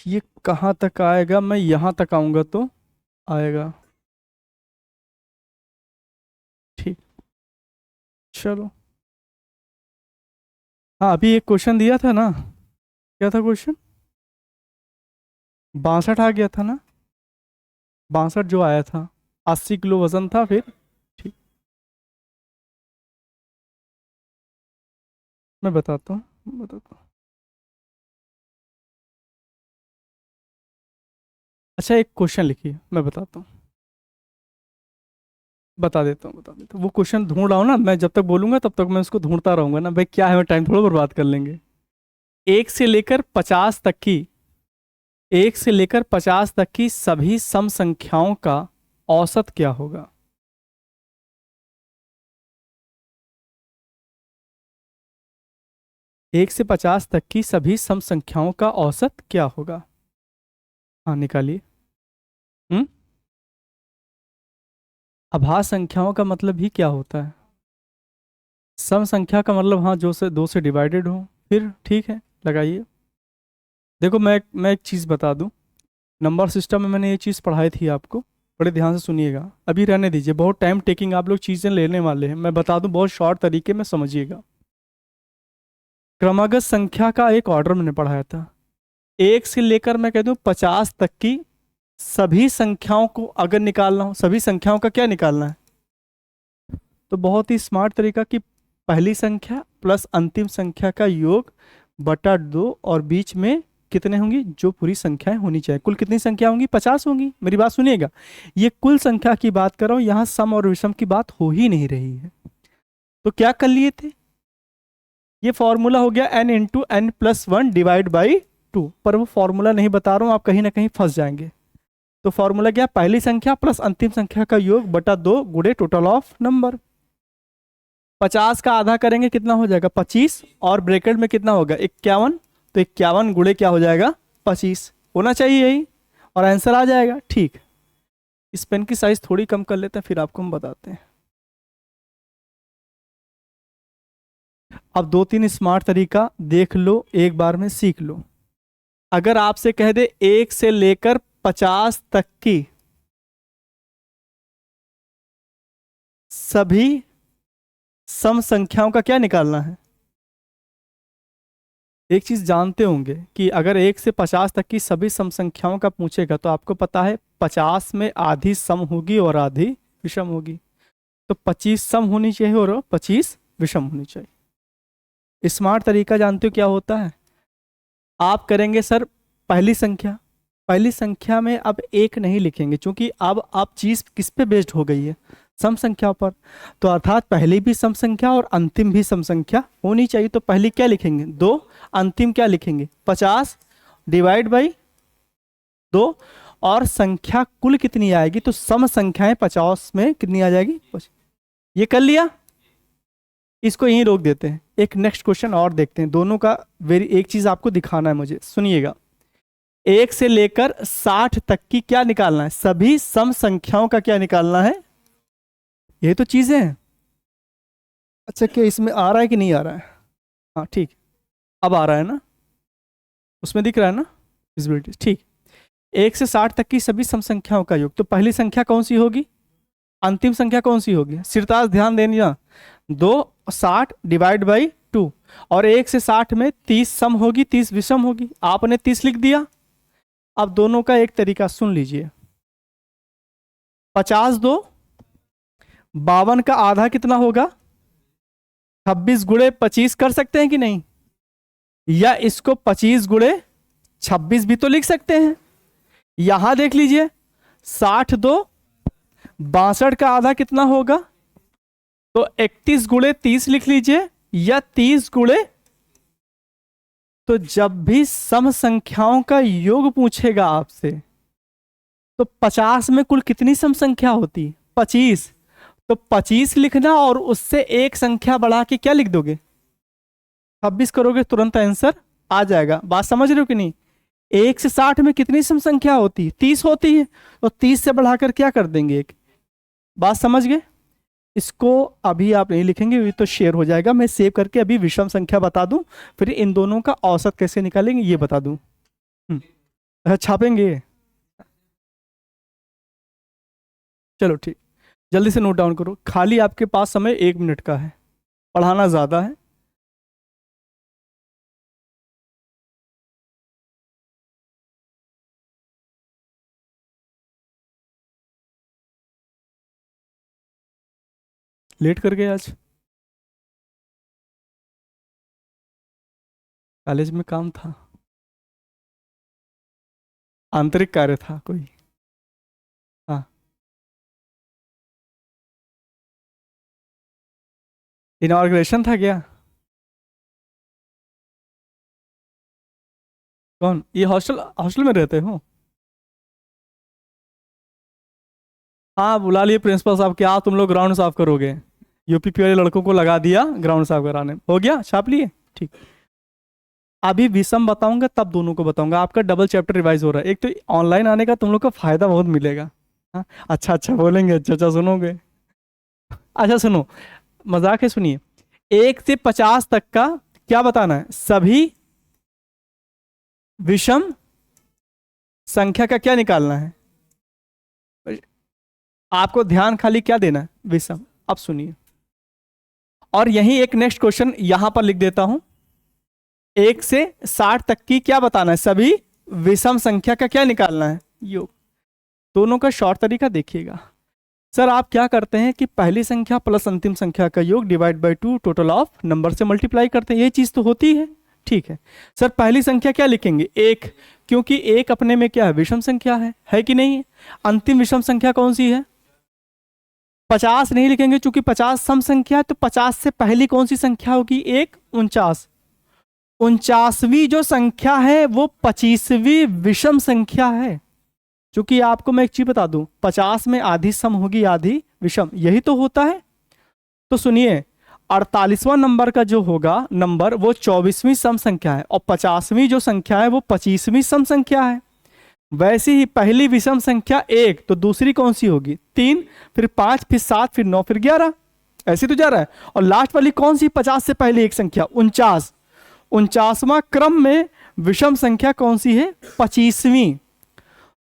ये कहाँ तक आएगा, मैं यहाँ तक आऊँगा तो आएगा। ठीक, चलो। हाँ, अभी एक क्वेश्चन दिया था ना, क्या था क्वेश्चन? 62 आ गया था ना, 62 जो आया था, 80 किलो वजन था फिर। ठीक, मैं बताता हूँ, बताता हूँ। अच्छा, एक क्वेश्चन लिखिए, मैं बताता हूँ, बता देता हूँ। वो क्वेश्चन ढूंढ रहा हूँ ना, मैं जब तक बोलूंगा तब तक मैं उसको ढूंढता रहूंगा ना भाई, क्या है, मैं टाइम थोड़ा बर्बाद कर लेंगे। एक से लेकर 50 तक की, एक से लेकर 50 तक की सभी सम संख्याओं का औसत क्या होगा? एक से 50 तक की सभी सम संख्याओं का औसत क्या होगा? हाँ, निकालिए। हम्म। अभाज्य संख्याओं का मतलब ही क्या होता है? सम संख्या का मतलब, हाँ, जो से दो से डिवाइडेड हो। फिर ठीक है, लगाइए। देखो, मैं एक चीज़ बता दूं, नंबर सिस्टम में मैंने ये चीज़ पढ़ाई थी आपको, बड़े ध्यान से सुनिएगा। अभी रहने दीजिए, बहुत टाइम टेकिंग आप लोग चीज़ें लेने वाले हैं, मैं बता दूं बहुत शॉर्ट तरीके में समझिएगा। क्रमागत संख्या का एक ऑर्डर मैंने पढ़ाया था, एक से लेकर मैं कह दूं 50 तक की सभी संख्याओं को अगर निकालना हो, सभी संख्याओं का क्या निकालना है, तो बहुत ही स्मार्ट तरीका कि पहली संख्या प्लस अंतिम संख्या का योग बटा 2, और बीच में कितने होंगी, जो पूरी संख्याएं होनी चाहिए। कुल कितनी संख्या होंगी? 50 होंगी। मेरी बात सुनिएगा, ये कुल संख्या की बात कर रहा हूं, यहां सम और विषम की बात हो ही नहीं रही है। तो क्या कर लिए थे, ये फॉर्मूला हो गया n into N plus one divide by 2, पर वो फॉर्मूला नहीं बता रहा हूं, आप कहीं ना कहीं फंस जाएंगे। तो फॉर्मूला क्या, पहली संख्या प्लस अंतिम संख्या का योग बटा 2 गुणे टोटल ऑफ नंबर। 50 का आधा करेंगे कितना हो जाएगा, 25, और ब्रैकेट में कितना होगा, 51। तो 51 गुणे क्या हो जाएगा, 25 होना चाहिए यही, और आंसर आ जाएगा। ठीक, इस पेन की साइज थोड़ी कम कर लेते हैं, फिर आपको हम बताते हैं। अब दो तीन स्मार्ट तरीका देख लो, एक बार में सीख लो। अगर आपसे कह दे एक से लेकर 50 तक की सभी सम संख्याओं का क्या निकालना है, एक चीज जानते होंगे कि अगर 1 से 50 तक की सभी सम संख्याओं का पूछेगा तो आपको पता है 50 में आधी सम होगी और आधी विषम होगी। तो 25 सम होनी चाहिए और 25 विषम होनी चाहिए। स्मार्ट तरीका जानते हो क्या होता है, आप करेंगे सर पहली संख्या, पहली संख्या में अब एक नहीं लिखेंगे, क्योंकि अब आप चीज किस पे बेस्ड हो गई है, सम संख्या पर। तो अर्थात पहली भी सम संख्या और अंतिम भी सम संख्या होनी चाहिए। तो पहली क्या लिखेंगे, 2, अंतिम क्या लिखेंगे, 50 डिवाइड बाई 2, और संख्या कुल कितनी आएगी, तो सम संख्याएं 50 में कितनी आ जाएगी, ये कर लिया। इसको यहीं रोक देते हैं, एक नेक्स्ट क्वेश्चन और देखते हैं दोनों का। वेरी एक चीज आपको दिखाना है मुझे, सुनिएगा। 1 से लेकर 60 तक की क्या निकालना है, सभी सम संख्याओं का क्या निकालना है, ये तो चीजें हैं। अच्छा, क्या इसमें आ रहा है कि नहीं आ रहा है? हाँ ठीक, अब आ रहा है ना, उसमें दिख रहा है ना विजिबिलिटी, ठीक। 1 से 60 तक की सभी सम संख्याओं का योग, तो पहली संख्या कौन सी होगी, अंतिम संख्या कौन सी होगी, सिरताज ध्यान देना, 2, 60 डिवाइड बाई 2, और 1 से 60 में 30 सम होगी, 30 विषम होगी, आपने 30 लिख दिया। अब दोनों का एक तरीका सुन लीजिए, 50 2, 52 का आधा कितना होगा, 26 गुणे 25 कर सकते हैं कि नहीं, या इसको 25 गुणे 26 भी तो लिख सकते हैं। यहां देख लीजिए, 62 62 का आधा कितना होगा, तो 31 गुणे 30 लिख लीजिए, या 30 गुणे, तो जब भी सम संख्याओं का योग पूछेगा आपसे, तो 50 में कुल कितनी सम संख्या होती, 25। तो 25 लिखना और उससे एक संख्या बढ़ा के क्या लिख दोगे, 26 करोगे, तुरंत आंसर आ जाएगा। बात समझ रहे हो कि नहीं? 1 से 60 में कितनी सम संख्या होती है, 30 होती है, तो 30 से बढ़ाकर क्या कर देंगे, एक। बात समझ गए? इसको अभी आप नहीं लिखेंगे, ये तो शेयर हो जाएगा, मैं सेव करके अभी विषम संख्या बता दूं, फिर इन दोनों का औसत कैसे निकालेंगे ये बता दूं। छापेंगे? चलो ठीक, जल्दी से नोट डाउन करो। खाली आपके पास समय 1 मिनट का है, पढ़ाना ज़्यादा है। लेट कर गए आज, कॉलेज में काम था, आंतरिक कार्य था कोई। हाँ, इनॉग्रेशन था क्या? कौन? ये हॉस्टल हॉस्टल में रहते हो? हाँ, बुला लिए प्रिंसिपल साहब, क्या तुम लोग ग्राउंड साफ करोगे? यूपीपी वाले लड़कों को लगा दिया ग्राउंड साफ कराने, हो गया, छाप लिए, ठीक। अभी विषम बताऊंगा तब दोनों को बताऊंगा, आपका डबल चैप्टर रिवाइज हो रहा है। एक तो ऑनलाइन आने का तुम लोग को फायदा बहुत मिलेगा। हाँ, अच्छा अच्छा बोलेंगे, अच्छा अच्छा सुनोगे। अच्छा सुनो, मजाक है, सुनिए। 1 से 50 तक का क्या बताना है? सभी विषम संख्या का क्या निकालना है? आपको ध्यान खाली क्या देना है? विषम। अब सुनिए, और यही एक नेक्स्ट क्वेश्चन यहां पर लिख देता हूं। 1 से 60 तक की क्या बताना है? सभी विषम संख्या का क्या निकालना है? योग। दोनों का शॉर्ट तरीका देखिएगा। सर आप क्या करते हैं कि पहली संख्या प्लस अंतिम संख्या का योग divide by 2 total of number से मल्टीप्लाई करते हैं, ये चीज तो होती है, ठीक है। सर पहली संख्या क्या लिखेंगे? 1, क्योंकि 1 अपने में क्या है? विषम संख्या है कि नहीं? अंतिम विषम संख्या कौन सी है? 50 नहीं लिखेंगे क्योंकि 50 सम संख्या है, तो 50 से पहली कौन सी संख्या होगी? 1, 49। 49वीं जो संख्या है वो 25वीं विषम संख्या है। क्योंकि आपको मैं एक चीज बता दूं, 50 में आधी सम होगी आधी विषम, यही तो होता है। तो सुनिए, 48वां नंबर का जो होगा नंबर वो 24वीं सम संख्या है, और 50वीं जो संख्या है वो 25वीं सम संख्या है। वैसे ही पहली विषम संख्या 1, तो दूसरी कौन सी होगी? 3, फिर 5, फिर 7, फिर 9, फिर 11, ऐसे तो जा रहा है। और लास्ट वाली कौन सी 50 से पहले एक संख्या? 49। 49वां क्रम में विषम संख्या कौन सी है? 25वीं।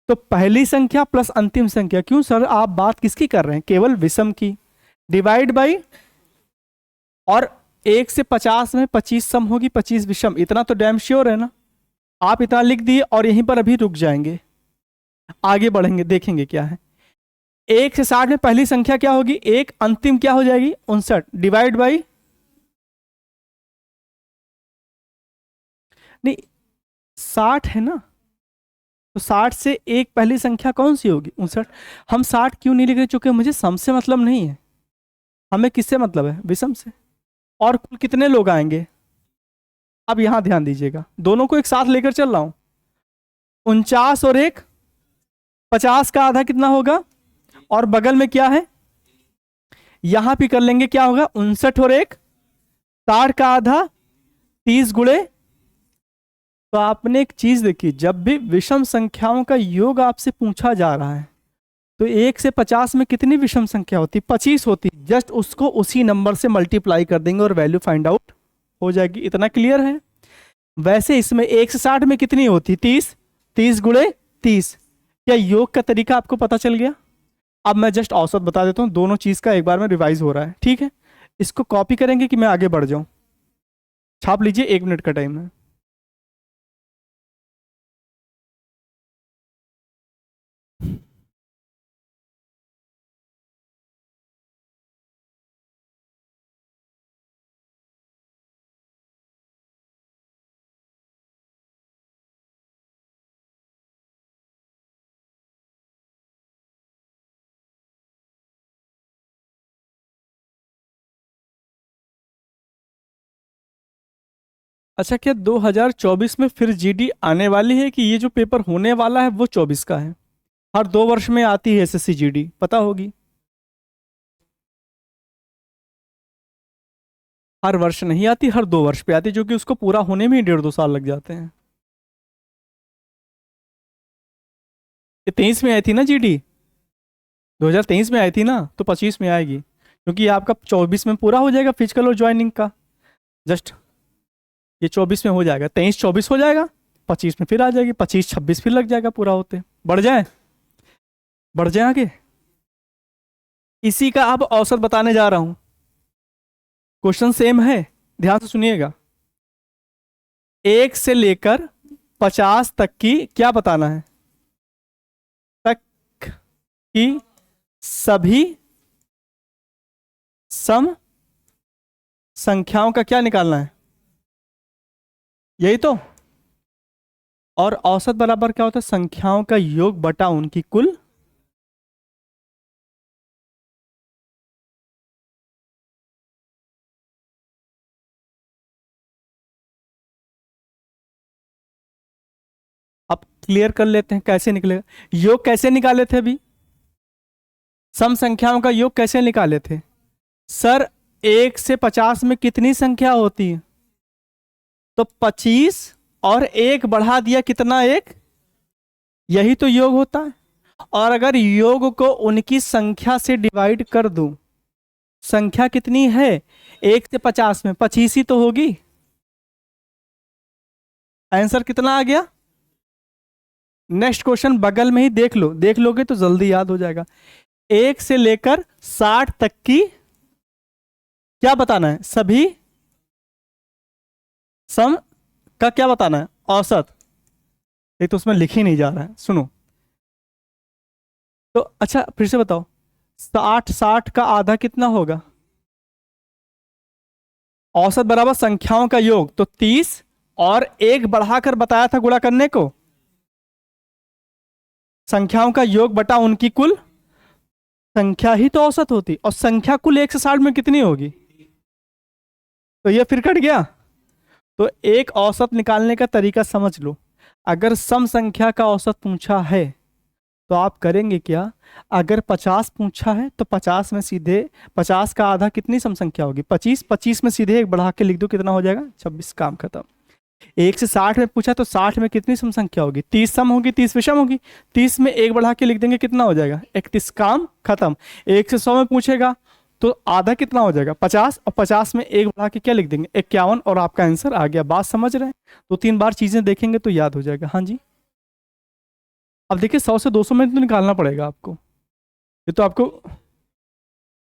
तो पहली संख्या प्लस अंतिम संख्या, क्यों सर आप बात किसकी कर रहे हैं? केवल विषम की, डिवाइड बाई, और 1 से 50 में 25 सम होगी 25 विषम, इतना तो डैम श्योर है ना। आप इतना लिख दिए और यहीं पर अभी रुक जाएंगे, आगे बढ़ेंगे, देखेंगे क्या है। 1 से 60 में पहली संख्या क्या होगी? 1, अंतिम क्या हो जाएगी? 59, डिवाइड बाई, नहीं 60 है ना, तो 60 से एक पहली संख्या कौन सी होगी? 59। हम 60 क्यों नहीं लिख रहे? चूंकि मुझे सम से मतलब नहीं है, हमें किससे मतलब है? विषम से। और कुल कितने लोग आएंगे? अब यहां ध्यान दीजिएगा, दोनों को एक साथ लेकर चल रहा हूं। 49 और 1, 50 का आधा कितना होगा? और बगल में क्या है? यहां भी कर लेंगे, क्या होगा? 59 और 1, 60 का आधा, 30 गुणे। तो आपने एक चीज देखी, जब भी विषम संख्याओं का योग आपसे पूछा जा रहा है, तो 1 से 50 में कितनी विषम संख्या होती? 25 होती। जस्ट उसको उसी नंबर से मल्टीप्लाई कर देंगे और वैल्यू फाइंड आउट हो जाएगी। इतना क्लियर है? वैसे इसमें 1 से 60 में कितनी होती? 30। 30 गुणे 30। क्या योग का तरीका आपको पता चल गया? अब मैं जस्ट औसत बता देता हूं, दोनों चीज का एक बार में रिवाइज हो रहा है, ठीक है। इसको कॉपी करेंगे कि मैं आगे बढ़ जाऊं? छाप लीजिए, 1 मिनट का टाइम है। अच्छा, क्या 2024 में फिर जीडी आने वाली है कि ये जो पेपर होने वाला है वो 24 का है? हर 2 वर्ष में आती है एसएससी जीडी, पता होगी। हर वर्ष नहीं आती, हर 2 वर्ष पे आती, जो कि उसको पूरा होने में ही 1.5-2 साल लग जाते हैं। ये 23 में आई थी ना जीडी, 2023 में आई थी ना, तो 25 में आएगी, क्योंकि ये आपका 24 में पूरा हो जाएगा फिजिकल और ज्वाइनिंग का। जस्ट ये 24 में हो जाएगा, 23-24 हो जाएगा, 25 में फिर आ जाएगी, 25 26 फिर लग जाएगा पूरा होते। बढ़ जाए, बढ़ जाए आगे। इसी का अब औसत बताने जा रहा हूं। क्वेश्चन सेम है, ध्यान से सुनिएगा। 1 से लेकर 50 तक की क्या बताना है? तक की सभी सम संख्याओं का क्या निकालना है? यही तो। और औसत बराबर क्या होता है? संख्याओं का योग बटा उनकी कुल। अब क्लियर कर लेते हैं कैसे निकलेगा। योग कैसे निकाले थे अभी? सम संख्याओं का योग कैसे निकाले थे सर? 1 से 50 में कितनी संख्या होती है? तो 25 और 1 बढ़ा दिया, कितना? 1। यही तो योग होता है। और अगर योग को उनकी संख्या से डिवाइड कर दूं, संख्या कितनी है 1 से 50 में? 25 ही तो होगी। आंसर कितना आ गया? नेक्स्ट क्वेश्चन बगल में ही देख लो, देख लोगे तो जल्दी याद हो जाएगा। 1 से लेकर 60 तक की क्या बताना है? सभी सम का क्या बताना है? औसत। ये तो उसमें लिख ही नहीं जा रहा है, सुनो तो। अच्छा फिर से बताओ, 60 का आधा कितना होगा? औसत बराबर संख्याओं का योग, तो 30 और 1 बढ़ाकर बताया था गुणा करने को। संख्याओं का योग बटा उनकी कुल संख्या ही तो औसत होती। और संख्या कुल 1 से 60 में कितनी होगी? तो ये फिर कट गया। तो एक औसत निकालने का तरीका समझ लो। अगर सम संख्या का औसत पूछा है तो आप करेंगे क्या? अगर 50 पूछा है तो 50 में सीधे 50 का आधा कितनी सम संख्या होगी? 25। 25 में सीधे 1 बढ़ा के लिख दो, कितना हो जाएगा? 26। काम खत्म। 1 से 60 में पूछा तो 60 में कितनी सम संख्या होगी? 30 सम होगी, 30 विषम होगी। 30 में 1 बढ़ा के लिख देंगे, कितना हो जाएगा? 31। काम खत्म। 1 से 100 में पूछेगा तो आधा कितना हो जाएगा? 50। और 50 में 1 बढ़ा के क्या लिख देंगे? 51। और आपका आंसर आ गया। बात समझ रहे हैं? 2-3 बार चीजें देखेंगे तो याद हो जाएगा। हाँ जी। अब देखिए 100 से 200 में तो निकालना पड़ेगा आपको। ये तो आपको,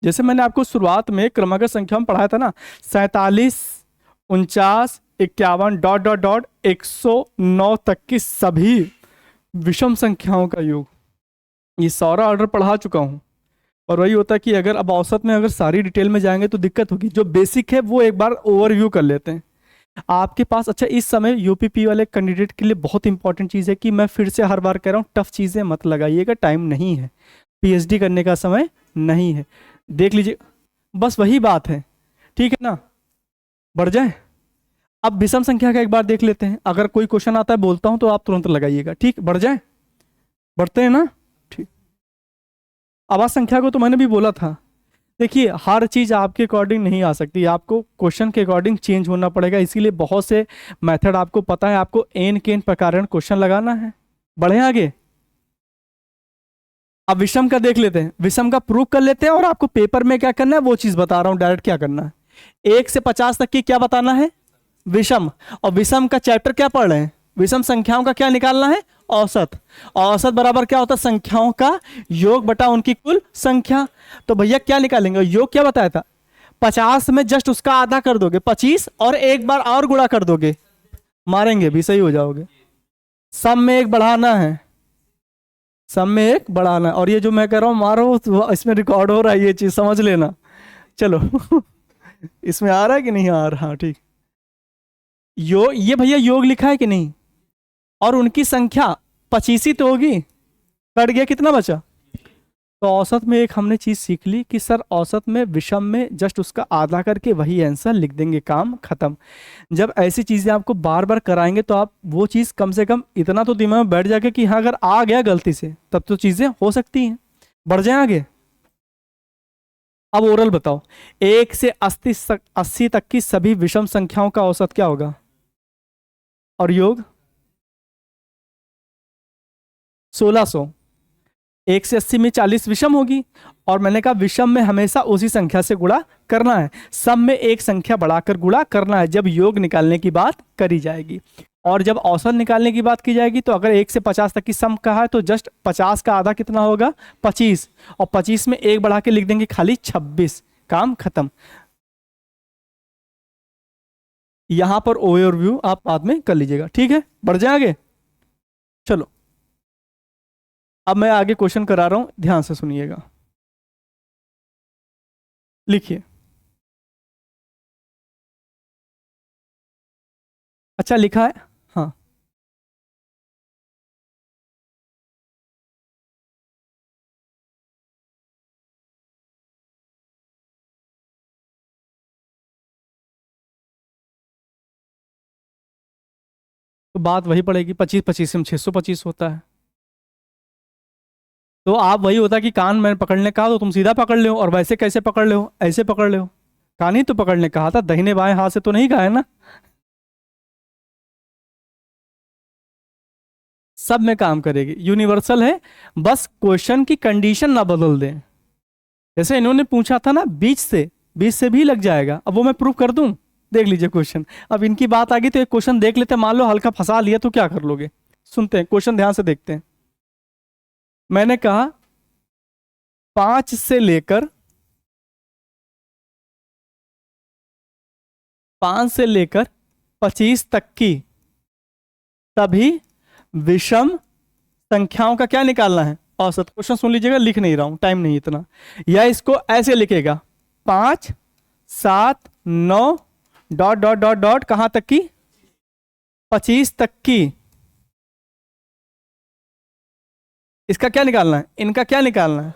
जैसे मैंने आपको शुरुआत में क्रमागत संख्या में पढ़ाया था ना, 47, 49, 51 डॉट डॉट डॉट 109 तक की सभी विषम संख्याओं का योग, ये सारा ऑर्डर पढ़ा चुका हूं। और वही होता है कि अगर अब औसत में अगर सारी डिटेल में जाएंगे तो दिक्कत होगी। जो बेसिक है वो एक बार ओवरव्यू कर लेते हैं आपके पास। अच्छा, इस समय यूपीपी वाले कैंडिडेट के लिए बहुत इंपॉर्टेंट चीज़ है कि मैं फिर से हर बार कह रहा हूँ, टफ चीज़ें मत लगाइएगा, टाइम नहीं है, पीएचडी करने का समय नहीं है। देख लीजिए, बस वही बात है, ठीक है ना। बढ़ जाए। अब विषम संख्या का एक बार देख लेते हैं। अगर कोई क्वेश्चन आता है बोलता हूं तो आप तुरंत लगाइएगा, ठीक? बढ़ जाए, बढ़ते हैं ना, ठीक। आवाज संख्या को तो मैंने भी बोला था। देखिए हर चीज आपके अकॉर्डिंग नहीं आ सकती, आपको क्वेश्चन के अकॉर्डिंग चेंज होना पड़ेगा। इसीलिए बहुत से मेथड आपको पता है, आपको एन के एन प्रकार क्वेश्चन लगाना है। बढ़े आगे। अब विषम का देख लेते हैं, विषम का प्रूफ कर लेते हैं और आपको पेपर में क्या करना है वो चीज बता रहा हूं, डायरेक्ट क्या करना है। 1 से 50 तक की क्या बताना है? विषम। और विषम का चैप्टर क्या पढ़ रहे हैं? विषम संख्याओं का क्या निकालना है? औसत। औसत बराबर क्या होता है? संख्याओं का योग बटा उनकी कुल संख्या। तो भैया क्या निकालेंगे? योग क्या बताया था? 50 में जस्ट उसका आधा कर दोगे, 25, और एक बार और गुणा कर दोगे, मारेंगे भी, सही हो जाओगे। सम में 1 बढ़ाना है, सम में 1 बढ़ाना है। और ये जो मैं कह रहा हूं मारो, तो इसमें रिकॉर्ड हो रहा है, ये चीज समझ लेना। चलो इसमें आ रहा है कि नहीं आ रहा? ठीक। ये भैया योग लिखा है कि नहीं? और उनकी संख्या 25 ही तो होगी, कट गया, कितना बचा? तो औसत में एक हमने चीज सीख ली कि सर औसत में विषम में जस्ट उसका आधा करके वही आंसर लिख देंगे, काम खत्म। जब ऐसी चीजें आपको बार बार कराएंगे तो आप वो चीज कम से कम इतना तो दिमाग में बैठ जाएगा कि हाँ अगर आ गया गलती से तब तो चीजें हो सकती हैं। बढ़ जाए आगे। अब ओरल बताओ, 1 से 80 तक की सभी विषम संख्याओं का औसत क्या होगा? और योग 1600। 1 से 80 में 40 विषम होगी, और मैंने कहा विषम में हमेशा उसी संख्या से गुणा करना है, सम में एक संख्या बढ़ाकर गुणा करना है जब योग निकालने की बात करी जाएगी। और जब औसत निकालने की बात की जाएगी तो अगर 1 से 50 तक की सम कहा है तो जस्ट 50 का आधा कितना होगा, 25, और 25 में एक बढ़ा के लिख देंगे खाली 26, काम खत्म। यहां पर ओवरव्यू आप बाद में कर लीजिएगा, ठीक है, बढ़ जाए आगे। चलो अब मैं आगे क्वेश्चन करा रहा हूं, ध्यान से सुनिएगा। लिखिए। अच्छा लिखा है, हाँ। तो बात वही पड़ेगी, 25 25 में 625 होता है। तो आप वही होता है कि कान मैंने पकड़ने कहा तो तुम सीधा पकड़ लो, और वैसे कैसे पकड़ लो, ऐसे पकड़ लो। कान ही तो पकड़ने कहा था, दाहिने बाएं हाथ से तो नहीं कहा है ना। सब में काम करेगी, यूनिवर्सल है। बस क्वेश्चन की कंडीशन ना बदल दें। जैसे इन्होंने पूछा था ना बीच से, बीच से भी लग जाएगा, अब वो मैं प्रूव कर दूं। देख लीजिए क्वेश्चन, अब इनकी बात आ गई तो एक क्वेश्चन देख लेते हैं, मान लो हल्का फंसा लिया तो क्या कर लोगे। सुनते हैं क्वेश्चन, ध्यान से देखते हैं। मैंने कहा 5 से लेकर 25 तक की सभी विषम संख्याओं का क्या निकालना है, औसत। क्वेश्चन सुन लीजिएगा, लिख नहीं रहा हूं, टाइम नहीं इतना। या इसको ऐसे लिखेगा, 5 7 9 डॉट डॉट डॉट डॉट कहां तक की, 25 तक की। इसका क्या निकालना है, इनका क्या निकालना है।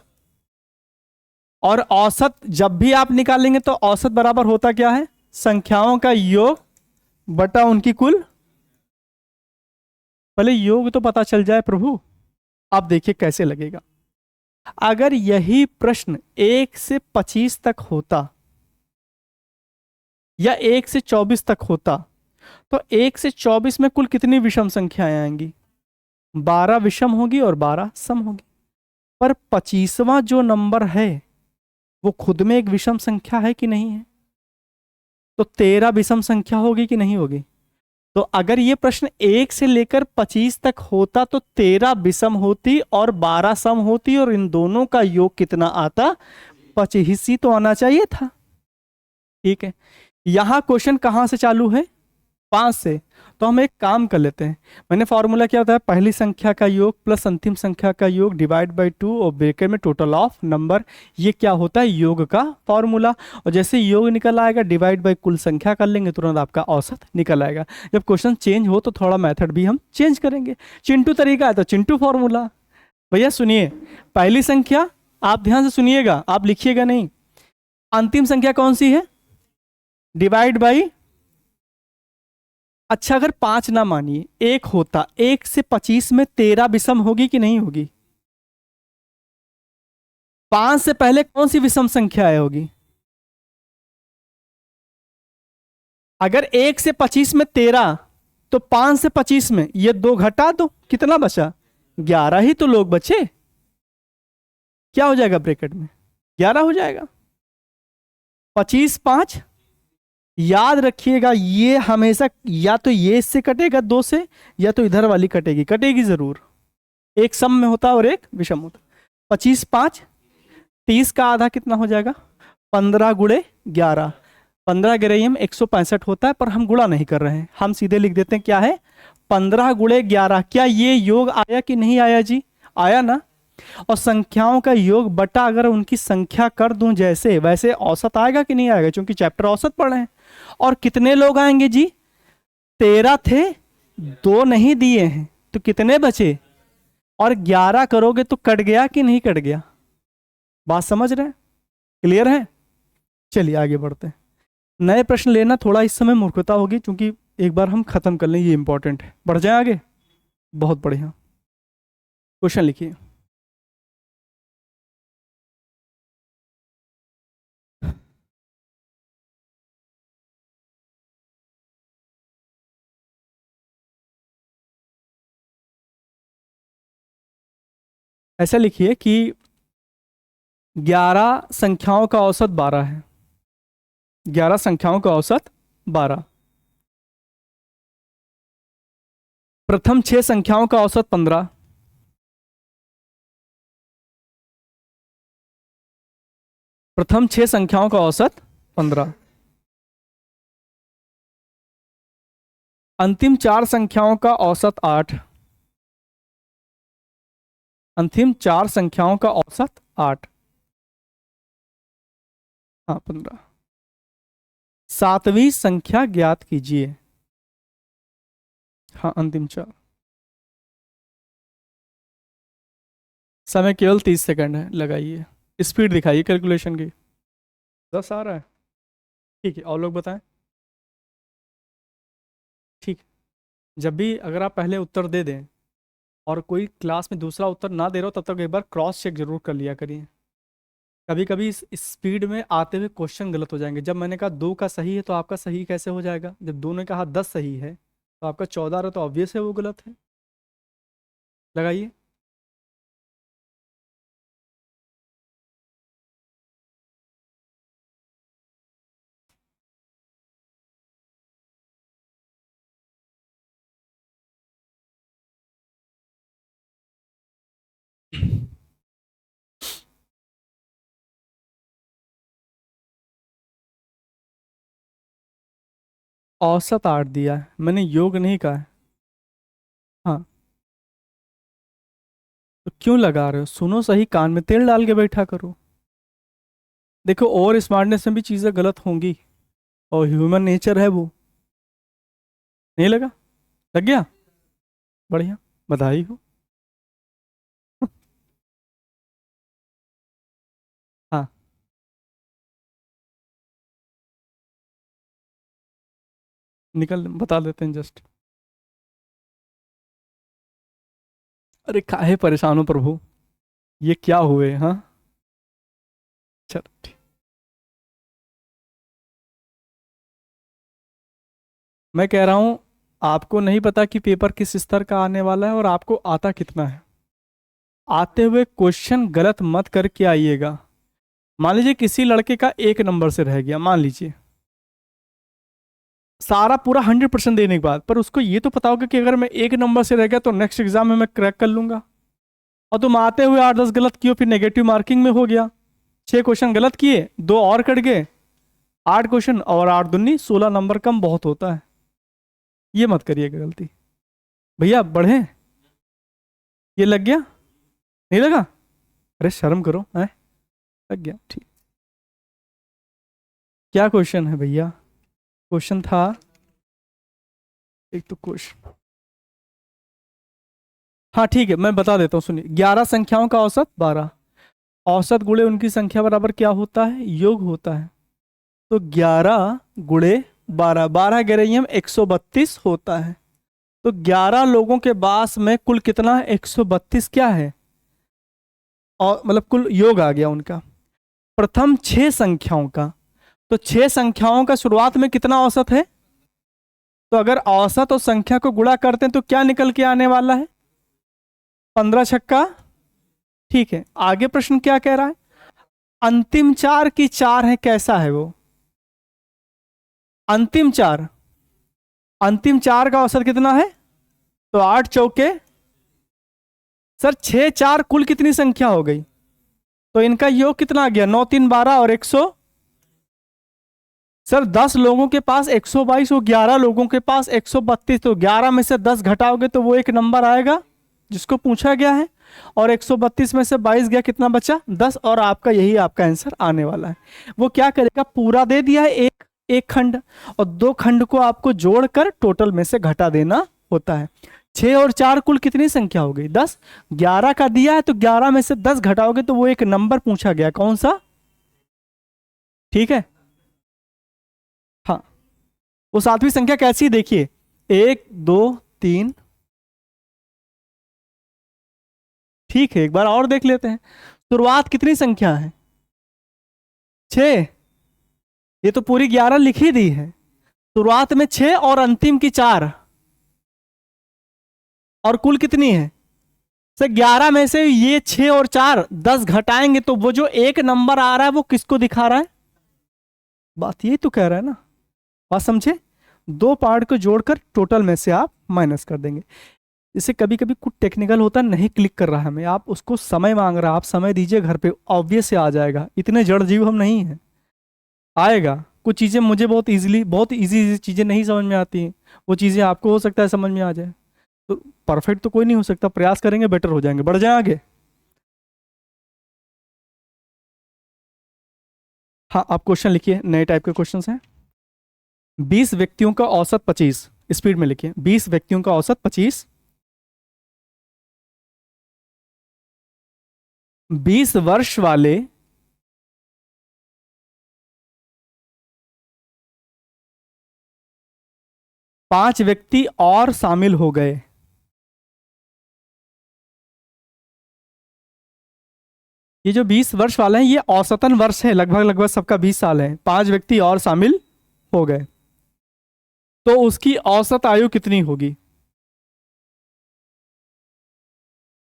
और औसत जब भी आप निकालेंगे तो औसत बराबर होता क्या है, संख्याओं का योग बटा उनकी कुल। पहले योग तो पता चल जाए प्रभु। आप देखिए कैसे लगेगा। अगर यही प्रश्न 1 से 25 तक होता या 1 से 24 तक होता, तो 1 से 24 में कुल कितनी विषम संख्याएं आएंगी, 12 विषम होगी और 12 सम होगी। पर 25वां जो नंबर है वो खुद में एक विषम संख्या है कि नहीं है, तो 13 विषम संख्या होगी कि नहीं होगी। तो अगर ये प्रश्न 1 से लेकर 25 तक होता तो 13 विषम होती और 12 सम होती, और इन दोनों का योग कितना आता, 25 ही तो आना चाहिए था। ठीक है, यहां क्वेश्चन कहां से चालू है, 5 से। तो हम एक काम कर लेते हैं, मैंने फॉर्मूला क्या होता है, पहली संख्या का योग प्लस अंतिम संख्या का योग डिवाइड बाय 2 और ब्रैकेट में टोटल ऑफ नंबर। ये क्या होता है, योग का फॉर्मूला। और जैसे योग निकल आएगा डिवाइड बाय कुल संख्या कर लेंगे, तुरंत आपका औसत निकल आएगा। जब क्वेश्चन चेंज हो तो थोड़ा मेथड भी हम चेंज करेंगे। चिंटू तरीका है तो चिंटू फॉर्मूला। भैया सुनिए, पहली संख्या, आप ध्यान से सुनिएगा, आप लिखिएगा नहीं। अंतिम संख्या कौन सी है, डिवाइड बाई। अच्छा अगर 5 ना मानिए, 1 होता, 1 से 25 में 13 विषम होगी कि नहीं होगी। 5 से पहले कौन सी विषम संख्या होगी। अगर 1 से 25 में 13, तो 5 से 25 में ये 2 घटा दो, कितना बचा, 11 ही तो लोग बचे। क्या हो जाएगा ब्रैकेट में, 11 हो जाएगा। 25 5, याद रखिएगा ये हमेशा या तो ये इससे कटेगा 2 से, या तो इधर वाली कटेगी, कटेगी जरूर। एक सम में होता और एक विषम होता। 25 5, 30 का आधा कितना हो जाएगा, 15 गुणे 11, 15 गिरैयम 165 होता है, पर हम गुणा नहीं कर रहे हैं, हम सीधे लिख देते हैं क्या है, 15 गुणे 11। क्या ये योग आया कि नहीं आया जी, आया ना। और संख्याओं का योग बटा अगर उनकी संख्या कर दूं जैसे वैसे, औसत आएगा कि नहीं आएगा, क्योंकि चैप्टर औसत पढ़ रहे हैं। और कितने लोग आएंगे जी, 13 थे, 2 नहीं दिए हैं, तो कितने बचे, और 11 करोगे तो कट गया कि नहीं कट गया। बात समझ रहे हैं, क्लियर है। चलिए आगे बढ़ते हैं। नए प्रश्न लेना थोड़ा इस समय मूर्खता होगी, क्योंकि एक बार हम खत्म कर लें, ये इंपॉर्टेंट है। बढ़ जाए आगे, बहुत बढ़िया। क्वेश्चन लिखिए। ऐसा लिखिए कि 11 संख्याओं का औसत 12 है, 11 संख्याओं का औसत 12। प्रथम 6 संख्याओं का औसत 15। प्रथम 6 संख्याओं का औसत 15। अंतिम 4 संख्याओं का औसत 8। अंतिम 4 संख्याओं का औसत 8। हाँ 15। सातवीं संख्या ज्ञात कीजिए। हाँ अंतिम 4। समय केवल 30 सेकंड है, लगाइए। स्पीड दिखाइए कैलकुलेशन की। 10 आ रहा है, ठीक है। और लोग बताएं। ठीक। जब भी अगर आप पहले उत्तर दे दें और कोई क्लास में दूसरा उत्तर ना दे रहा हो, तब तक एक बार क्रॉस चेक जरूर कर लिया करिए। कभी कभी इस स्पीड में आते हुए क्वेश्चन गलत हो जाएंगे। जब मैंने कहा 2 का सही है तो आपका सही कैसे हो जाएगा? जब 2 ने कहा 10 सही है तो आपका 14 रहा, तो ऑब्वियस है वो गलत है। लगाइए। औसत 8 दिया है, मैंने योग नहीं कहा है। हाँ, तो क्यों लगा रहे हो? सुनो सही, कान में तेल डाल के बैठा करो। देखो, और स्मार्टनेस में भी चीज़ें गलत होंगी, और ह्यूमन नेचर है वो। नहीं लगा? लग गया? बढ़िया, बधाई हो। हाँ, निकल बता देते हैं जस्ट। अरे काहे परेशान हो प्रभु, ये क्या हुए? हाँ, चलो ठीक। मैं कह रहा हूँ, आपको नहीं पता कि पेपर किस स्तर का आने वाला है और आपको आता कितना है। आते हुए क्वेश्चन गलत मत करके आइएगा। मान लीजिए किसी लड़के का 1 नंबर से रह गया, मान लीजिए, सारा पूरा 100% देने के बाद, पर उसको ये तो पता होगा कि अगर मैं 1 नंबर से रह गया तो नेक्स्ट एग्जाम में मैं क्रैक कर लूंगा। और तुम आते हुए 8-10 गलत किए, फिर नेगेटिव मार्किंग में हो गया। 6 क्वेश्चन गलत किए, 2 और कट गए, 8 क्वेश्चन, और 8 दूनी 16 नंबर कम बहुत होता है। ये मत करिएगा गलती भैया। बढ़े? ये लग गया? नहीं लगा? अरे शर्म करो है। लग गया, ठीक। क्या क्वेश्चन है भैया? क्वेश्चन था, एक तो क्वेश्चन, हाँ ठीक है, मैं बता देता हूँ, सुनिए। 11 संख्याओं का औसत 12। औसत गुणे उनकी संख्या बराबर क्या होता है? योग होता है। तो 11 गुणे 12, 12 गेरैयम 132 होता है। तो 11 लोगों के पास में कुल कितना है? 132 क्या है? और मतलब कुल योग आ गया उनका। प्रथम 6 संख्याओं का, तो 6 संख्याओं का शुरुआत में कितना औसत है? तो अगर औसत और संख्या को गुणा करते हैं तो क्या निकल के आने वाला है? 15 छक्का। ठीक है, आगे प्रश्न क्या कह रहा है? अंतिम 4 की 4 है, कैसा है वो? अंतिम 4, अंतिम 4 का औसत कितना है? तो 8 चौके, सर 6 4 कुल कितनी संख्या हो गई? तो इनका योग कितना आ गया? 9 3 12 और 100। सर 10 लोगों के पास 122 और 11 लोगों के पास 132, तो 11 में से 10 घटाओगे तो वो एक नंबर आएगा जिसको पूछा गया है। और 132 में से 22 गया, कितना बचा? 10। और आपका यही आपका आंसर आने वाला है। वो क्या करेगा? पूरा दे दिया है एक एक खंड, और 2 खंड को आपको जोड़कर टोटल में से घटा देना होता है। 6 और 4 कुल कितनी संख्या हो गई? 10। 11 का दिया है तो 11 में से 10 घटाओगे तो वो एक नंबर पूछा गया, कौन सा? ठीक है, हाँ। वो 7वीं संख्या कैसी है देखिए, 1 2 3। ठीक है, एक बार और देख लेते हैं। शुरुआत कितनी संख्या है? 6। ये तो पूरी 11 लिखी दी है। शुरुआत में 6 और अंतिम की 4, और कुल कितनी है? सर 11 में से ये 6 और 4 10 घटाएंगे तो वो जो एक नंबर आ रहा है वो किसको दिखा रहा है? बात यही तो कह रहा है ना। बात समझे? 2 पार्ट को जोड़कर टोटल में से आप माइनस कर देंगे। जैसे कभी कभी कुछ टेक्निकल होता है, नहीं क्लिक कर रहा है हमें, आप उसको समय मांग रहा है, आप समय दीजिए घर पे, ऑब्वियस से आ जाएगा। इतने जड़ जीव हम नहीं हैं, आएगा। कुछ चीज़ें मुझे बहुत इजीली, बहुत इजी चीज़ें नहीं समझ में आती हैं, वो चीज़ें आपको हो सकता है समझ में आ जाए। तो परफेक्ट तो कोई नहीं हो सकता, प्रयास करेंगे बेटर हो जाएंगे, बढ़ जाए आगे। हाँ, आप क्वेश्चन लिखिए, नए टाइप के क्वेश्चन हैं। 20 व्यक्तियों का औसत 25, स्पीड में लिखिए। 20 व्यक्तियों का औसत 25। 20 वर्ष वाले 5 व्यक्ति और शामिल हो गए। ये जो 20 वर्ष वाले हैं, ये औसतन वर्ष है, लगभग लगभग सबका 20 साल है। 5 व्यक्ति और शामिल हो गए, तो उसकी औसत आयु कितनी होगी?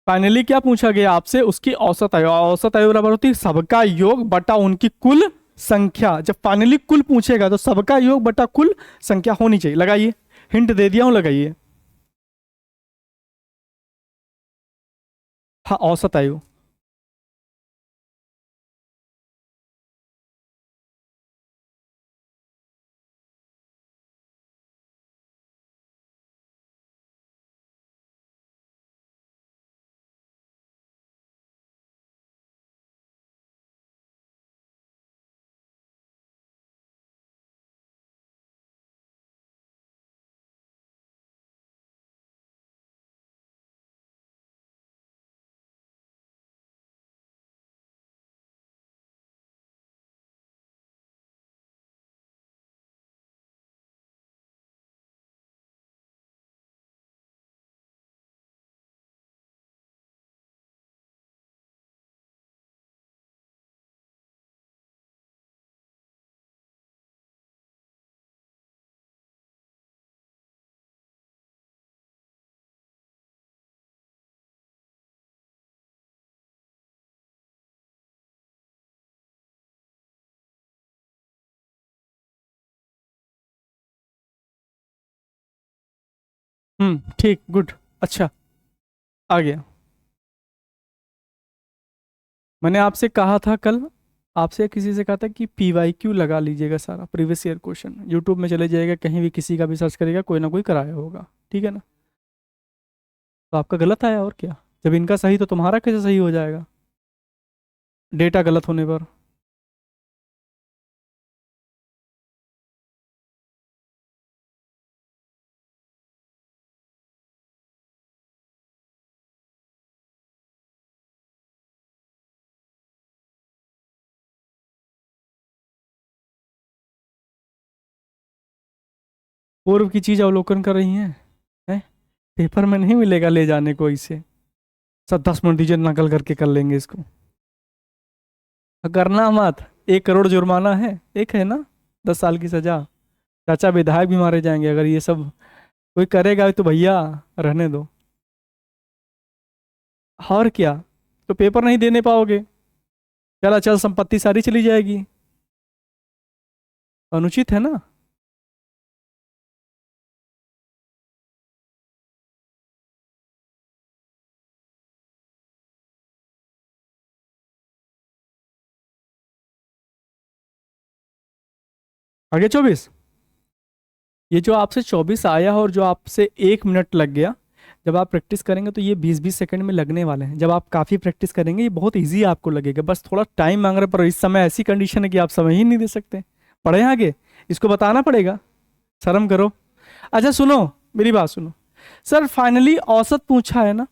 फाइनली क्या पूछा गया आपसे? उसकी औसत आयु। औसत आयु बराबर होती है सबका योग बटा उनकी कुल संख्या। जब फाइनली कुल पूछेगा तो सबका योग बटा कुल संख्या होनी चाहिए। लगाइए, हिंट दे दिया हूं, लगाइए। हाँ, औसत आयु। ठीक, गुड, अच्छा। आ गया। मैंने आपसे कहा था कल, आपसे किसी से कहा था कि PYQ लगा लीजिएगा, सारा प्रीवियस ईयर क्वेश्चन यूट्यूब में चले जाएगा, कहीं भी किसी का भी सर्च करेगा, कोई ना कोई कराया होगा, ठीक है ना? तो आपका गलत आया, और क्या। जब इनका सही तो तुम्हारा कैसे सही हो जाएगा, डेटा गलत होने पर? पूर्व की चीज अवलोकन कर रही हैं, हैं? पेपर में नहीं मिलेगा ले जाने को इसे। सब 10 मिनट दीजिए, नकल करके कर लेंगे इसको। करना मत, 1 करोड़ जुर्माना है, एक है ना, 10 साल की सजा। चाचा विधायक भी मारे जाएंगे अगर ये सब कोई करेगा, तो भैया रहने दो। और क्या, तो पेपर नहीं देने पाओगे, चल अचल संपत्ति सारी चली जाएगी। अनुचित है ना। आगे 24। ये जो आपसे 24 आया और जो आपसे 1 मिनट लग गया, जब आप प्रैक्टिस करेंगे तो ये 20-20 सेकंड में लगने वाले हैं। जब आप काफ़ी प्रैक्टिस करेंगे ये बहुत इजी आपको लगेगा, बस थोड़ा टाइम मांग रहे, पर इस समय ऐसी कंडीशन है कि आप समय ही नहीं दे सकते। पढ़े आगे, इसको बताना पड़ेगा, शर्म करो। अच्छा सुनो, मेरी बात सुनो। सर फाइनली औसत पूछा है ना,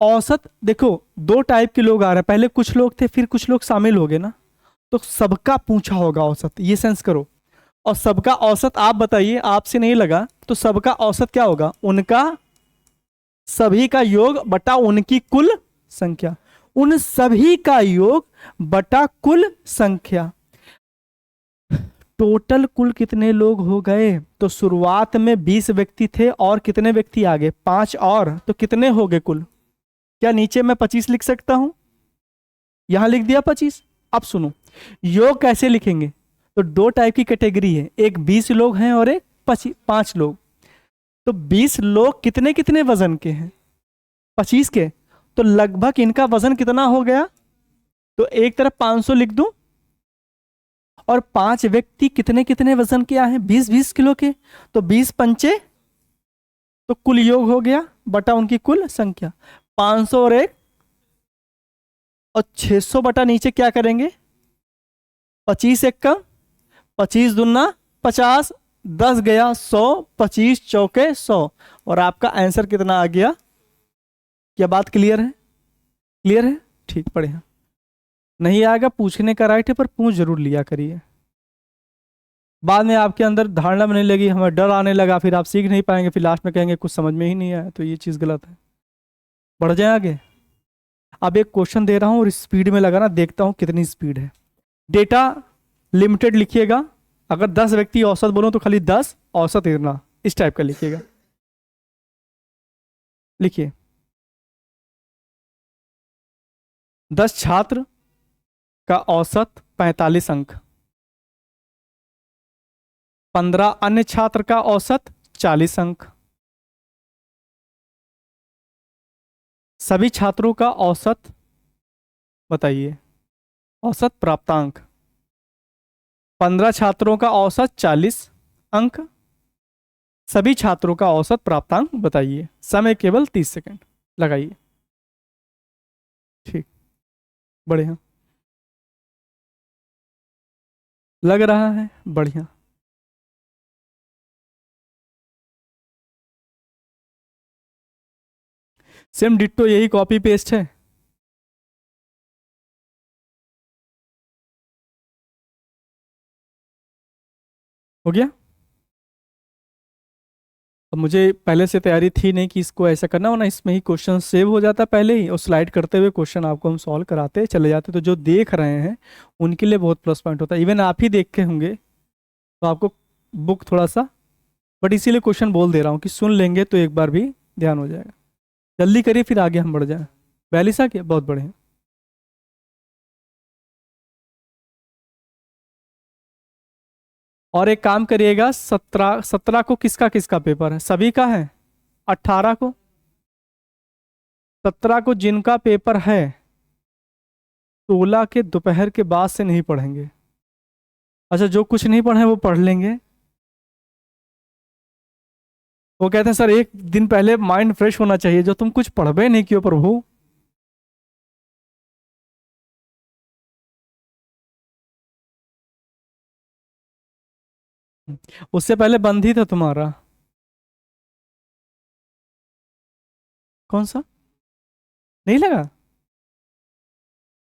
औसत देखो, 2 टाइप के लोग आ रहे हैं, पहले कुछ लोग थे फिर कुछ लोग शामिल हो गए ना, तो सबका पूछा होगा औसत, ये सेंस करो। और सबका औसत आप बताइए, आपसे नहीं लगा तो सबका औसत क्या होगा? उनका सभी का योग बटा उनकी कुल संख्या। उन सभी का योग बटा कुल संख्या। टोटल कुल कितने लोग हो गए? तो शुरुआत में 20 व्यक्ति थे, और कितने व्यक्ति आ गए? 5 और, तो कितने हो गए कुल? क्या नीचे मैं 25 लिख सकता हूं? यहां लिख दिया 25। अब सुनो, योग कैसे लिखेंगे? तो 2 टाइप की कैटेगरी है, एक 20 लोग हैं और एक 5 लोग। तो 20 लोग कितने कितने वजन के हैं? 25 के, तो लगभग इनका वजन कितना हो गया? तो एक तरफ 500 लिख दूं, और 5 व्यक्ति कितने कितने वजन के आए हैं? 20-20 किलो के। तो 20 पंचे, तो कुल योग हो गया बटा उनकी कुल संख्या, 500 और 1, और 600 बटा नीचे क्या करेंगे? 25 एक का 25 दुना 50, 10 गया 100, 25 चौके 100, और आपका आंसर कितना आ गया? क्या बात क्लियर है? क्लियर है? ठीक, बढ़िया। नहीं आएगा पूछने का राइट है, पर पूछ जरूर लिया करिए। बाद में आपके अंदर धारणा बनने लगी, हमें डर आने लगा, फिर आप सीख नहीं पाएंगे, फिर लास्ट में कहेंगे कुछ समझ में ही नहीं आया, तो ये चीज़ गलत है। बढ़ जाए आगे। अब एक क्वेश्चन दे रहा हूँ और स्पीड में लगाना, देखता हूँ कितनी स्पीड है। डेटा लिमिटेड लिखिएगा, अगर 10 व्यक्ति औसत बोलो तो खाली 10 औसत इतना, इस टाइप का लिखिएगा। लिखिए, 10 छात्र का औसत 45 अंक, 15 अन्य छात्र का औसत 40 अंक, सभी छात्रों का औसत बताइए, औसत प्राप्तांक। 15 छात्रों का औसत 40 अंक, सभी छात्रों का औसत प्राप्तांक बताइए। समय केवल 30 सेकंड लगाइए। ठीक, बढ़िया लग रहा है, बढ़िया। सेम डिट्टो, यही कॉपी पेस्ट है। हो गया। अब मुझे पहले से तैयारी थी नहीं कि इसको ऐसा करना, वरना इसमें ही क्वेश्चन सेव हो जाता पहले ही, और स्लाइड करते हुए क्वेश्चन आपको हम सॉल्व कराते चले जाते, तो जो देख रहे हैं उनके लिए बहुत प्लस पॉइंट होता है। इवन आप ही देखे होंगे तो आपको बुक थोड़ा सा, बट इसीलिए क्वेश्चन बोल दे रहा हूँ कि सुन लेंगे तो एक बार भी ध्यान हो जाएगा। जल्दी करिए फिर आगे हम बढ़ जाए। 42 आ गया, बहुत बढ़िया। और एक काम करिएगा, 17 को किसका किसका पेपर है? सभी का है। 18 को, 17 को जिनका पेपर है 16 के दोपहर के बाद से नहीं पढ़ेंगे। अच्छा, जो कुछ नहीं पढ़े वो पढ़ लेंगे। वो कहते हैं सर एक दिन पहले माइंड फ्रेश होना चाहिए, जो तुम कुछ पढ़बे नहीं किए प्रभु। उससे पहले बंद ही था तुम्हारा। कौन सा? नहीं लगा?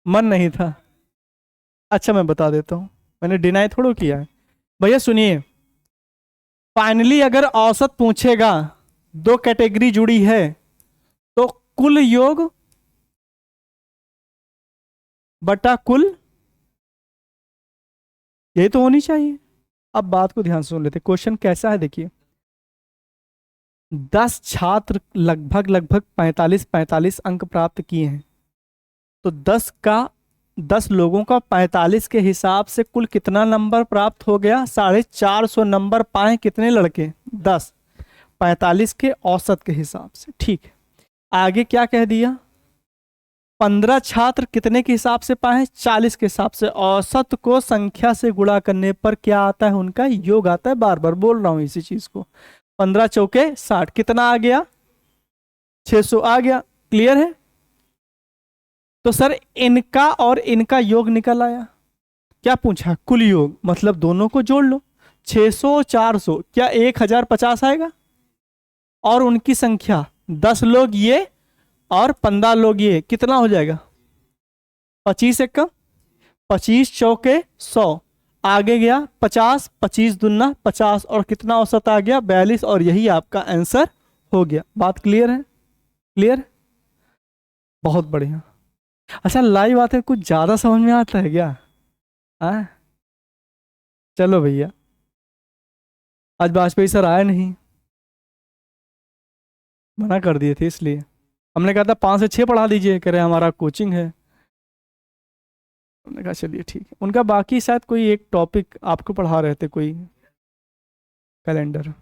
मन नहीं था? अच्छा मैं बता देता हूँ, मैंने डिनाई थोड़ा किया है। भैया सुनिए, फाइनली अगर औसत पूछेगा, दो कैटेगरी जुड़ी है, तो कुल योग बटा कुल, यही तो होनी चाहिए। अब बात को ध्यान से सुन लेते, क्वेश्चन कैसा है देखिए। 10 छात्र लगभग लगभग 45 अंक प्राप्त किए हैं, तो 10 लोगों का 45 के हिसाब से कुल कितना नंबर प्राप्त हो गया? 450 नंबर पाए कितने लड़के? 10, 45 के औसत के हिसाब से। ठीक है, आगे क्या कह दिया? 15 छात्र कितने के हिसाब से पाए? 40 के हिसाब से। औसत को संख्या से गुणा करने पर क्या आता है? उनका योग आता है। बार बार बोल रहा हूं इसी चीज को। 15 चौके 60, कितना आ गया? 600 आ गया। क्लियर है? तो सर इनका और इनका योग निकल आया। क्या पूछा? कुल योग, मतलब दोनों को जोड़ लो। 600 400, क्या 1050 आएगा? और उनकी संख्या 10 लोग ये और 15 लोग ये, कितना हो जाएगा? 25 एक का 25 चौके 100, आगे गया 50, 25 दुना 50, और कितना औसत आ गया? 42, और यही आपका आंसर हो गया। बात क्लियर है? क्लियर? बहुत बढ़िया। अच्छा, लाइव आते कुछ ज्यादा समझ में आता है क्या? हाँ, चलो भैया, आज वाजपेयी सर आए नहीं, मना कर दिए थे, इसलिए हमने कहा था 5 से 6 पढ़ा दीजिए, कह रहे हमारा कोचिंग है। हमने कहा चलिए ठीक है। उनका बाकी शायद कोई एक टॉपिक आपको पढ़ा रहे थे, कोई कैलेंडर।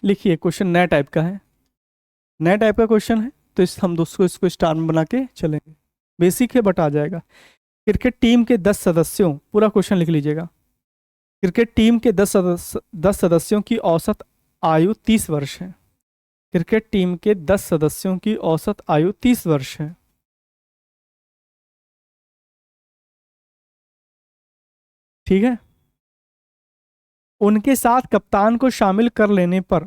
लिखिए, क्वेश्चन नया टाइप का है, नया टाइप का क्वेश्चन है, तो हम दोस्तों इसको स्टार में बना के चलेंगे। बेसिक है बट आ जाएगा। क्रिकेट टीम के 10 सदस्यों, पूरा क्वेश्चन लिख लीजिएगा। क्रिकेट टीम के 10 सदस्यों की औसत आयु 30 वर्ष है। क्रिकेट टीम के 10 सदस्यों की औसत आयु 30 वर्ष है। ठीक है। उनके साथ कप्तान को शामिल कर लेने पर,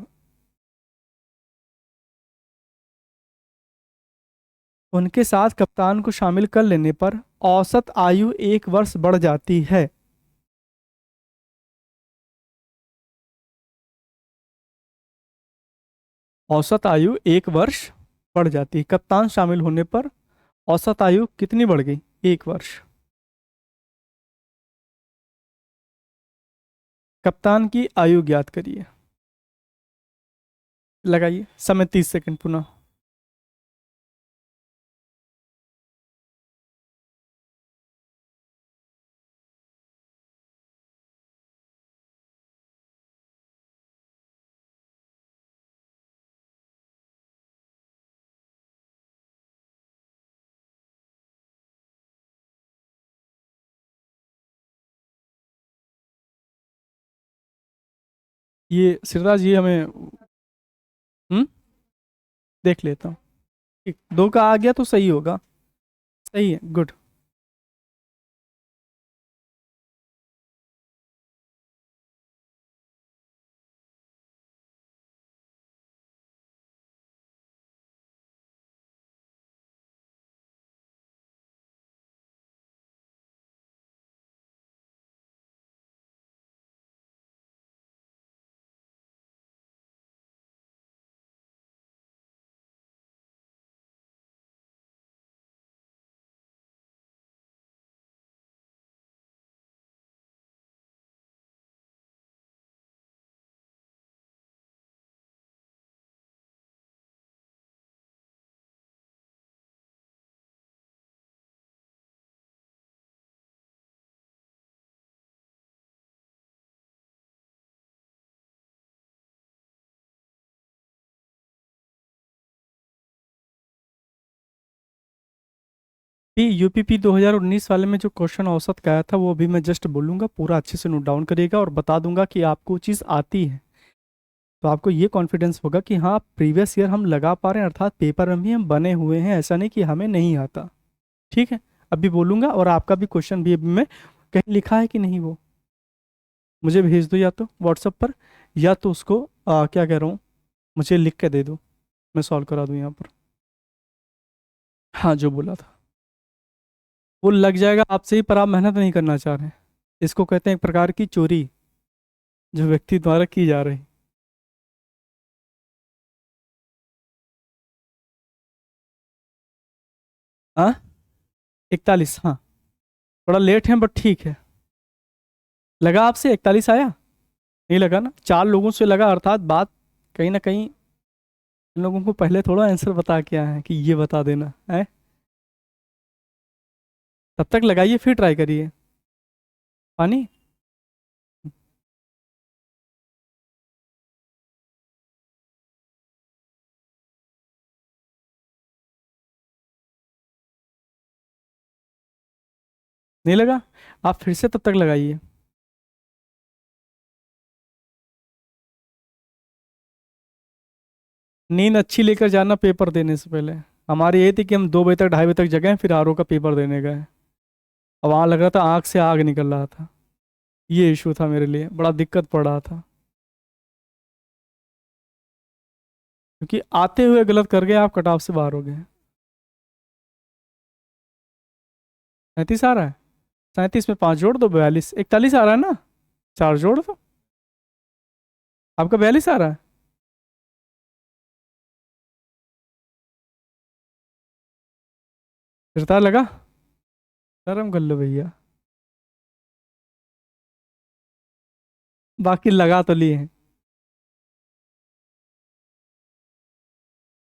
उनके साथ कप्तान को शामिल कर लेने पर औसत आयु 1 वर्ष बढ़ जाती है। औसत आयु 1 वर्ष बढ़ जाती है, कप्तान शामिल होने पर औसत आयु कितनी बढ़ गई? 1 वर्ष। कप्तान की आयु ज्ञात करिए। लगाइए समय 30 सेकंड पुनः। ये सिरदास जी हमें, हम्म, देख लेता हूँ। ठीक, 2 का आ गया तो सही होगा। सही है, गुड। यूपीपी 2019 वाले में जो क्वेश्चन औसत का आया था वो अभी मैं जस्ट बोलूंगा, पूरा अच्छे से नोट डाउन करिएगा और बता दूंगा कि आपको चीज़ आती है। तो आपको ये कॉन्फिडेंस होगा कि हाँ प्रीवियस ईयर हम लगा पा रहे हैं, अर्थात पेपर में भी हम बने हुए हैं, ऐसा नहीं कि हमें नहीं आता। ठीक है, अभी बोलूंगा और आपका भी क्वेश्चन भी अभी मैं, कहीं लिखा है कि नहीं वो मुझे भेज दो, या तो व्हाट्सएप पर, या तो उसको क्या कह रहा हूँ, मुझे लिख के दे दो, मैं सॉल्व करा दूँ यहाँ पर। हाँ जो बोला था वो लग जाएगा आपसे ही, पर आप मेहनत नहीं करना चाह रहे हैं। इसको कहते हैं एक प्रकार की चोरी, जो व्यक्ति द्वारा की जा रही। हाँ 41, हाँ थोड़ा लेट है बट ठीक है। लगा आपसे 41 आया? नहीं लगा ना, 4 लोगों से लगा, अर्थात बात कहीं ना कहीं इन लोगों को पहले थोड़ा आंसर बता के आए हैं कि ये बता देना है। तब तक लगाइए फिर ट्राई करिए। पानी। नहीं लगा? आप फिर से तब तक लगाइए। नींद अच्छी लेकर जाना पेपर देने से पहले। हमारी ये थी कि हम 2 बजे तक 2:30 बजे तक जगें, फिर आरओ का पेपर देने गए। अब वहाँ लग रहा था आँख से आग निकल रहा था। ये इशू था मेरे लिए, बड़ा दिक्कत पड़ रहा था, क्योंकि आते हुए गलत कर गए आप, कट ऑफ से बाहर हो गए। 37 आ रहा है? 37 में 5 जोड़ दो, 42, 41 आ रहा है ना, 4 जोड़ दो। आपका 42 आ रहा है? फिरता लगा? शर्म कर लो भैया। बाकी लगा तो लिए हैं।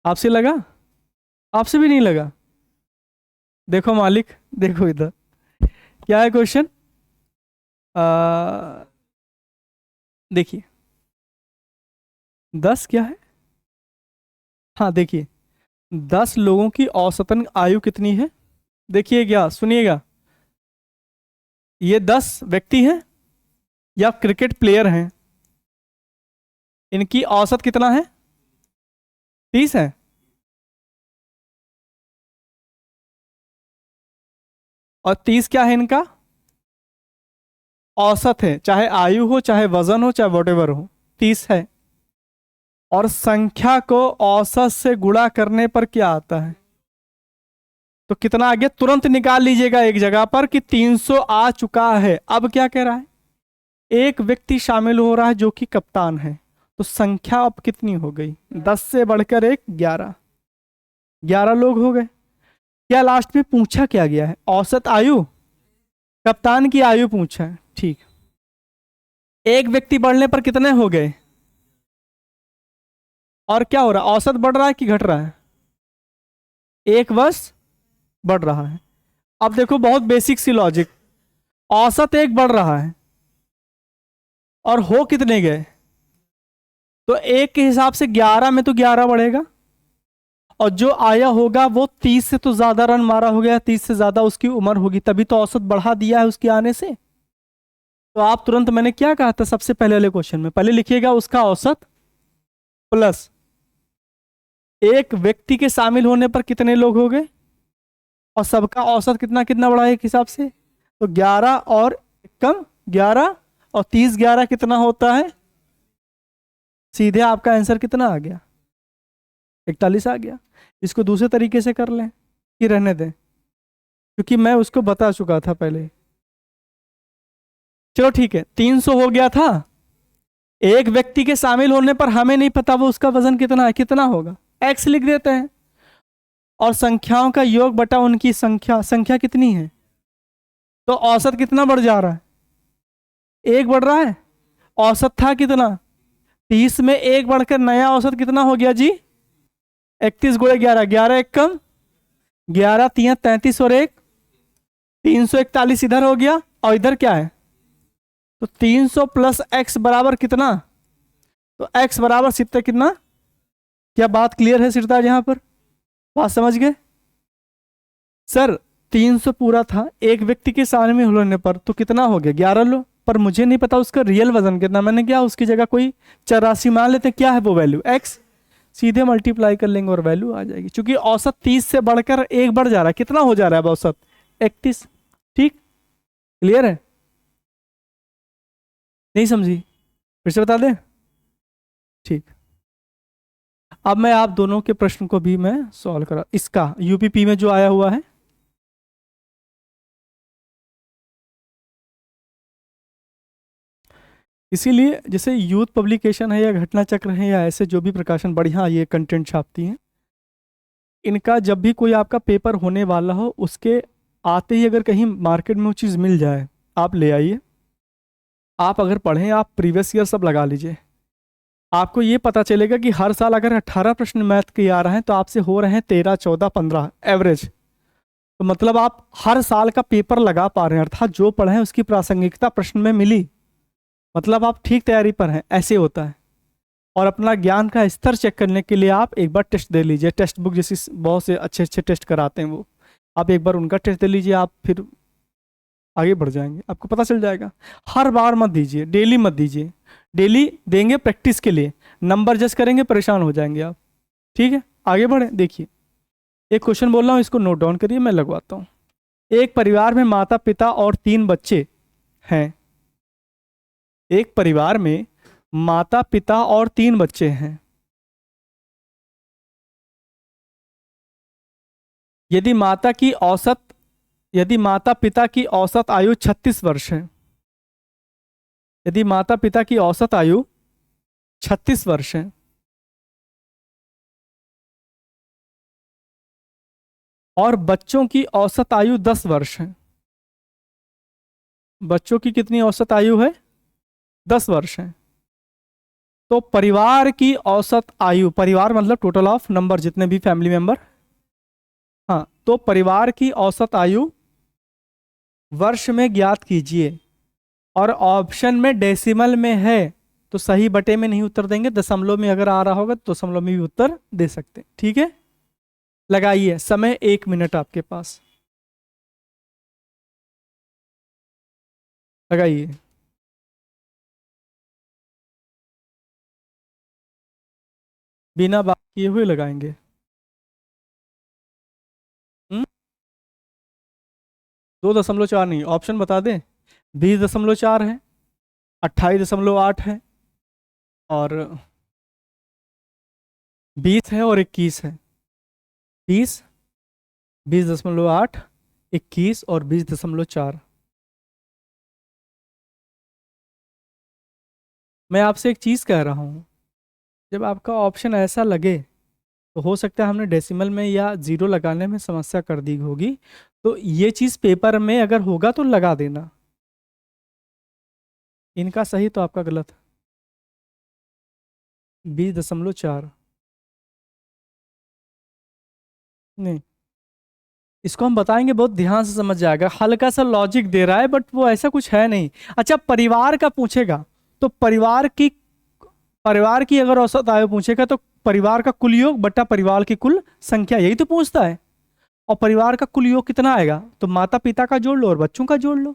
आपसे लगा? आपसे भी नहीं लगा? देखो मालिक, देखो इधर क्या है क्वेश्चन। देखिए, 10 क्या है? हाँ देखिए, 10 लोगों की औसतन आयु कितनी है? देखिएगा, सुनिएगा, ये 10 व्यक्ति हैं या क्रिकेट प्लेयर हैं, इनकी औसत कितना है? 30 है। और 30 क्या है इनका? औसत है, चाहे आयु हो, चाहे वजन हो, चाहे वॉटेवर हो, 30 है। और संख्या को औसत से गुणा करने पर क्या आता है? तो कितना आ गया? तुरंत निकाल लीजिएगा एक जगह पर कि 300 आ चुका है। अब क्या कह रहा है? एक व्यक्ति शामिल हो रहा है जो कि कप्तान है, तो संख्या अब कितनी हो गई? 10 से बढ़कर एक 11, 11 लोग हो गए। क्या लास्ट में पूछा क्या गया है? औसत आयु, कप्तान की आयु पूछा है, ठीक। एक व्यक्ति बढ़ने पर कितने हो गए? और क्या हो रहा है? औसत बढ़ रहा है कि घट रहा है? एक वर्ष बढ़ रहा है। अब देखो, बहुत बेसिक सी लॉजिक, औसत एक बढ़ रहा है और हो कितने गए? तो एक के हिसाब से 11 में तो 11 बढ़ेगा, और जो आया होगा वो 30 से तो ज्यादा रन मारा हो गया, 30 से ज्यादा उसकी उम्र होगी, तभी तो औसत बढ़ा दिया है उसके आने से। तो आप तुरंत, मैंने क्या कहा था सबसे पहले वाले क्वेश्चन में, पहले लिखिएगा उसका औसत प्लस एक व्यक्ति के शामिल होने पर कितने लोग हो गए, और सबका औसत कितना कितना बढ़ा एक हिसाब से। तो 11 और कम 11 और 30, 11 कितना होता है? सीधे आपका आंसर कितना आ गया? 41 आ गया। इसको दूसरे तरीके से कर लें कि रहने दें, क्योंकि मैं उसको बता चुका था पहले। चलो ठीक है, 300 हो गया था। एक व्यक्ति के शामिल होने पर हमें नहीं पता वो उसका वजन कितना है, कितना होगा, x लिख देते हैं। और संख्याओं का योग बटा उनकी संख्या, संख्या कितनी है, तो औसत कितना बढ़ जा रहा है? एक बढ़ रहा है। औसत था कितना? 30 में एक बढ़कर नया औसत कितना हो गया जी? 31 गुणे 11, 11 एक कम 11 3 33 और एक 341 इधर हो गया, और इधर क्या है? तो 300 प्लस x बराबर कितना? तो x बराबर 70 कितना? क्या बात क्लियर है सिरताज? यहां पर बात समझ गए सर? 300 पूरा था, एक व्यक्ति के सामने होने पर तो कितना हो गया? 11 लो, पर मुझे नहीं पता उसका रियल वजन कितना। मैंने क्या उसकी जगह कोई 84 मान लेते हैं, क्या है वो वैल्यू? x, सीधे मल्टीप्लाई कर लेंगे और वैल्यू आ जाएगी। क्योंकि औसत 30 से बढ़कर एक बढ़ जा रहा है, कितना हो जा रहा है अब औसत? 31। ठीक, क्लियर है? नहीं समझी? फिर से बता दें? ठीक, अब मैं आप दोनों के प्रश्न को भी मैं सॉल्व करा, इसका यूपीपी में जो आया हुआ है। इसीलिए जैसे यूथ पब्लिकेशन है या घटना चक्र है या ऐसे जो भी प्रकाशन बढ़िया ये कंटेंट छापती हैं, इनका जब भी कोई आपका पेपर होने वाला हो, उसके आते ही अगर कहीं मार्केट में वो चीज़ मिल जाए, आप ले आइए। आप अगर पढ़ें, आप प्रीवियस ईयर सब लगा लीजिए, आपको ये पता चलेगा कि हर साल अगर 18 प्रश्न मैथ के आ रहे हैं तो आपसे हो रहे हैं 13, 14, 15 एवरेज। तो मतलब आप हर साल का पेपर लगा पा रहे हैं, अर्थात जो पढ़े हैं उसकी प्रासंगिकता प्रश्न में मिली, मतलब आप ठीक तैयारी पर हैं, ऐसे होता है। और अपना ज्ञान का स्तर चेक करने के लिए आप एक बार टेस्ट दे लीजिए, टेक्स्ट बुक जैसी बहुत से अच्छे अच्छे टेस्ट कराते हैं वो, आप एक बार उनका टेस्ट दे लीजिए, आप फिर आगे बढ़ जाएंगे, आपको पता चल जाएगा। हर बार मत दीजिए, डेली मत दीजिए, डेली देंगे प्रैक्टिस के लिए, नंबर जज करेंगे परेशान हो जाएंगे आप। ठीक है, आगे बढ़े। देखिए, एक क्वेश्चन बोल रहा हूँ, इसको नोट डाउन करिए, मैं लगवाता हूँ। एक परिवार में माता पिता और 3 बच्चे हैं। एक परिवार में माता पिता और 3 बच्चे हैं। यदि माता पिता की औसत आयु 36 वर्ष है, यदि माता पिता की औसत आयु 36 वर्ष है, और बच्चों की औसत आयु 10 वर्ष है। बच्चों की कितनी औसत आयु है? 10 वर्ष है। तो परिवार की औसत आयु, परिवार मतलब टोटल ऑफ नंबर जितने भी फैमिली मेंबर, हाँ, तो परिवार की औसत आयु वर्ष में ज्ञात कीजिए, और ऑप्शन में डेसिमल में है, तो सही बटे में नहीं उत्तर देंगे, दशमलव में अगर आ रहा होगा तो दशमलव में भी उत्तर दे सकते हैं। ठीक है, लगाइए, समय 1 मिनट आपके पास, लगाइए। बिना बात किए हुए लगाएंगे। 2.4 नहीं, ऑप्शन बता दें। 20.4 है, 28.8 है, और 20 है, और 21 है। 20, 20.8, 21 और 20.4। मैं आपसे एक चीज कह रहा हूँ, जब आपका ऑप्शन ऐसा लगे तो हो सकता है हमने डेसिमल में या जीरो लगाने में समस्या कर दी होगी, तो ये चीज पेपर में अगर होगा तो लगा देना। इनका सही तो आपका गलत। 20.4 नहीं, इसको हम बताएंगे, बहुत ध्यान से समझ जाएगा। हल्का सा लॉजिक दे रहा है बट वो ऐसा कुछ है नहीं। अच्छा, परिवार का पूछेगा तो परिवार की अगर औसत आयु पूछेगा तो परिवार का कुल योग बटा परिवार की कुल संख्या, यही तो पूछता है। और परिवार का कुल योग कितना आएगा, तो माता पिता का जोड़ लो और बच्चों का जोड़ लो।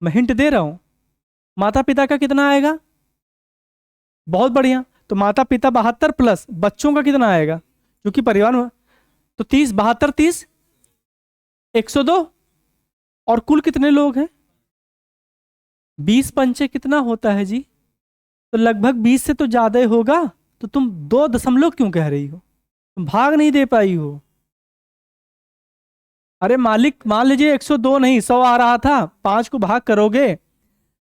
मैं हिंट दे रहा हूं, माता पिता का कितना आएगा, बहुत बढ़िया, तो माता पिता 72 प्लस बच्चों का कितना आएगा, क्योंकि परिवार में, तो 30, 72, 30, 102। और कुल कितने लोग हैं, 20 पंचे कितना होता है जी, तो लगभग 20 से तो ज्यादा ही होगा। तो तुम 2 दशमलव क्यों कह रही हो, तुम भाग नहीं दे पाई हो। अरे मालिक, मान लीजिए 102 नहीं 100 आ रहा था, 5 को भाग करोगे,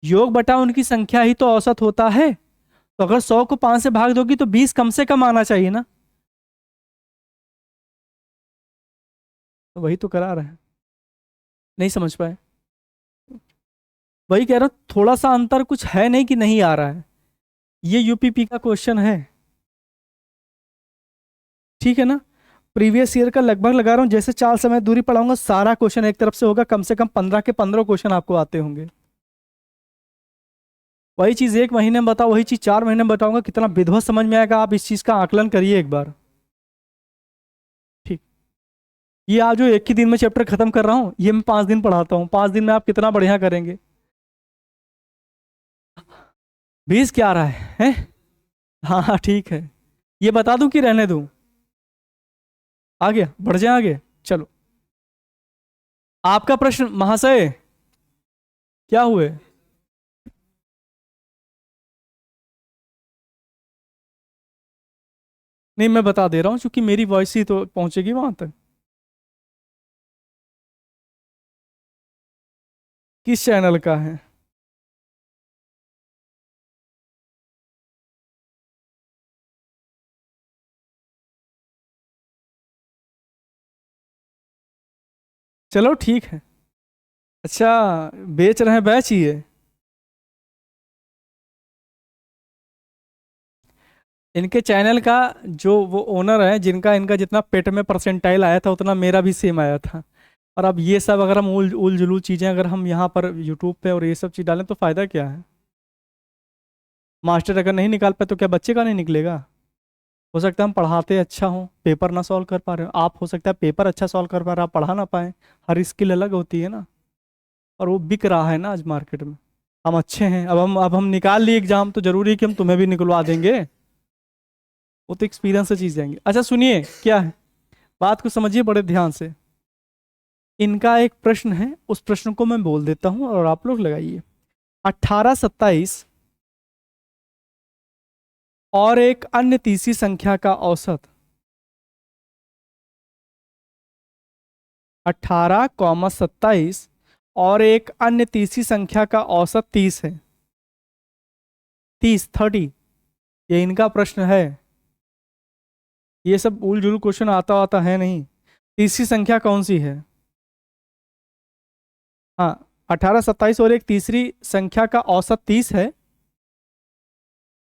योग बटा उनकी संख्या ही तो औसत होता है। तो अगर 100 को 5 से भाग दोगी तो 20 कम से कम आना चाहिए ना। तो वही तो करा रहे हैं, नहीं समझ पाए। वही कह रहा हूं, थोड़ा सा अंतर कुछ है नहीं कि नहीं आ रहा है। ये यूपीपी का क्वेश्चन है, ठीक है ना। प्रीवियस ईयर का लगभग लगा रहा हूँ, जैसे 4 समय दूरी पढ़ाऊंगा सारा क्वेश्चन एक तरफ से होगा, कम से कम 15 के 15 क्वेश्चन आपको आते होंगे। वही चीज 1 महीने में बताओ, वही चीज 4 महीने में बताऊंगा, कितना विधिवत समझ में आएगा। आप इस चीज का आकलन करिए एक बार। ठीक, ये आज जो एक ही दिन में चैप्टर खत्म कर रहा हूँ, ये मैं 5 दिन पढ़ाता हूँ, 5 दिन में आप कितना बढ़िया करेंगे। 20 क्या आ रहा है? हाँ हाँ ठीक है, ये बता दूं कि रहने दूं? आ गया, बढ़ जाए आगे, चलो। आपका प्रश्न महाशय, क्या हुए? नहीं, मैं बता दे रहा हूँ, क्योंकि मेरी वॉइस ही तो पहुंचेगी वहां तक। किस चैनल का है? चलो ठीक है। अच्छा, बेच रहे हैं बैच ही है। इनके चैनल का जो वो ओनर है, जिनका इनका जितना पेट में परसेंटाइल आया था उतना मेरा भी सेम आया था। और अब ये सब अगर हम उल उल जुलूल चीज़ें अगर हम यहाँ पर यूट्यूब पे और ये सब चीज़ डालें तो फ़ायदा क्या है। मास्टर अगर नहीं निकाल पाए तो क्या बच्चे का नहीं निकलेगा? हो सकता है हम पढ़ाते अच्छा हो, पेपर ना सॉल्व कर पा रहे हो आप, हो सकता है पेपर अच्छा सॉल्व कर पा रहे हो, आप पढ़ा ना पाए। हर स्किल अलग होती है ना, और वो बिक रहा है ना आज मार्केट में। हम अच्छे हैं, अब हम निकाल लिए एग्जाम, तो जरूरी है कि हम तुम्हें भी निकलवा देंगे? वो तो एक्सपीरियंस से चीज जाएंगे। अच्छा सुनिए, क्या है, बात को समझिए बड़े ध्यान से। इनका एक प्रश्न है, उस प्रश्न को मैं बोल देता हूं और आप लोग लगाइए। 1827 और एक अन्य तीसरी संख्या का औसत, 18, 27 और एक अन्य तीसरी संख्या का औसत 30 है। 30 ये इनका प्रश्न है। ये सब उल जुल क्वेश्चन आता आता है नहीं। तीसरी संख्या कौन सी है? हाँ, 18, 27 और एक तीसरी संख्या का औसत 30 है।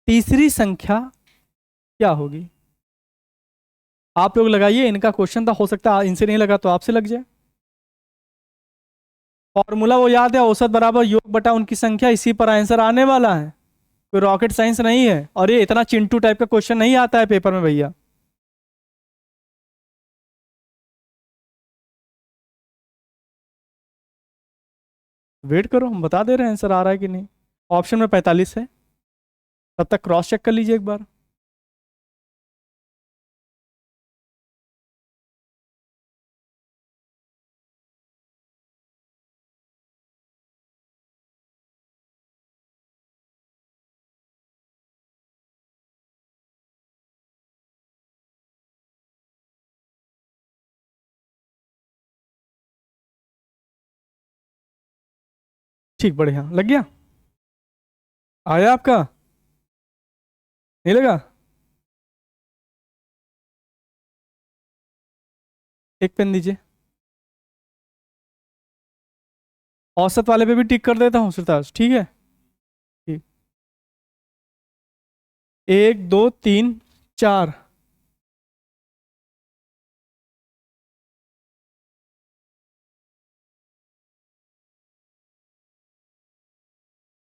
तीसरी संख्या क्या होगी? आप लोग लगाइए, इनका क्वेश्चन था, हो सकता है इनसे नहीं लगा तो आपसे लग जाए। फॉर्मूला वो याद है, औसत बराबर योग बटा उनकी संख्या, इसी पर आंसर आने वाला है। कोई रॉकेट साइंस नहीं है, और ये इतना चिंटू टाइप का क्वेश्चन नहीं आता है पेपर में भैया। वेट करो, हम बता दे रहे हैं आंसर आ रहा है कि नहीं। ऑप्शन में 45 है, तब तक क्रॉस चेक कर लीजिए एक बार। ठीक, बढ़िया, लग गया। आया आपका? नहीं लगा? एक पेन दीजिए। औसत वाले पे भी टिक कर देता हूँ श्रीताज, ठीक है? ठीक। 1 2 3 4।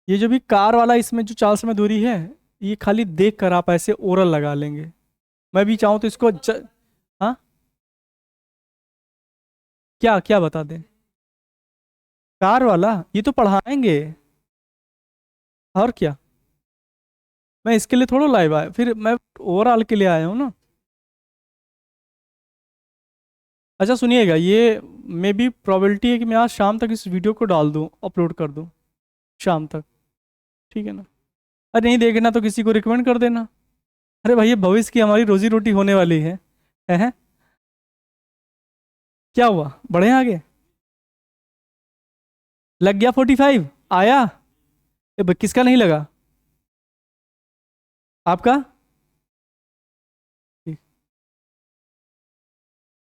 ये जो भी कार वाला, इसमें जो 4 समय दूरी है, ये खाली देख कर आप ऐसे ओरल लगा लेंगे। मैं भी चाहूँ तो इसको हाँ, क्या क्या बता दें? कार वाला ये तो पढ़ाएंगे, और क्या। मैं इसके लिए थोड़ा लाइव आया, फिर मैं ओवरऑल के लिए आया हूँ ना। अच्छा सुनिएगा, ये मे भी प्रोबेबिलिटी है कि मैं आज शाम तक इस वीडियो को डाल दूँ, अपलोड कर दूँ शाम तक, ठीक है ना? अरे नहीं देखना तो किसी को रिकमेंड कर देना। अरे भैया, भविष्य की हमारी रोजी रोटी होने वाली है? क्या हुआ, बढ़े आगे? लग गया 45? आया? किसका नहीं लगा? आपका?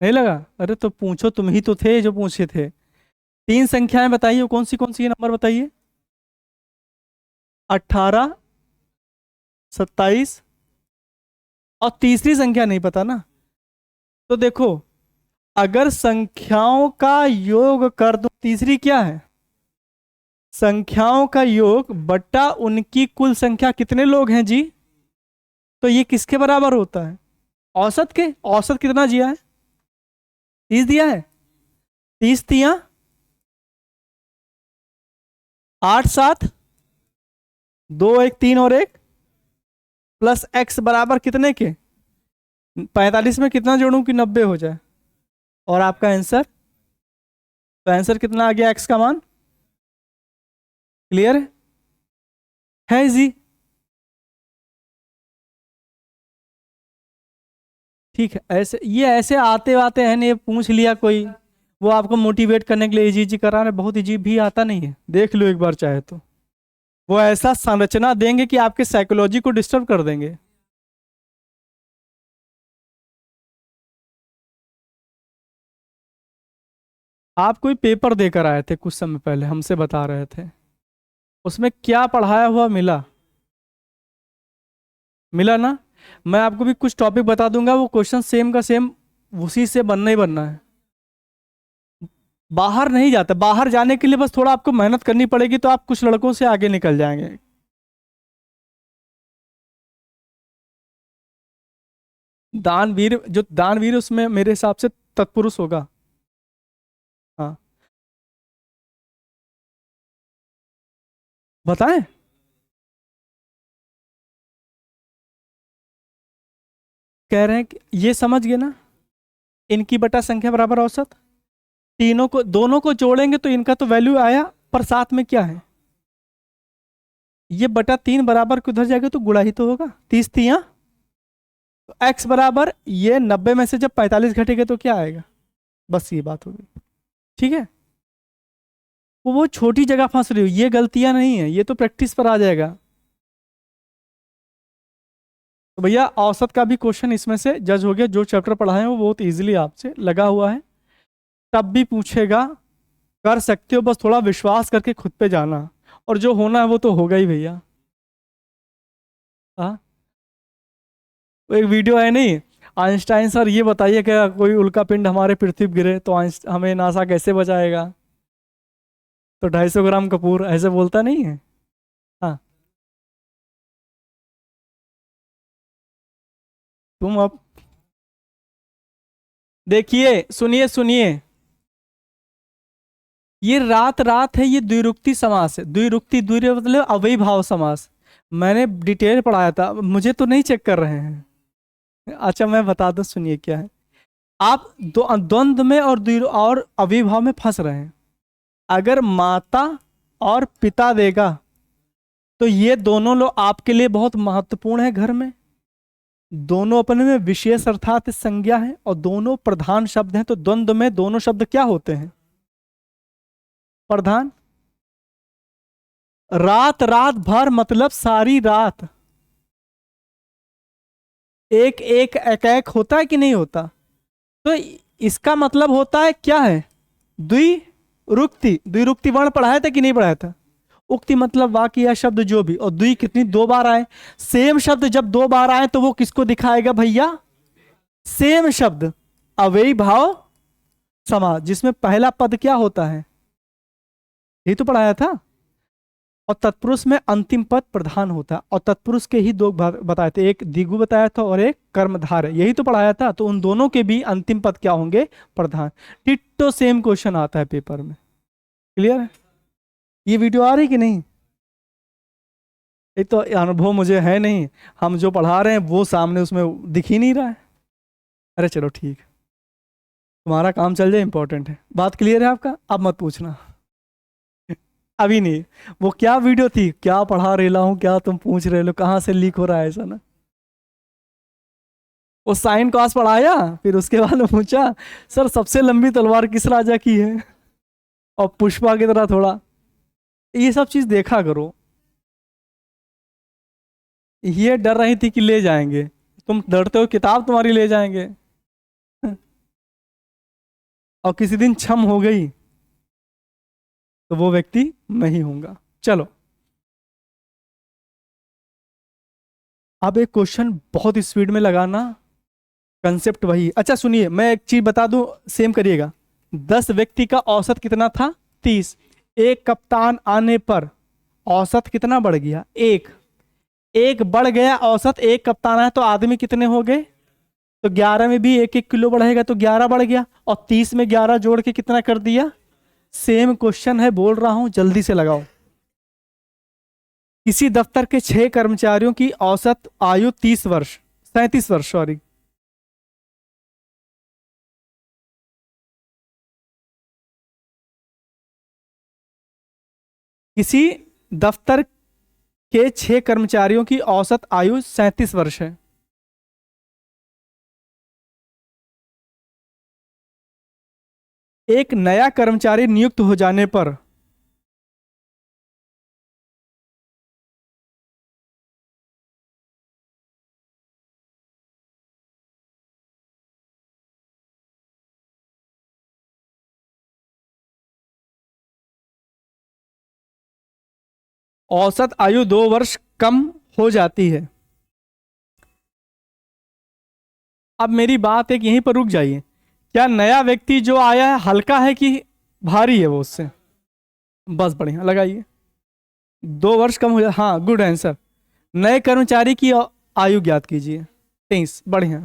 नहीं लगा? अरे तो पूछो, तुम ही तो थे जो पूछे थे। 3 संख्याएं बताइए, कौन सी है, नंबर बताइए। 18, 27, और तीसरी संख्या नहीं पता ना? तो देखो, अगर संख्याओं का योग कर दो, तीसरी क्या है? संख्याओं का योग बट्टा उनकी कुल संख्या, कितने लोग हैं जी? तो ये किसके बराबर होता है? औसत के। औसत कितना दिया है? 30 दिया है। 30 तिया 8 7, 2 1 3 और 1, प्लस एक्स बराबर कितने के? 45 में कितना जोड़ूं कि 90 हो जाए? और आपका आंसर? तो आंसर कितना आ गया, एक्स का मान? क्लियर है जी? ठीक है, ऐसे ये ऐसे आते आते हैं, ये पूछ लिया कोई, वो आपको मोटिवेट करने के लिए इजी इजी करा रहे, बहुत इजी भी आता नहीं है, देख लो एक बार चाहे तो। वो ऐसा संरचना देंगे कि आपके साइकोलॉजी को डिस्टर्ब कर देंगे। आप कोई पेपर देकर आए थे कुछ समय पहले, हमसे बता रहे थे, उसमें क्या पढ़ाया हुआ मिला? मिला ना? मैं आपको भी कुछ टॉपिक बता दूंगा, वो क्वेश्चन सेम का सेम उसी से बनना ही बनना है। बाहर नहीं जाता, बाहर जाने के लिए बस थोड़ा आपको मेहनत करनी पड़ेगी, तो आप कुछ लड़कों से आगे निकल जाएंगे। दानवीर, जो दानवीर उसमें मेरे हिसाब से तत्पुरुष होगा। हाँ, बताएं? कह रहे हैं कि ये समझ गए ना, इनकी बटा संख्या बराबर औसत। तीनों को, दोनों को जोड़ेंगे तो इनका तो वैल्यू आया, पर साथ में क्या है, ये बटा 3 बराबर के उधर जाएगा तो गुणा ही तो होगा। 30 तिया, तो एक्स बराबर ये 90 में से जब 45 घटेगा तो क्या आएगा? बस ये बात होगी, ठीक है? वो छोटी जगह फंस रही हो, ये गलतियां नहीं है, ये तो प्रैक्टिस पर आ जाएगा। तो भैया औसत का भी क्वेश्चन इसमें से जज हो गया, जो चैप्टर पढ़ाए हैं वो बहुत इजीली आपसे लगा हुआ है, तब भी पूछेगा, कर सकते हो, बस थोड़ा विश्वास करके खुद पे जाना, और जो होना है वो तो होगा ही भैया। हाँ, वो एक वीडियो है नहीं, आइंस्टाइन सर ये बताइए कि कोई उल्का पिंड हमारे पृथ्वी पर गिरे तो हमें नासा कैसे बचाएगा? तो 250 ग्राम कपूर, ऐसे बोलता नहीं है? हाँ, तुम अब देखिए, सुनिए सुनिए, ये रात रात है, ये द्विरुक्ति समास है। द्विरुक्ति, द्वि मतलब अव्ययीभाव समास। मैंने डिटेल पढ़ाया था, मुझे तो नहीं चेक कर रहे हैं। अच्छा मैं बता दूं, सुनिए क्या है। आप द्वंद्व में और और अव्ययीभाव में फंस रहे हैं। अगर माता और पिता देगा तो ये दोनों लोग आपके लिए बहुत महत्वपूर्ण है घर में। दोनों अपने में विशेष अर्थात संज्ञा है और दोनों प्रधान शब्द हैं। तो द्वंद्व में दोनों शब्द क्या होते हैं? प्रधान। रात, रात भर मतलब सारी रात। एक एक एक एक होता है कि नहीं होता? तो इसका मतलब होता है क्या है? द्विरुक्ति। द्विरुक्ति वर्ण पढ़ाया था कि नहीं पढ़ाया था? उक्ति मतलब वाक्य या शब्द जो भी, और द्वि कितनी, दो बार आए। सेम शब्द जब दो बार आए तो वो किसको दिखाएगा भैया? सेम शब्द अव्ययी भाव समास, जिसमें पहला पद क्या होता है? यही तो पढ़ाया था। और तत्पुरुष में अंतिम पद प्रधान होता है, और तत्पुरुष के ही दो बताए थे, एक दिगु बताया था और एक कर्मधार है, यही तो पढ़ाया था। तो उन दोनों के भी अंतिम पद क्या होंगे? प्रधान। टिट्टो सेम क्वेश्चन आता है पेपर में। क्लियर है? ये वीडियो आ रही कि नहीं? एक तो अनुभव मुझे है नहीं, हम जो पढ़ा रहे हैं वो सामने उसमें दिख ही नहीं रहा है। अरे चलो ठीक है, तुम्हारा काम चल जाए, इंपॉर्टेंट है। बात क्लियर है आपका? अब मत पूछना, अभी नहीं। वो क्या वीडियो थी, क्या पढ़ा रेला हूँ, क्या तुम पूछ रहे हो, कहाँ से लीक हो रहा है ऐसा ना। वो साइन कॉस पढ़ाया, फिर उसके बाद में पूछा सर सबसे लंबी तलवार किस राजा की है, और पुष्पा की तरह थोड़ा ये सब चीज देखा करो। ये डर रही थी कि ले जाएंगे, तुम डरते हो किताब तुम्हारी ले जाएंगे। और किसी दिन छम हो गई तो वो व्यक्ति मैं ही हूंगा। चलो, अब एक क्वेश्चन बहुत स्पीड में लगाना, कंसेप्ट वही। अच्छा सुनिए, मैं एक चीज बता दूं, सेम करिएगा। 10 व्यक्ति का औसत कितना था? 30। एक कप्तान आने पर औसत कितना बढ़ गया? एक। एक बढ़ गया औसत, एक कप्तान आया तो आदमी कितने हो गए? तो 11 में भी एक एक किलो बढ़ेगा तो 11 बढ़ गया, और 30 में 11 जोड़ के कितना कर दिया? सेम क्वेश्चन है, बोल रहा हूं जल्दी से लगाओ। किसी दफ्तर के 6 कर्मचारियों की औसत आयु 30 वर्ष, 37 वर्ष सॉरी। किसी दफ्तर के 6 कर्मचारियों की औसत आयु 37 वर्ष है। एक नया कर्मचारी नियुक्त हो जाने पर औसत आयु 2 वर्ष कम हो जाती है। अब मेरी बात एक यहीं पर रुक जाइए। क्या नया व्यक्ति जो आया है हल्का है कि भारी है वो उससे? बस बढ़िया, लगाइए। 2 वर्ष कम हो जाए, हाँ गुड आंसर। नए कर्मचारी की आयु ज्ञात कीजिए। 23, बढ़िया।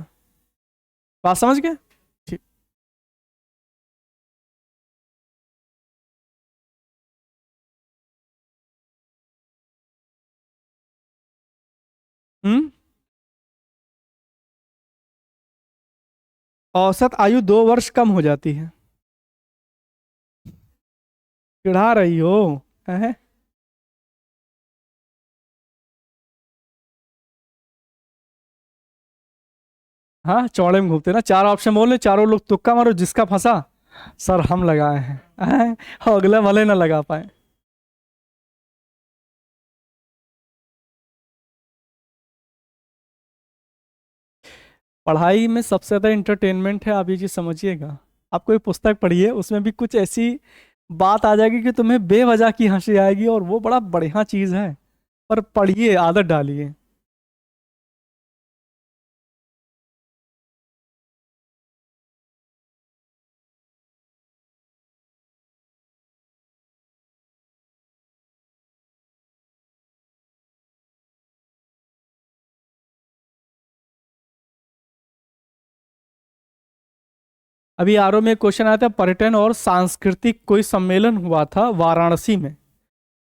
बात समझ गए? ठीक। औसत आयु 2 वर्ष कम हो जाती है। चिढ़ा रही हो? हैं? हाँ चौड़े में घूमते ना, 4 ऑप्शन बोले, चारों लोग तुक्का मारो, जिसका फंसा सर हम लगाए हैं, और अगले भले ना लगा पाए। पढ़ाई में सबसे ज्यादा इंटरटेनमेंट है, आप ये चीज समझिएगा। आप कोई पुस्तक पढ़िए, उसमें भी कुछ ऐसी बात आ जाएगी कि तुम्हें बेवजह की हंसी आएगी, और वो बड़ा बढ़िया चीज है। पर पढ़िए, आदत डालिए। अभी आरओ में एक क्वेश्चन आया था, पर्यटन और सांस्कृतिक कोई सम्मेलन हुआ था वाराणसी में,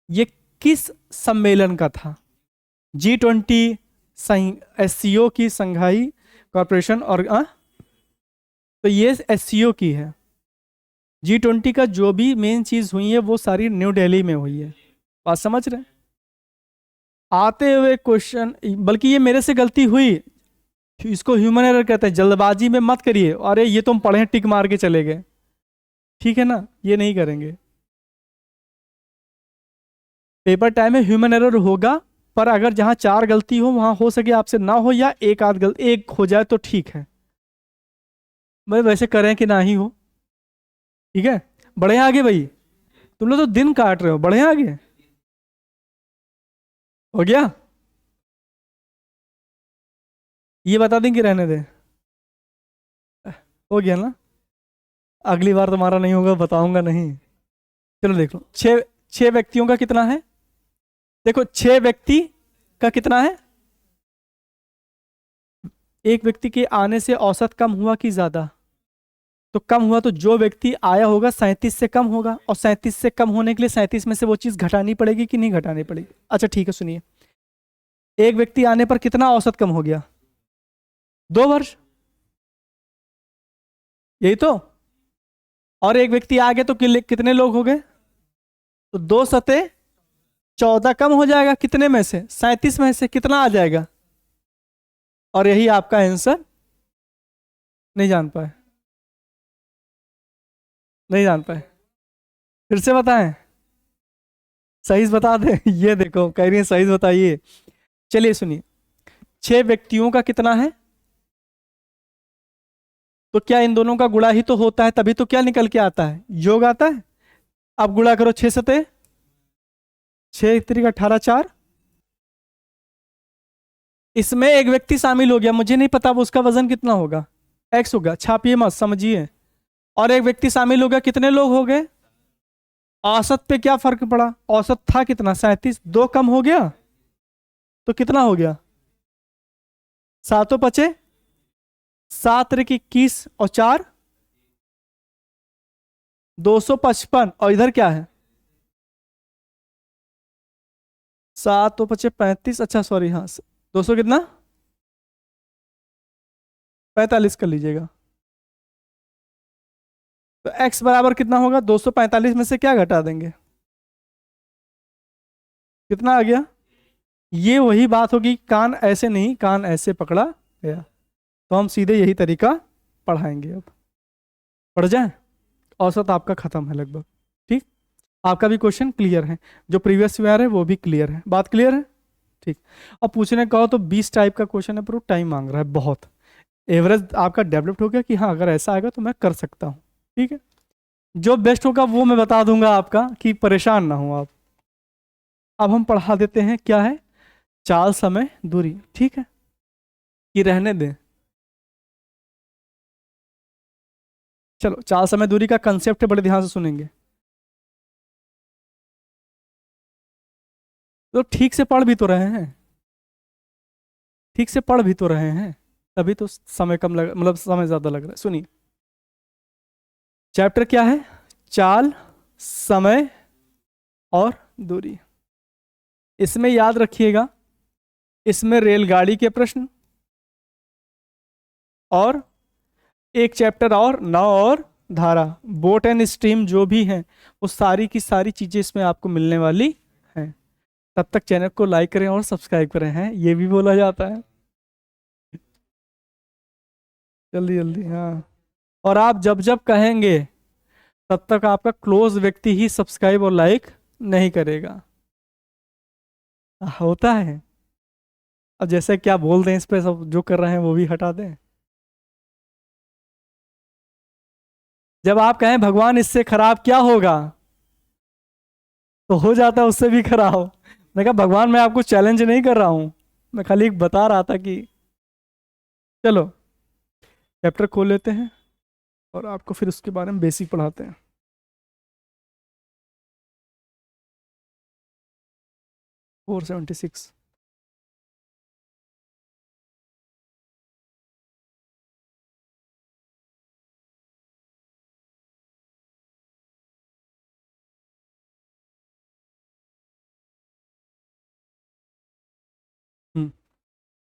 ये किस सम्मेलन का था? G20, एससीओ की, संघाई कॉरपोरेशन और तो ये एससीओ की है। G20 का जो भी मेन चीज हुई है वो सारी न्यू दिल्ली में हुई है। बात समझ रहे हैं? आते हुए क्वेश्चन, बल्कि ये मेरे से गलती हुई, इसको ह्यूमन एरर कहते हैं, जल्दबाजी में मत करिए, अरे ये तुम पढ़े टिक मार के चले गए, ठीक है ना, ये नहीं करेंगे। पेपर टाइम में ह्यूमन एरर होगा, पर अगर जहां 4 गलती हो वहां हो सके आपसे ना हो, या एक आध गलती एक हो जाए तो ठीक है। भाई वैसे करें कि ना ही हो, ठीक है। बढ़े आगे भाई, तुम लोग तो दिन काट रहे हो, बढ़े आगे। हो गया? ये बता दें कि रहने दें? हो गया ना? अगली बार तुम्हारा नहीं होगा, बताऊंगा नहीं। चलो देख लो, 6 व्यक्तियों का कितना है? देखो 6 व्यक्ति का कितना है? एक व्यक्ति के आने से औसत कम हुआ कि ज्यादा? तो कम हुआ, तो जो व्यक्ति आया होगा 37 से कम होगा, और 37 से कम होने के लिए 37 में से वो चीज घटानी पड़ेगी कि नहीं घटानी पड़ेगी? अच्छा ठीक है, सुनिए, एक व्यक्ति आने पर कितना औसत कम हो गया? 2 वर्ष, यही तो। और एक व्यक्ति आ गया तो कितने लोग हो गए? तो 2 सते 14 कम हो जाएगा, कितने में से? 37 में से कितना आ जाएगा? और यही आपका आंसर। नहीं जान पाए? नहीं जान पाए? फिर से बताएं? सही से बता दे ये देखो कह रही है सही से बताइए। चलिए सुनिए, 6 व्यक्तियों का कितना है? तो क्या इन दोनों का गुणा ही तो होता है, तभी तो क्या निकल के आता है, योग आता है। अब गुणा करो, 6 सते 6 × 3 = 18 4। इसमें एक व्यक्ति शामिल हो गया, मुझे नहीं पता वो उसका वजन कितना होगा, एक्स होगा, छापिए मत, समझिए। और एक व्यक्ति शामिल हो गया, कितने लोग हो गए? औसत पे क्या फर्क पड़ा? औसत था कितना? 37, 2 कम हो गया तो कितना हो गया? 7 × 5 = 7 × 21 और 4 255, और इधर क्या है? 7 × 5 = 35, अच्छा सॉरी, हाँ 200 कितना, 45 कर लीजिएगा। तो x बराबर कितना होगा? 245 में से क्या घटा देंगे? कितना आ गया? ये वही बात होगी, कान ऐसे नहीं, कान ऐसे पकड़ा गया। तो हम सीधे यही तरीका पढ़ाएंगे अब। पढ़ जाए, औसत आपका खत्म है लगभग, ठीक। आपका भी क्वेश्चन क्लियर है, जो प्रीवियस ईयर है वो भी क्लियर है, बात क्लियर है, ठीक। अब पूछने कहो तो 20 टाइप का क्वेश्चन है, पर वो टाइम मांग रहा है बहुत। एवरेज आपका डेवलप्ड हो गया कि हाँ अगर ऐसा आएगा तो मैं कर सकता हूँ, ठीक है। जो बेस्ट होगा वो मैं बता दूंगा आपका, कि परेशान ना हो आप। अब हम पढ़ा देते हैं, क्या है? चाल, समय, दूरी, ठीक है, कि रहने दें? चलो, चाल समय दूरी का कंसेप्ट बड़े ध्यान से सुनेंगे तो ठीक से पढ़ भी तो रहे हैं, ठीक से पढ़ भी तो रहे हैं, तभी तो समय कम लग, मतलब समय ज्यादा लग रहा है। सुनिए, चैप्टर क्या है? चाल, समय और दूरी। इसमें याद रखिएगा, इसमें रेलगाड़ी के प्रश्न, और एक चैप्टर और नाव और धारा, बोट एंड स्ट्रीम जो भी हैं, वो सारी की सारी चीजें इसमें आपको मिलने वाली हैं। तब तक चैनल को लाइक करें और सब्सक्राइब करें, हैं ये भी बोला जाता है, जल्दी जल्दी, हाँ। और आप जब जब कहेंगे तब तक आपका क्लोज व्यक्ति ही सब्सक्राइब और लाइक नहीं करेगा, होता है। अब जैसे क्या बोल दें इस पे, सब जो कर रहे हैं वो भी हटा दें। जब आप कहें भगवान इससे खराब क्या होगा, तो हो जाता है उससे भी खराब। मैं कहा भगवान मैं आपको चैलेंज नहीं कर रहा हूं, मैं खाली एक बता रहा था कि, चलो चैप्टर खोल लेते हैं और आपको फिर उसके बारे में बेसिक पढ़ाते हैं। 476।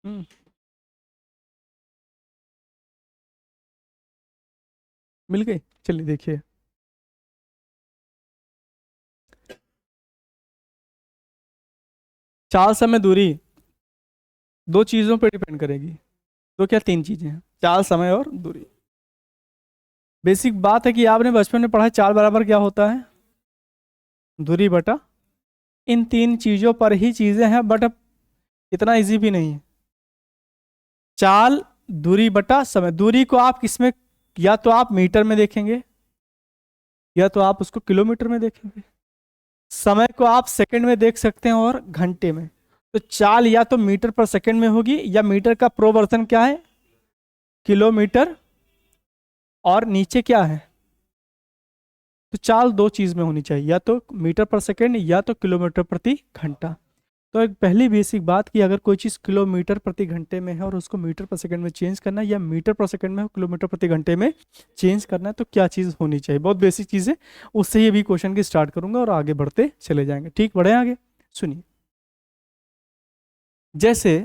हम्म, मिल गई। चलिए देखिए, चाल समय दूरी दो चीजों पर डिपेंड करेगी। दो क्या, तीन चीजें हैं, चाल, समय और दूरी। बेसिक बात है कि आपने बचपन में पढ़ा है, चाल बराबर क्या होता है, दूरी बटा, इन तीन चीजों पर ही चीजें हैं, बट अब इतना इजी भी नहीं है। चाल, दूरी बटा समय। दूरी को आप किसमें, या तो आप मीटर में देखेंगे, या तो आप उसको किलोमीटर में देखेंगे। समय को आप सेकंड में देख सकते हैं और घंटे में। तो चाल या तो मीटर पर सेकंड में होगी, या मीटर का प्रोवर्तन क्या है, किलोमीटर, और नीचे क्या है। तो चाल दो चीज में होनी चाहिए, या तो मीटर पर सेकंड या तो किलोमीटर प्रति घंटा। तो एक पहली बेसिक बात कि अगर कोई चीज़ किलोमीटर प्रति घंटे में है और उसको मीटर पर सेकंड में चेंज करना है, या मीटर पर सेकंड में हो किलोमीटर प्रति घंटे में चेंज करना है, तो क्या चीज़ होनी चाहिए। बहुत बेसिक चीज़ है, उससे ही अभी क्वेश्चन की स्टार्ट करूंगा और आगे बढ़ते चले जाएंगे। ठीक, बढ़े आगे, सुनिए। जैसे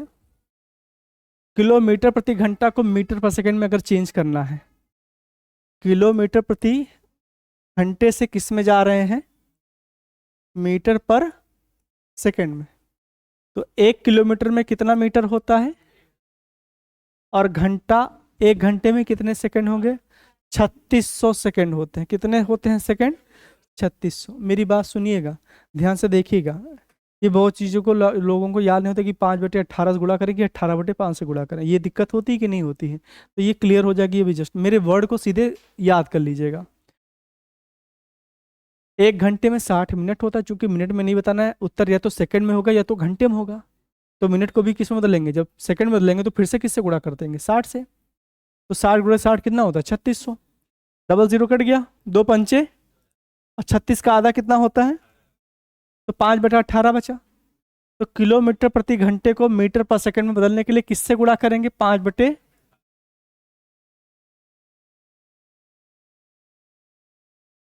किलोमीटर प्रति घंटा को मीटर पर सेकंड में अगर चेंज करना है, किलोमीटर प्रति घंटे से किस में जा रहे हैं, मीटर पर सेकंड में। तो 1 किलोमीटर में कितना मीटर होता है, और घंटा, 1 घंटे में कितने सेकंड होंगे, 3600 सेकंड होते हैं। कितने होते हैं सेकंड, 3600। मेरी बात सुनिएगा, ध्यान से देखिएगा। ये बहुत चीज़ों को लोगों को याद नहीं होता कि 5/18 से गुणा करें कि 18/5 से गुणा करें। ये दिक्कत होती है कि नहीं होती है, तो ये क्लियर हो जाएगी अभी जस्ट। मेरे वर्ड को सीधे याद कर लीजिएगा। 1 घंटे में 60 मिनट होता है। चूंकि मिनट में नहीं बताना है उत्तर, या तो सेकंड में होगा या तो घंटे में होगा। तो मिनट को भी किस में बदलेंगे, जब सेकंड में बदलेंगे तो फिर से किससे गुणा कर देंगे, 60 से। तो 60 × 60 कितना होता है, 3600। डबल जीरो कट गया, 2 पंचे, और 36 का आधा कितना होता है, तो 5/18 बचा। तो किलोमीटर प्रति घंटे को मीटर पर सेकंड में बदलने के लिए किससे गुणा करेंगे, 5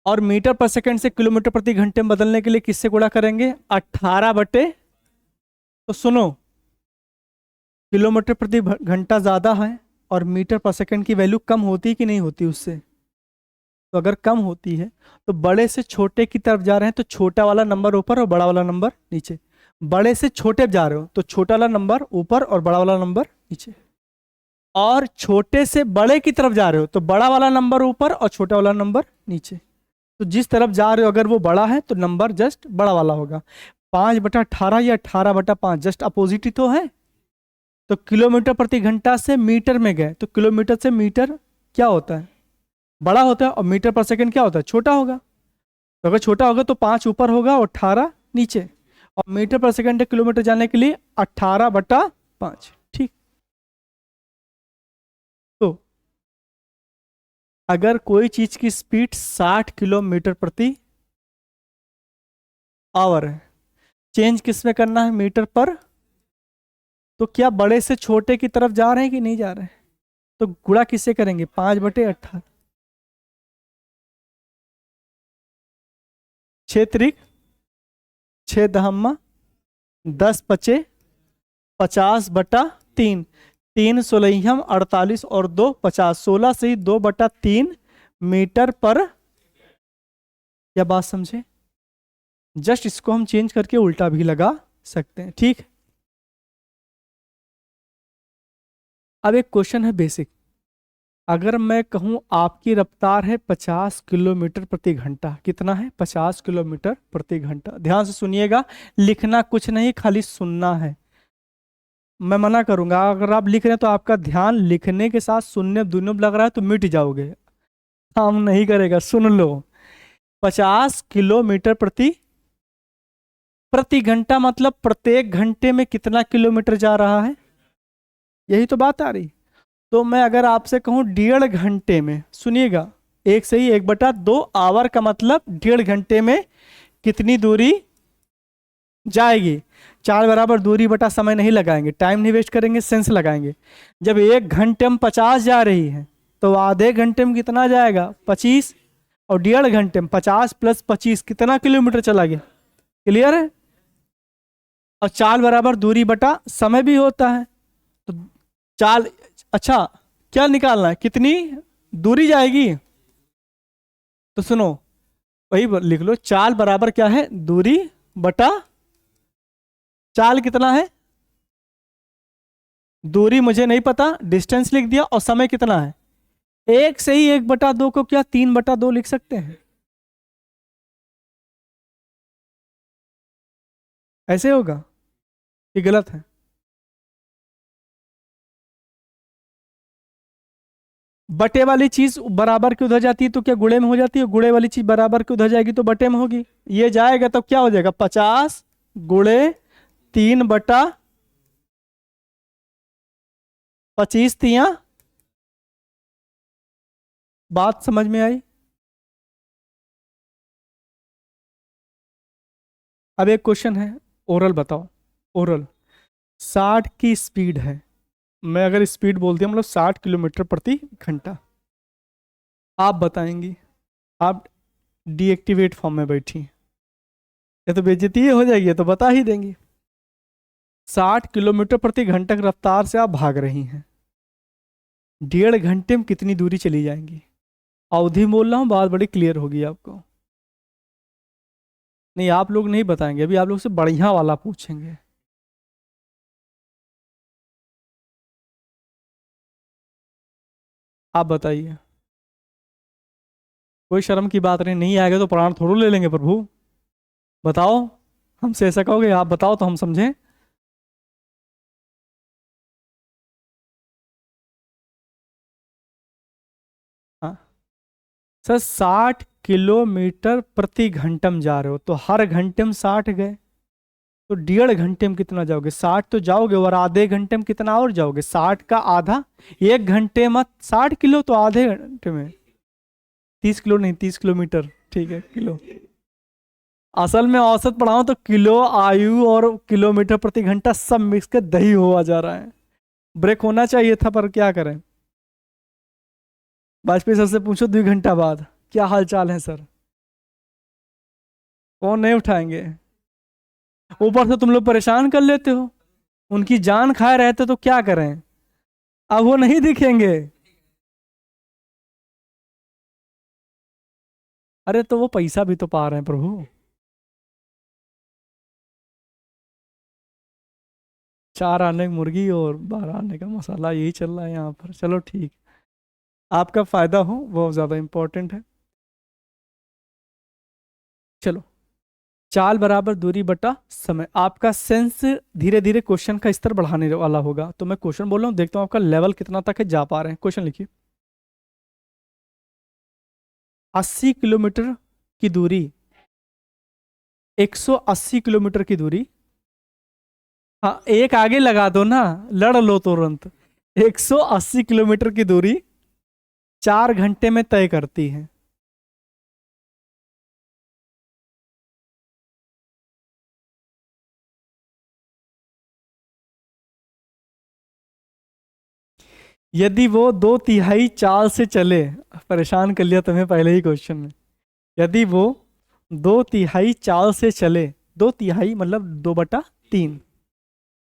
और मीटर पर सेकंड से किलोमीटर प्रति घंटे में बदलने के लिए किससे गुणा करेंगे, 18 तो सुनो, किलोमीटर प्रति घंटा ज्यादा है और मीटर पर सेकंड की वैल्यू कम होती कि नहीं होती उससे। तो अगर कम होती है तो बड़े से छोटे की तरफ जा रहे हैं, तो छोटा वाला नंबर ऊपर और बड़ा वाला नंबर नीचे। बड़े से छोटे जा रहे हो तो छोटा वाला नंबर ऊपर और बड़ा वाला नंबर नीचे। और छोटे से बड़े की तरफ जा रहे हो तो बड़ा वाला नंबर ऊपर और छोटा वाला नंबर नीचे। तो जिस तरफ जा रहे हो अगर वो बड़ा है तो नंबर जस्ट बड़ा वाला होगा। 5/18 या 18/5 जस्ट अपोजिट ही तो है। तो किलोमीटर प्रति घंटा से मीटर में गए तो किलोमीटर से मीटर क्या होता है, बड़ा होता है, और मीटर पर सेकंड क्या होता है, छोटा होगा। तो अगर छोटा होगा तो 5 ऊपर होगा और 18 नीचे। और मीटर पर सेकंड किलोमीटर जाने के लिए 18/5। ठीक। तो अगर कोई चीज की स्पीड 60 किलोमीटर प्रति आवर है, चेंज किस में करना है, मीटर पर। तो क्या बड़े से छोटे की तरफ जा रहे हैं कि नहीं जा रहे हैं, तो गुणा किससे करेंगे, 5/18। 6 त्रिक 6 दहम्मा 10 × 5 = 50/3। 3 × 16 = 48 और 2 = 50। 16 से ही 2/3 मीटर पर। क्या बात समझे, जस्ट इसको हम चेंज करके उल्टा भी लगा सकते हैं। ठीक। अब एक क्वेश्चन है बेसिक। अगर मैं कहूं आपकी रफ्तार है 50 किलोमीटर प्रति घंटा, कितना है, 50 किलोमीटर प्रति घंटा। ध्यान से सुनिएगा, लिखना कुछ नहीं, खाली सुनना है। मैं मना करूंगा, अगर आप लिख रहे हैं तो आपका ध्यान लिखने के साथ सुनने दोनों में लग रहा है तो मिट जाओगे, काम नहीं करेगा। सुन लो, 50 किलोमीटर प्रति प्रति घंटा मतलब प्रत्येक घंटे में कितना किलोमीटर जा रहा है, यही तो बात आ रही। तो मैं अगर आपसे कहूं 1.5 घंटे में, सुनिएगा, 1/2 आवर का मतलब 1.5 घंटे में कितनी दूरी जाएगी। 4 बराबर दूरी बटा समय नहीं लगाएंगे, टाइम नहीं वेस्ट करेंगे, सेंस लगाएंगे। जब 1 घंटे में 50 जा रही है तो आधे घंटे में कितना जाएगा, 25। और 1.5 घंटे में 50 + 25 कितना किलोमीटर चला गया। क्लियर है। और 4 बराबर दूरी बटा समय भी होता है, तो चाल, अच्छा क्या निकालना है, कितनी दूरी जाएगी? तो सुनो, वही लिख लो, चाल बराबर क्या है, दूरी बटा, चाल कितना है, दूरी मुझे नहीं पता, डिस्टेंस लिख दिया, और समय कितना है। एक से ही 1/2 को क्या 3/2 लिख सकते हैं? ऐसे होगा? ये गलत है। बटे वाली चीज बराबर की उधर जाती है तो क्या गुणे में हो जाती है, गुणे वाली चीज बराबर की उधर जाएगी तो बटे में होगी। ये जाएगा तब क्या हो जाएगा, 50 × 3/25 बात समझ में आई? अब एक क्वेश्चन है, ओरल बताओ, ओरल। 60 की स्पीड है, मैं अगर स्पीड बोल दिया मतलब 60 किलोमीटर प्रति घंटा, आप बताएंगी, आप डीएक्टिवेट फॉर्म में बैठी, ये तो बेइज्जती ही हो जाएगी, ये तो बता ही देंगी। 60 किलोमीटर प्रति घंटा की रफ्तार से आप भाग रही हैं, 1.5 घंटे में कितनी दूरी चली जाएंगी? अवधि बोल रहा हूँ, बात बड़ी क्लियर होगी आपको। नहीं, आप लोग नहीं बताएंगे, अभी आप लोग से बढ़िया वाला पूछेंगे। आप बताइए, कोई शर्म की बात नहीं, नहीं आएगा तो प्राण थोड़ो ले लेंगे प्रभु। बताओ, हमसे ऐसा कहोगे, आप बताओ तो हम समझें। हाँ सर, 60 किलोमीटर प्रति घंटा में जा रहे हो तो हर घंटे में 60 गए, तो 1.5 घंटे में कितना जाओगे, 60 तो जाओगे और आधे घंटे में कितना और जाओगे, 60 का आधा, 1 घंटे में 60 किलो तो आधे घंटे में, 30 किलो नहीं, 30 किलोमीटर, ठीक है किलो। असल में औसत पढ़ाऊं तो किलो, आयु और किलोमीटर प्रति घंटा सब मिक्स कर दही हुआ जा रहा है। ब्रेक होना चाहिए था पर क्या करें। वाजपेयी सर से पूछो 2 घंटा बाद क्या हाल चाल है सर, फोन नहीं उठाएंगे। ऊपर से तुम लोग परेशान कर लेते हो, उनकी जान खाए रहते तो क्या करें, अब वो नहीं दिखेंगे। अरे तो वो पैसा भी तो पा रहे हैं प्रभु। 4 आने की मुर्गी और 12 आने का मसाला, यही चल रहा है यहाँ पर, चलो ठीक। आपका फायदा हो वो ज्यादा इंपॉर्टेंट है। चलो, चाल बराबर दूरी बटा समय, आपका सेंस धीरे धीरे क्वेश्चन का स्तर बढ़ाने वाला होगा, तो मैं क्वेश्चन बोल रहा हूँ, देखता हूँ आपका लेवल कितना तक है, जा पा रहे हैं। क्वेश्चन लिखिए, 80 किलोमीटर की दूरी, 180 किलोमीटर की दूरी, हाँ एक आगे लगा दो ना, लड़ लो तुरंत। 180 किलोमीटर की दूरी 4 घंटे में तय करती है। यदि वो 2/3 चाल से चले, परेशान कर लिया तुम्हें पहले ही क्वेश्चन में, यदि वो 2/3 चाल से चले, 2/3 मतलब 2/3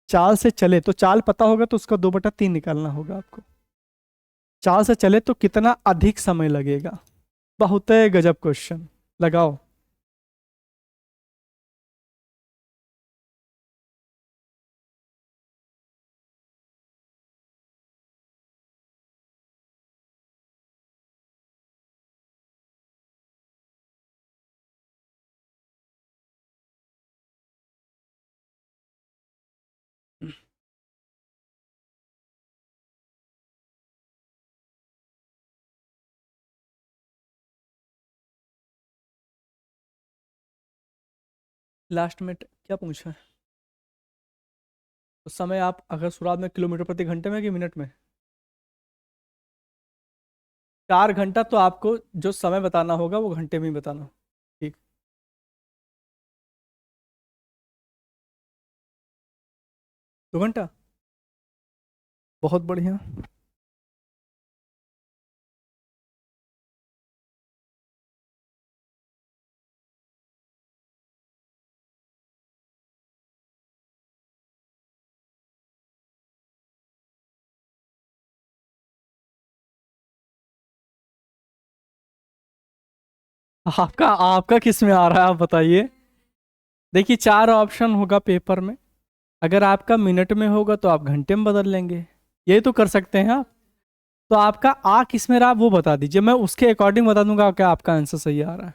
चाल से चले, तो चाल पता होगा तो उसका 2/3 निकालना होगा आपको। चाल से चले तो कितना अधिक समय लगेगा, बहुत है गजब क्वेश्चन, लगाओ। लास्ट में क्या पूछा है? तो समय आप अगर शुरुआत में किलोमीटर प्रति घंटे में कि मिनट में? 4 घंटा तो आपको जो समय बताना होगा वो घंटे में ही बताना। ठीक, 2 घंटा, बहुत बढ़िया। आपका आपका किस में आ रहा है आप बताइए। देखिए 4 ऑप्शन होगा पेपर में, अगर आपका मिनट में होगा तो आप घंटे में बदल लेंगे, ये तो कर सकते हैं आप। तो आपका आ किस में रहा वो बता दीजिए, मैं उसके अकॉर्डिंग बता दूंगा क्या आपका आंसर सही आ रहा है।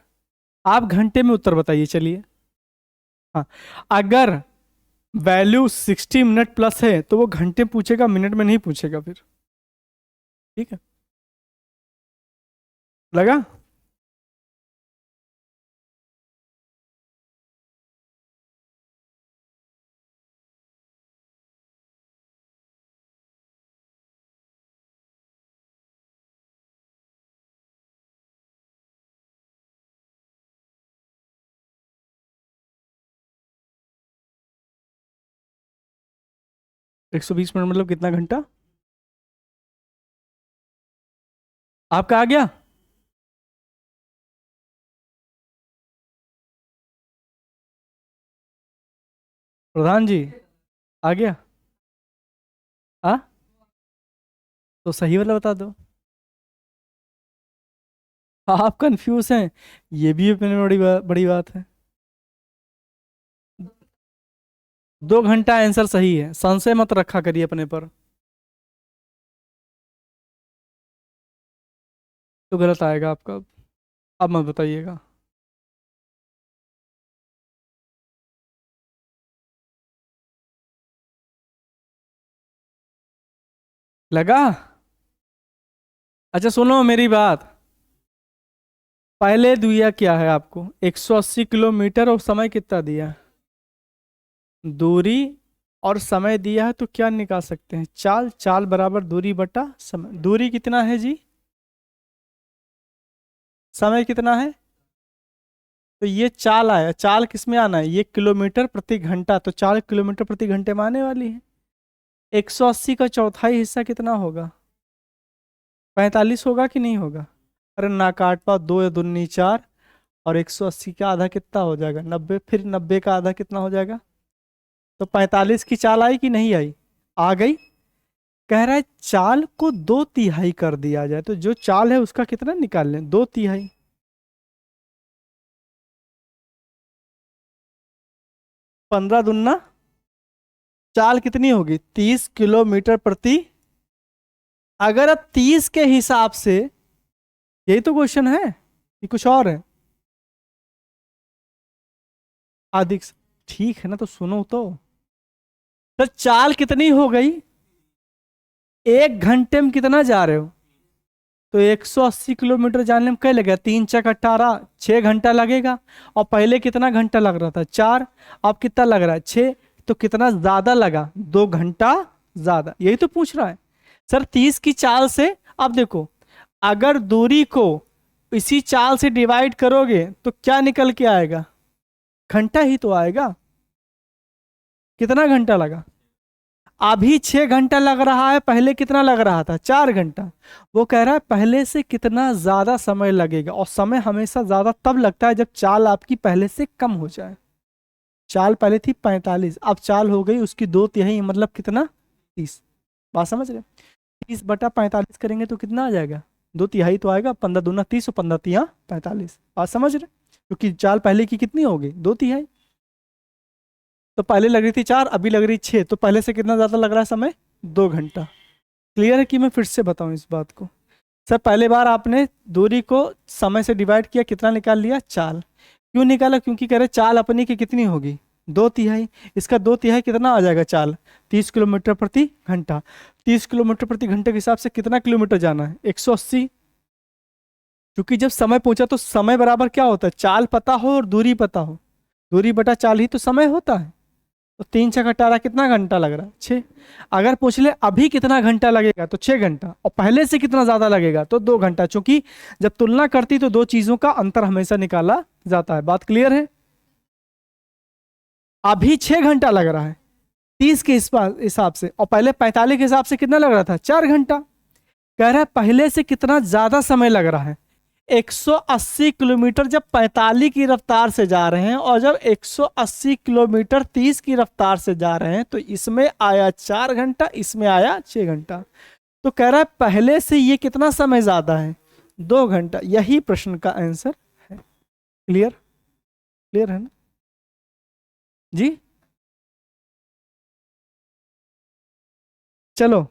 आप घंटे में उत्तर बताइए चलिए। हाँ, अगर वैल्यू 60 मिनट प्लस है तो वो घंटे पूछेगा, मिनट में नहीं पूछेगा फिर। ठीक है, लगा। 120 मिनट मतलब कितना घंटा आपका आ गया। प्रधान जी आ गया। हाँ, तो सही वाला बता दो। आप कंफ्यूज हैं, ये भी अपने बड़ी बात है। 2 घंटा आंसर सही है, संशय मत रखा करिए अपने पर। तो गलत आएगा आपका। अब मत बताइएगा। लगा। अच्छा सुनो मेरी बात, पहले दिया क्या है आपको 180 किलोमीटर और समय कितना दिया है? दूरी और समय दिया है, तो क्या निकाल सकते हैं, चाल, चाल बराबर दूरी बटा समय। दूरी कितना है जी, समय कितना है, तो ये चाल आया। चाल किस में आना है, ये किलोमीटर प्रति घंटा, तो 4 किलोमीटर प्रति घंटे में आने वाली है। 180 का चौथाई हिस्सा कितना होगा, 45 होगा कि नहीं होगा। अरे ना काट पाओ, 2 या 2 नहीं 4, और 180 का आधा कितना हो जाएगा 90, फिर 90 का आधा कितना हो जाएगा। तो 45 की चाल आई कि नहीं आई, आ गई। कह रहा है चाल को 2 तिहाई कर दिया जाए, तो जो चाल है उसका कितना निकाल लें, 2 तिहाई। 15 दूना, चाल कितनी होगी 30 किलोमीटर प्रति। अगर अब 30 के हिसाब से, यही तो क्वेश्चन है कि कुछ और है। अधिक, ठीक है ना, तो सुनो तो चाल कितनी हो गई, 1 घंटे में कितना जा रहे हो, तो 180 किलोमीटर जाने में क्या लगेगा, 3 × 18 6 घंटा लगेगा। और पहले कितना घंटा लग रहा था 4, अब कितना लग रहा है 6, तो कितना ज्यादा लगा, 2 घंटा ज्यादा। यही तो पूछ रहा है सर 30 की चाल से। अब देखो, अगर दूरी को इसी चाल से डिवाइड करोगे तो क्या निकल के आएगा, घंटा ही तो आएगा। कितना घंटा लगा, अभी 6 घंटा लग रहा है, पहले कितना लग रहा था 4 घंटा। वो कह रहा है पहले से कितना ज्यादा समय लगेगा, और समय हमेशा ज्यादा तब लगता है जब चाल आपकी पहले से कम हो जाए। चाल पहले थी 45, अब चाल हो गई उसकी 2 तिहाई, मतलब कितना 30। बात समझ रहे, 30/45 करेंगे तो कितना आ जाएगा, 2 तिहाई तो आएगा। 15 दूना 30 और 15 तिया 45। बात समझ रहे, क्योंकि चाल पहले की कितनी हो गई 2 तिहाई। तो पहले लग रही थी 4, अभी लग रही 6, तो पहले से कितना ज्यादा लग रहा है समय, 2 घंटा। क्लियर है कि मैं फिर से बताऊं इस बात को। सर पहले बार आपने दूरी को समय से डिवाइड किया, कितना निकाल लिया, चाल। क्यों निकाला, क्योंकि कह रहे चाल अपनी की कितनी होगी 2 तिहाई। इसका 2 तिहाई कितना आ जाएगा चाल, 30 किलोमीटर प्रति घंटा। 30 किलोमीटर प्रति घंटे के हिसाब से कितना किलोमीटर जाना है, 180। क्योंकि जब समय पूछा तो समय बराबर क्या होता है, चाल पता हो और दूरी पता हो, दूरी बटा चाल ही तो समय होता है। तो 3 × 6 = 18, कितना घंटा लग रहा है 6। अगर पूछ ले अभी कितना घंटा लगेगा तो 6 घंटा, और पहले से कितना ज्यादा लगेगा तो 2 घंटा। चूंकि जब तुलना करती तो दो चीजों का अंतर हमेशा निकाला जाता है। बात क्लियर है। अभी 6 घंटा लग रहा है 30 के हिसाब से, और पहले 45 के हिसाब से कितना लग रहा था 4 घंटा। कह रहा है पहले से कितना ज्यादा समय लग रहा है, 180 किलोमीटर जब 45 की रफ्तार से जा रहे हैं, और जब 180 किलोमीटर 30 की रफ्तार से जा रहे हैं, तो इसमें आया 4 घंटा, इसमें आया 6 घंटा। तो कह रहा है पहले से ये कितना समय ज्यादा है, 2 घंटा। यही प्रश्न का आंसर है। क्लियर? क्लियर है ना जी? चलो,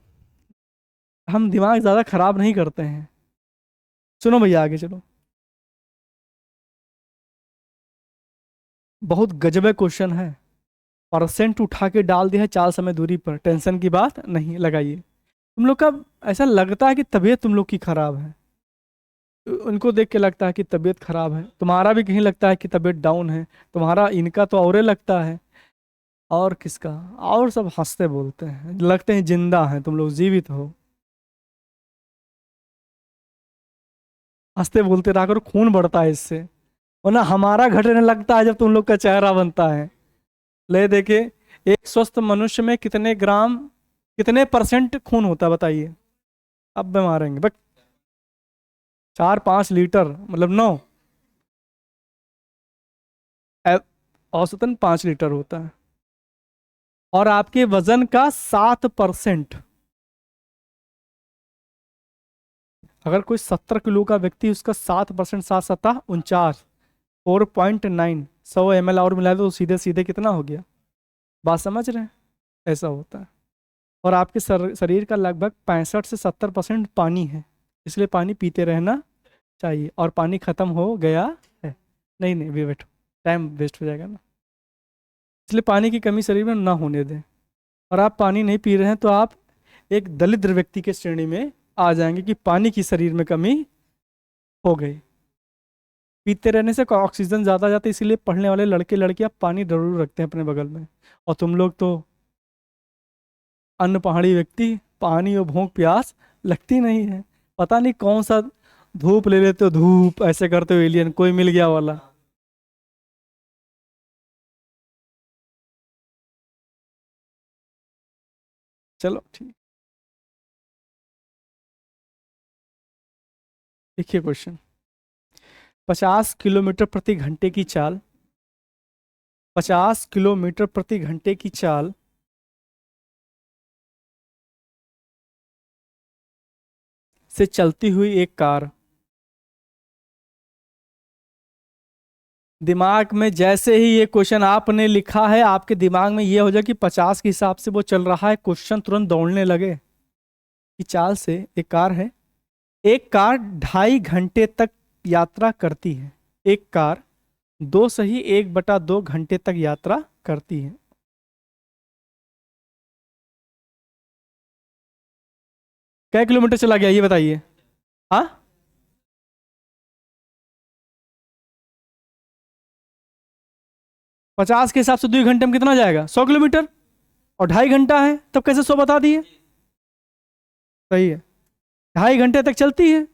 हम दिमाग ज़्यादा खराब नहीं करते हैं। सुनो भैया, आगे चलो। बहुत गजब क्वेश्चन है। परसेंट उठा के डाल दिया है 4 समय दूरी पर, टेंशन की बात नहीं लगाइए। तुम लोग का ऐसा लगता है कि तबीयत तुम लोग की खराब है, उनको देख के लगता है कि तबीयत खराब है, तुम्हारा भी कहीं लगता है कि तबीयत डाउन है, तुम्हारा इनका तो औरे लगता है, और किसका, और सब हंसते बोलते हैं, लगते हैं जिंदा हैं, तुम लोग जीवित हो। हंसते बोलते रहा करो, खून बढ़ता है इससे, वरना हमारा घटने लगता है जब तुम लोग का चेहरा बनता है। ले देखे, एक स्वस्थ मनुष्य में कितने ग्राम, कितने परसेंट खून होता है बताइए? अब में मारेंगे बस। 4-5 लीटर मतलब 9, औसतन 5 लीटर होता है। और आपके वजन का 7%, अगर कोई 70 किलो का व्यक्ति, उसका 7%, 7 7 49, 4.9, 100 ml और मिला दो तो सीधे सीधे कितना हो गया? बात समझ रहे हैं? ऐसा होता है। और आपके शरीर का लगभग 65 से 70% पानी है, इसलिए पानी पीते रहना चाहिए। और पानी खत्म हो गया है, नहीं नहीं वे बैठो, टाइम वेस्ट हो जाएगा ना, इसलिए पानी की कमी शरीर में ना होने दें। और आप पानी नहीं पी रहे हैं तो आप एक दरिद्र व्यक्ति के श्रेणी में आ जाएंगे कि पानी की शरीर में कमी हो गई। पीते रहने से ऑक्सीजन ज़्यादा जाता है, इसीलिए पढ़ने वाले लड़के लड़कियां पानी जरूर रखते हैं अपने बगल में। और तुम लोग तो अन्न पहाड़ी व्यक्ति, पानी और भूख प्यास लगती नहीं है, पता नहीं कौन सा धूप ले लेते हो, धूप ऐसे करते हो, एलियन कोई मिल गया वाला। चलो ठीक, देखिए क्वेश्चन। 50 किलोमीटर प्रति घंटे की चाल, 50 किलोमीटर प्रति घंटे की चाल से चलती हुई एक कार, दिमाग में जैसे ही ये क्वेश्चन आपने लिखा है, आपके दिमाग में ये हो जाए कि 50 के हिसाब से वो चल रहा है, क्वेश्चन तुरंत दौड़ने लगे कि चाल से एक कार है। एक कार 2.5 घंटे तक यात्रा करती है, एक कार 1/2 घंटे तक यात्रा करती है। कै किलोमीटर चला गया ये बताइए? हाँ, 50 के हिसाब से 2 घंटे में कितना जाएगा? 100 किलोमीटर। और 2.5 घंटा है, तब कैसे 100 बता दिए? सही है, 2.5 घंटे तक चलती है।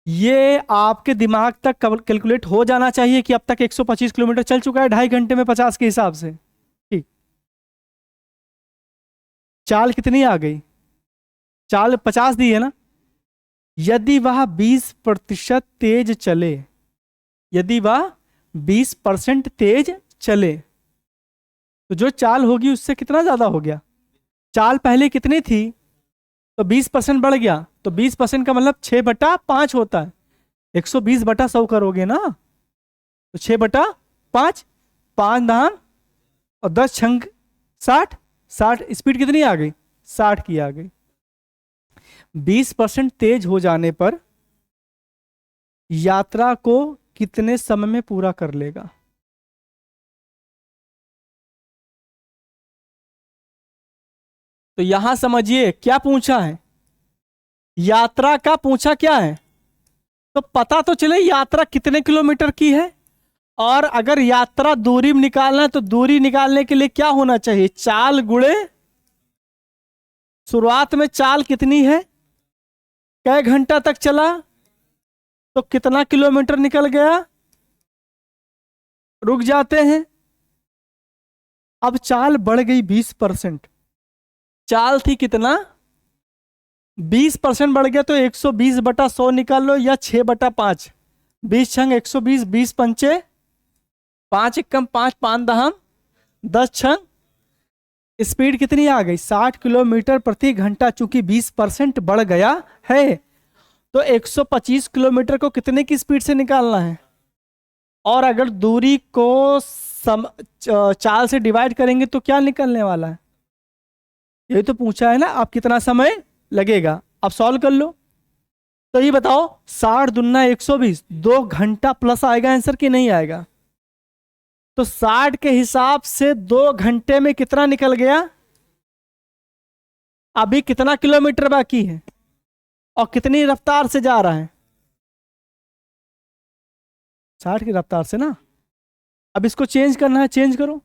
ये आपके दिमाग तक कैलकुलेट हो जाना चाहिए कि अब तक 125 किलोमीटर चल चुका है 2.5 घंटे में 50 के हिसाब से। ठीक, चाल कितनी आ गई? चाल 50 दी है ना। यदि वह 20% तेज चले, यदि वह 20% तेज चले, तो जो चाल होगी उससे कितना ज्यादा हो गया? चाल पहले कितनी थी, तो 20% बढ़ गया, तो 20% का मतलब 6/5 होता है। 120/100 करोगे ना, तो 6/5, 5 दान और 10 छंग 60, 60 स्पीड कितनी आ गई? 60 की आ गई। 20% तेज हो जाने पर यात्रा को कितने समय में पूरा कर लेगा? तो यहां समझिए क्या पूछा है, यात्रा का पूछा क्या है, तो पता तो चले यात्रा कितने किलोमीटर की है। और अगर यात्रा दूरी में निकालना है तो दूरी निकालने के लिए क्या होना चाहिए? चाल गुणे, शुरुआत में चाल कितनी है, कै घंटा तक चला, तो कितना किलोमीटर निकल गया, रुक जाते हैं। अब चाल बढ़ गई 20%, चाल थी कितना, 20% बढ़ गया, तो 120/100 निकाल लो, या 6/5, 20 छंग 120, 20 पंचे 5, 1 कम 5, 5 दहम 10 छंग, स्पीड कितनी आ गई? 60 किलोमीटर प्रति घंटा। चूंकि 20% बढ़ गया है, तो 125 किलोमीटर को कितने की स्पीड से निकालना है? और अगर दूरी को चाल से डिवाइड करेंगे तो क्या निकलने वाला है? यही तो पूछा है ना, आप कितना समय लगेगा। आप सॉल्व कर लो। तो ये बताओ, 60 दुना 120, 2 घंटा प्लस आएगा आंसर कि नहीं आएगा? तो 60 के हिसाब से 2 घंटे में कितना निकल गया? अभी कितना किलोमीटर बाकी है और कितनी रफ्तार से जा रहा है? 60 की रफ्तार से ना। अब इसको चेंज करना है, चेंज करो।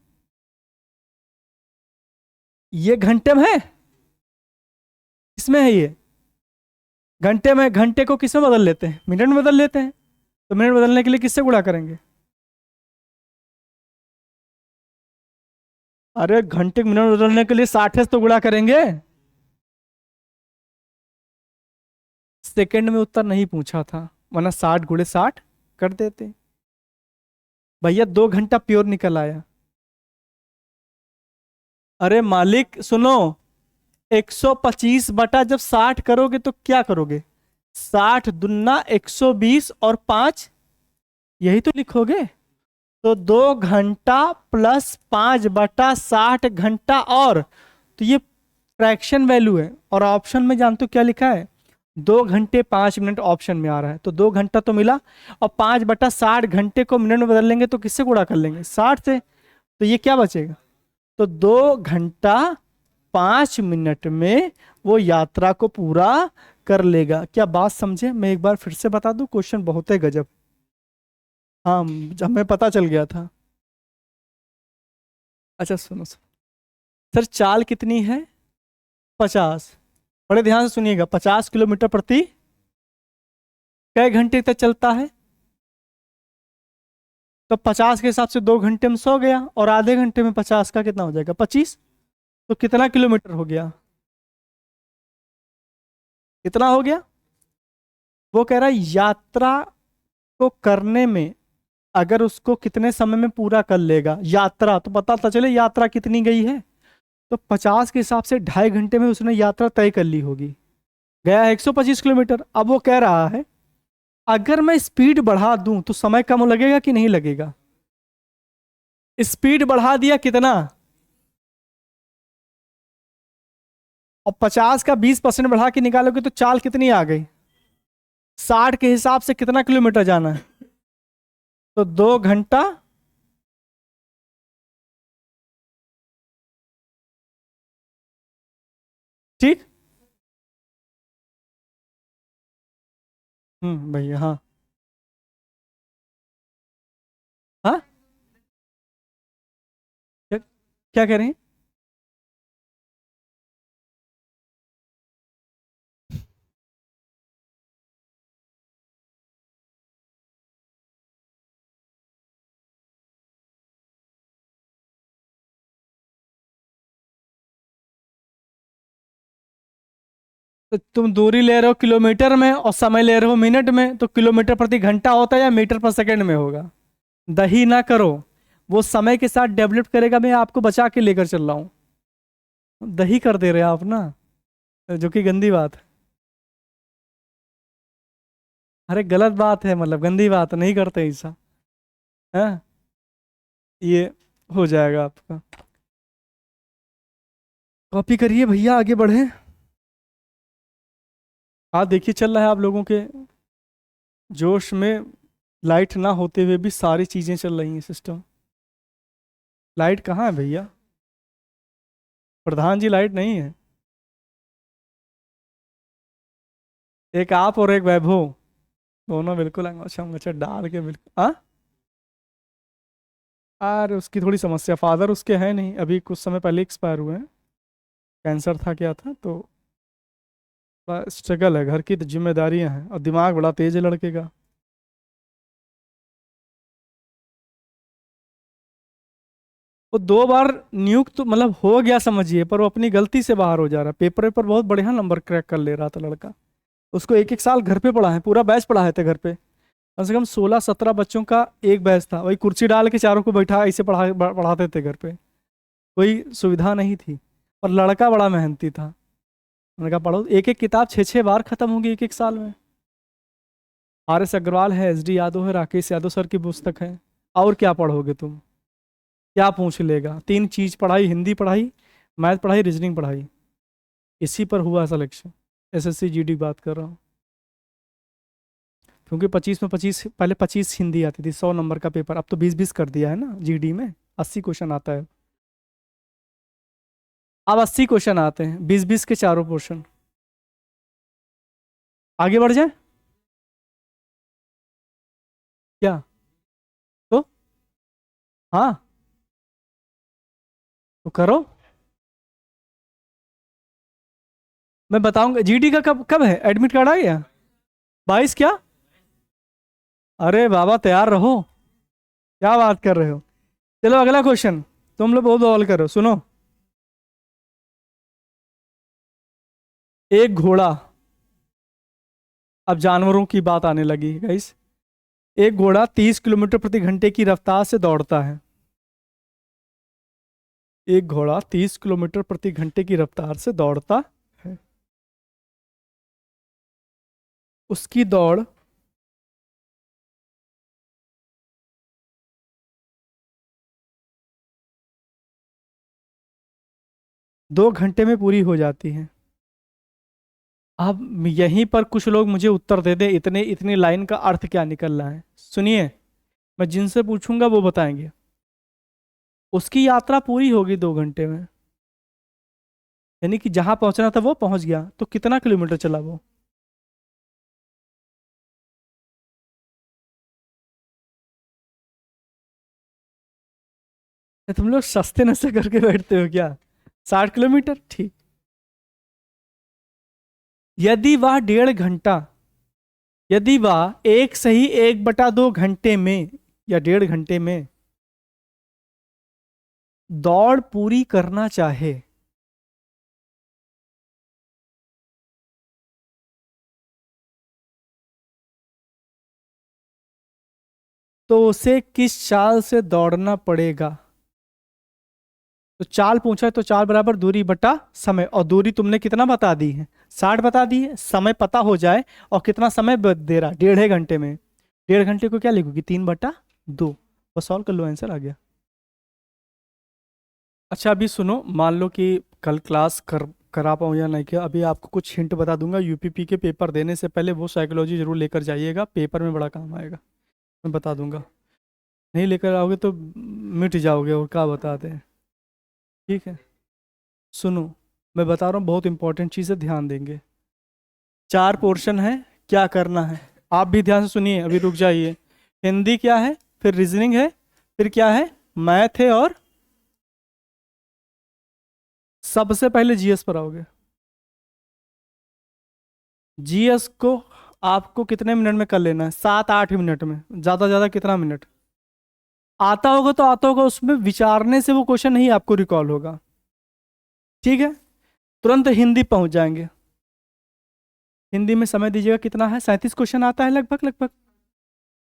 ये घंटे में है, इसमें है ये घंटे में। घंटे को किसमें बदल लेते हैं? मिनट में बदल लेते हैं। तो मिनट बदलने के लिए किससे गुणा करेंगे? अरे घंटे को मिनट बदलने के लिए 60 से तो गुणा करेंगे। सेकंड में उत्तर नहीं पूछा था, वरना 60 × 60 कर देते। भैया 2 घंटा प्योर निकल आया। अरे मालिक सुनो, 125 बटा जब 60 करोगे तो क्या करोगे? 60 दुना 120 और 5, यही तो लिखोगे। तो 2 घंटा प्लस 5/60 घंटा, और तो ये फ्रैक्शन वैल्यू है। और ऑप्शन में जानते हो क्या लिखा है? 2 घंटे 5 मिनट ऑप्शन में आ रहा है। तो 2 घंटा तो मिला, और 5/60 घंटे को मिनट में बदल लेंगे तो किससे गुणा कर लेंगे? 60 से। तो ये क्या बचेगा? तो 2 घंटा 5 मिनट में वो यात्रा को पूरा कर लेगा। क्या बात समझे? मैं एक बार फिर से बता दूं, क्वेश्चन बहुत है गजब। हाँ, जब हमें पता चल गया था। अच्छा सुनो सर, चाल कितनी है? 50। बड़े ध्यान से सुनिएगा, 50 किलोमीटर प्रति कई घंटे तक चलता है? तो 50 के हिसाब से 2 घंटे में 100 गया, और आधे घंटे में 50 का कितना हो जाएगा? 25। तो कितना किलोमीटर हो गया? कितना हो गया? वो कह रहा है यात्रा को करने में अगर उसको कितने समय में पूरा कर लेगा यात्रा, तो पता तो चले यात्रा कितनी गई है। तो 50 के हिसाब से 2.5 घंटे में उसने यात्रा तय कर ली होगी। गया है 125 किलोमीटर। अब वो कह रहा है अगर मैं स्पीड बढ़ा दूं तो समय कम लगेगा कि नहीं लगेगा? स्पीड बढ़ा दिया कितना? और 50 का 20% बढ़ा के निकालोगे तो चाल कितनी आ गई? 60 के हिसाब से कितना किलोमीटर जाना है? तो 2 घंटा। ठीक। भैया हाँ। हाँ, क्या क्या कह रहे हैं? तो तुम दूरी ले रहे हो किलोमीटर में और समय ले रहे हो मिनट में, तो किलोमीटर प्रति घंटा होता है या मीटर पर सेकंड में होगा? दही ना करो, वो समय के साथ डेवलप करेगा। मैं आपको बचा के लेकर चल रहा हूँ। दही कर दे रहे हो आप ना, जो कि गंदी बात है। अरे गलत बात है, मतलब गंदी बात है, नहीं करते ऐसा। है, ये हो जाएगा आपका। कॉपी करिए भैया, आगे बढ़े। हाँ देखिए, चल रहा है आप लोगों के जोश में। लाइट ना होते हुए भी सारी चीजें चल रही हैं सिस्टम। लाइट कहाँ है भैया? प्रधान जी लाइट नहीं है। एक आप और एक वैभव, दोनों बिल्कुल अंगूठा अंगूठा डाल के बिल्कुल। हाँ, अरे उसकी थोड़ी समस्या, फादर उसके हैं नहीं, अभी कुछ समय पहले एक्सपायर हुए हैं। कैंसर था क्या था, तो स्ट्रगल है, घर की तो जिम्मेदारियां हैं, और दिमाग बड़ा तेज है लड़के का। वो 2 बार नियुक्त तो मतलब हो गया समझिए, पर वो अपनी गलती से बाहर हो जा रहा है। पेपर पर बहुत बढ़िया नंबर क्रैक कर ले रहा था लड़का। उसको एक एक साल घर पे पढ़ा है, पूरा बैच पढ़ाए थे घर पे। कम से कम 16-17 बच्चों का एक बैच था, वही कुर्सी डाल के चारों को बैठा ऐसे पढ़ाते थे घर पे। कोई सुविधा नहीं थी, और लड़का बड़ा मेहनती था। मैंने कहा पढ़ो, एक एक किताब 6-6 बार खत्म होगी एक एक साल में। RS अग्रवाल है, SD यादव है, राकेश यादव सर की पुस्तक है। और क्या पढ़ोगे तुम? क्या पूछ लेगा? 3 चीज पढ़ाई, हिंदी पढ़ाई, मैथ पढ़ाई, रीजनिंग पढ़ाई, इसी पर हुआ सिलेक्शन। एसएससी जीडी बात कर रहा हूँ। क्योंकि 25 में 25, पहले 25 हिंदी आती थी, 100 नंबर का पेपर, अब तो 20-20 कर दिया है ना जीडी में। 80 क्वेश्चन आता है। अब 80 क्वेश्चन आते हैं, 20-20 के चारों पोर्शन। आगे बढ़ जाए क्या? तो हाँ, तो करो। मैं बताऊंगा जीडी का कब कब है, एडमिट कार्ड आ गया? 22 क्या? अरे बाबा तैयार रहो। क्या बात कर रहे हो? चलो अगला क्वेश्चन। तुम लोग बहुत बवाल करो, सुनो। एक घोड़ा, अब जानवरों की बात आने लगी गाइस। एक घोड़ा 30 किलोमीटर प्रति घंटे की रफ्तार से दौड़ता है। एक घोड़ा 30 किलोमीटर प्रति घंटे की रफ्तार से दौड़ता है। उसकी दौड़ 2 घंटे में पूरी हो जाती है। अब यहीं पर कुछ लोग मुझे उत्तर दे दे, इतने इतनी लाइन का अर्थ क्या निकल रहा है। सुनिए, मैं जिनसे पूछूंगा वो बताएंगे। उसकी यात्रा पूरी होगी 2 घंटे में, यानी कि जहां पहुंचना था वो पहुंच गया, तो कितना किलोमीटर चला वो? तुम लोग सस्ते नशे करके बैठते हो क्या? 60 किलोमीटर, ठीक। यदि वह 1.5 घंटा, यदि वह एक सही 1/2 घंटे में या 1.5 घंटे में दौड़ पूरी करना चाहे, तो उसे किस चाल से दौड़ना पड़ेगा? तो चाल पूछा है, तो चाल बराबर दूरी बटा समय, और दूरी तुमने कितना बता दी है? 60 बता दी है। समय पता हो जाए और कितना समय दे रहा, 1.5 घंटे में। 1.5 घंटे को क्या लिखोगी? 3/2। बस सॉल्व कर लो, आंसर आ गया। अच्छा अभी सुनो, मान लो कि कल क्लास करा पाऊँ या नहीं, क्या अभी आपको कुछ हिंट बता दूंगा। यूपीपी के पेपर देने से पहले वो साइकोलॉजी जरूर लेकर जाइएगा, पेपर में बड़ा काम आएगा। मैं बता दूंगा। नहीं लेकर आओगे तो मिट जाओगे, और क्या बताते हैं। ठीक है, सुनो, मैं बता रहा हूँ, बहुत इंपॉर्टेंट चीज़ है, ध्यान देंगे। 4 पोर्शन है, क्या करना है? आप भी ध्यान से सुनिए, अभी रुक जाइए। हिंदी क्या है, फिर रीजनिंग है, फिर क्या है, मैथ है, और सबसे पहले जीएस पर आओगे। जीएस को आपको कितने मिनट में कर लेना है? 7-8 मिनट में, ज़्यादा ज़्यादा कितना मिनट? आता होगा तो आता होगा, उसमें विचारने से वो क्वेश्चन नहीं आपको रिकॉल होगा। ठीक है, तुरंत हिंदी पहुंच जाएंगे। हिंदी में समय दीजिएगा, कितना है? 37 क्वेश्चन आता है लगभग लगभग।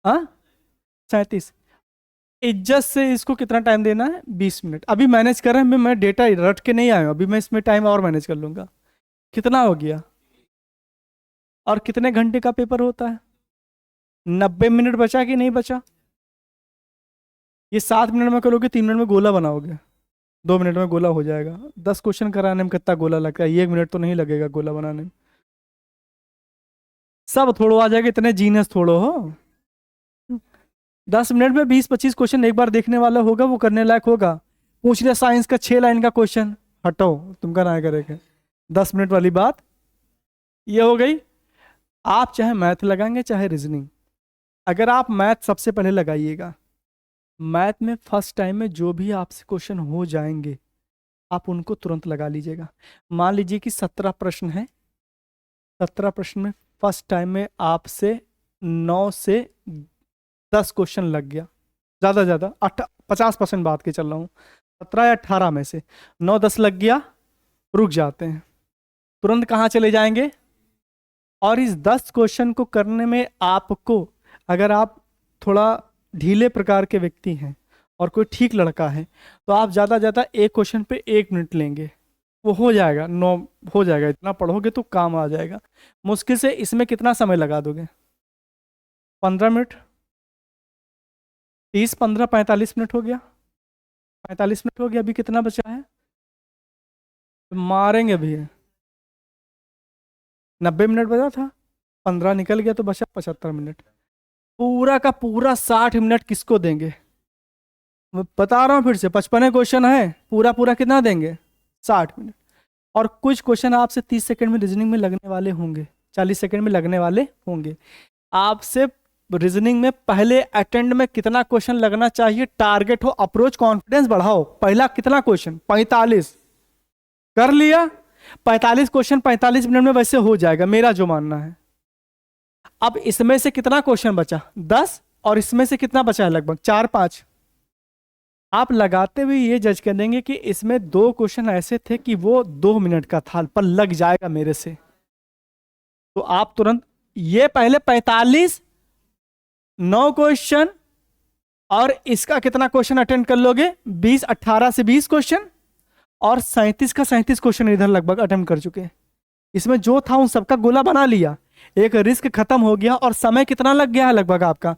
हाँ, 37। इज्जत से इसको कितना टाइम देना है? 20 मिनट। अभी मैनेज कर रहे हैं, मैं डेटा रट के नहीं आया हूं, अभी मैं इसमें टाइम और मैनेज कर लूंगा। कितना हो गया? और कितने घंटे का पेपर होता है? 90 मिनट बचा कि नहीं बचा? ये 7 मिनट में करोगे, 3 मिनट में गोला बनाओगे, 2 मिनट में गोला हो जाएगा। 10 क्वेश्चन कराने में कितना गोला लगता है? 1 मिनट तो नहीं लगेगा गोला बनाने में। सब थोड़ो आ जाएगा, इतने जीनियस थोड़ो हो। 10 मिनट में 20-25 क्वेश्चन एक बार देखने वाला होगा, वो करने लायक होगा। पूछ लिया साइंस का 6 लाइन का क्वेश्चन, हटो, तुमका ना करेगा। 10 मिनट वाली बात ये हो गई। आप चाहे मैथ लगाएंगे चाहे रीजनिंग, अगर आप मैथ सबसे पहले लगाइएगा, मैथ में फर्स्ट टाइम में जो भी आपसे क्वेश्चन हो जाएंगे, आप उनको तुरंत लगा लीजिएगा। मान लीजिए कि 17 प्रश्न है, 17 प्रश्न में फर्स्ट टाइम में आपसे 9 से 10 क्वेश्चन लग गया, ज़्यादा ज़्यादा 50% बात के चल रहा हूँ, 17 या 18 में से 9-10 लग गया, रुक जाते हैं, तुरंत कहाँ चले जाएंगे? और इस 10 क्वेश्चन को करने में आपको, अगर आप थोड़ा ढीले प्रकार के व्यक्ति हैं और कोई ठीक लड़का है, तो आप ज़्यादा ज़्यादा एक क्वेश्चन पे 1 मिनट लेंगे, वो हो जाएगा। 9 हो जाएगा, इतना पढ़ोगे तो काम आ जाएगा। मुश्किल से इसमें कितना समय लगा दोगे? 15 मिनट। 30, 15, 45 मिनट हो गया। 45 मिनट हो गया, अभी कितना बचा है? तो मारेंगे अभी। 90 मिनट बचा था, 15 निकल गया तो बचा 75 मिनट। पूरा का पूरा 60 मिनट किसको देंगे? मैं बता रहा हूँ फिर से, 55 क्वेश्चन है, पूरा पूरा कितना देंगे? 60 मिनट। और कुछ क्वेश्चन आपसे 30 सेकंड में रीजनिंग में लगने वाले होंगे, 40 सेकंड में लगने वाले होंगे। आपसे रीजनिंग में पहले अटेम्प्ट में कितना क्वेश्चन लगना चाहिए? टारगेट हो, अप्रोच कॉन्फिडेंस बढ़ाओ। पहला कितना क्वेश्चन? 45 कर लिया। 45 क्वेश्चन 45 मिनट में वैसे हो जाएगा, मेरा जो मानना है। अब इसमें से कितना क्वेश्चन बचा? 10। और इसमें से कितना बचा है? लगभग 4-5। आप लगाते हुए ये जज कर देंगे कि इसमें 2 क्वेश्चन ऐसे थे कि वो 2 मिनट का था, पर लग जाएगा मेरे से। तो आप तुरंत ये पहले 45 9 क्वेश्चन और इसका कितना क्वेश्चन अटेंड कर लोगे? 20, 18 से 20 क्वेश्चन और 37 का 37 क्वेश्चन इधर लगभग अटेम्प्ट कर चुके। इसमें जो था उन सबका गोला बना लिया, एक रिस्क खत्म हो गया। और समय कितना लग गया है? लगभग आपका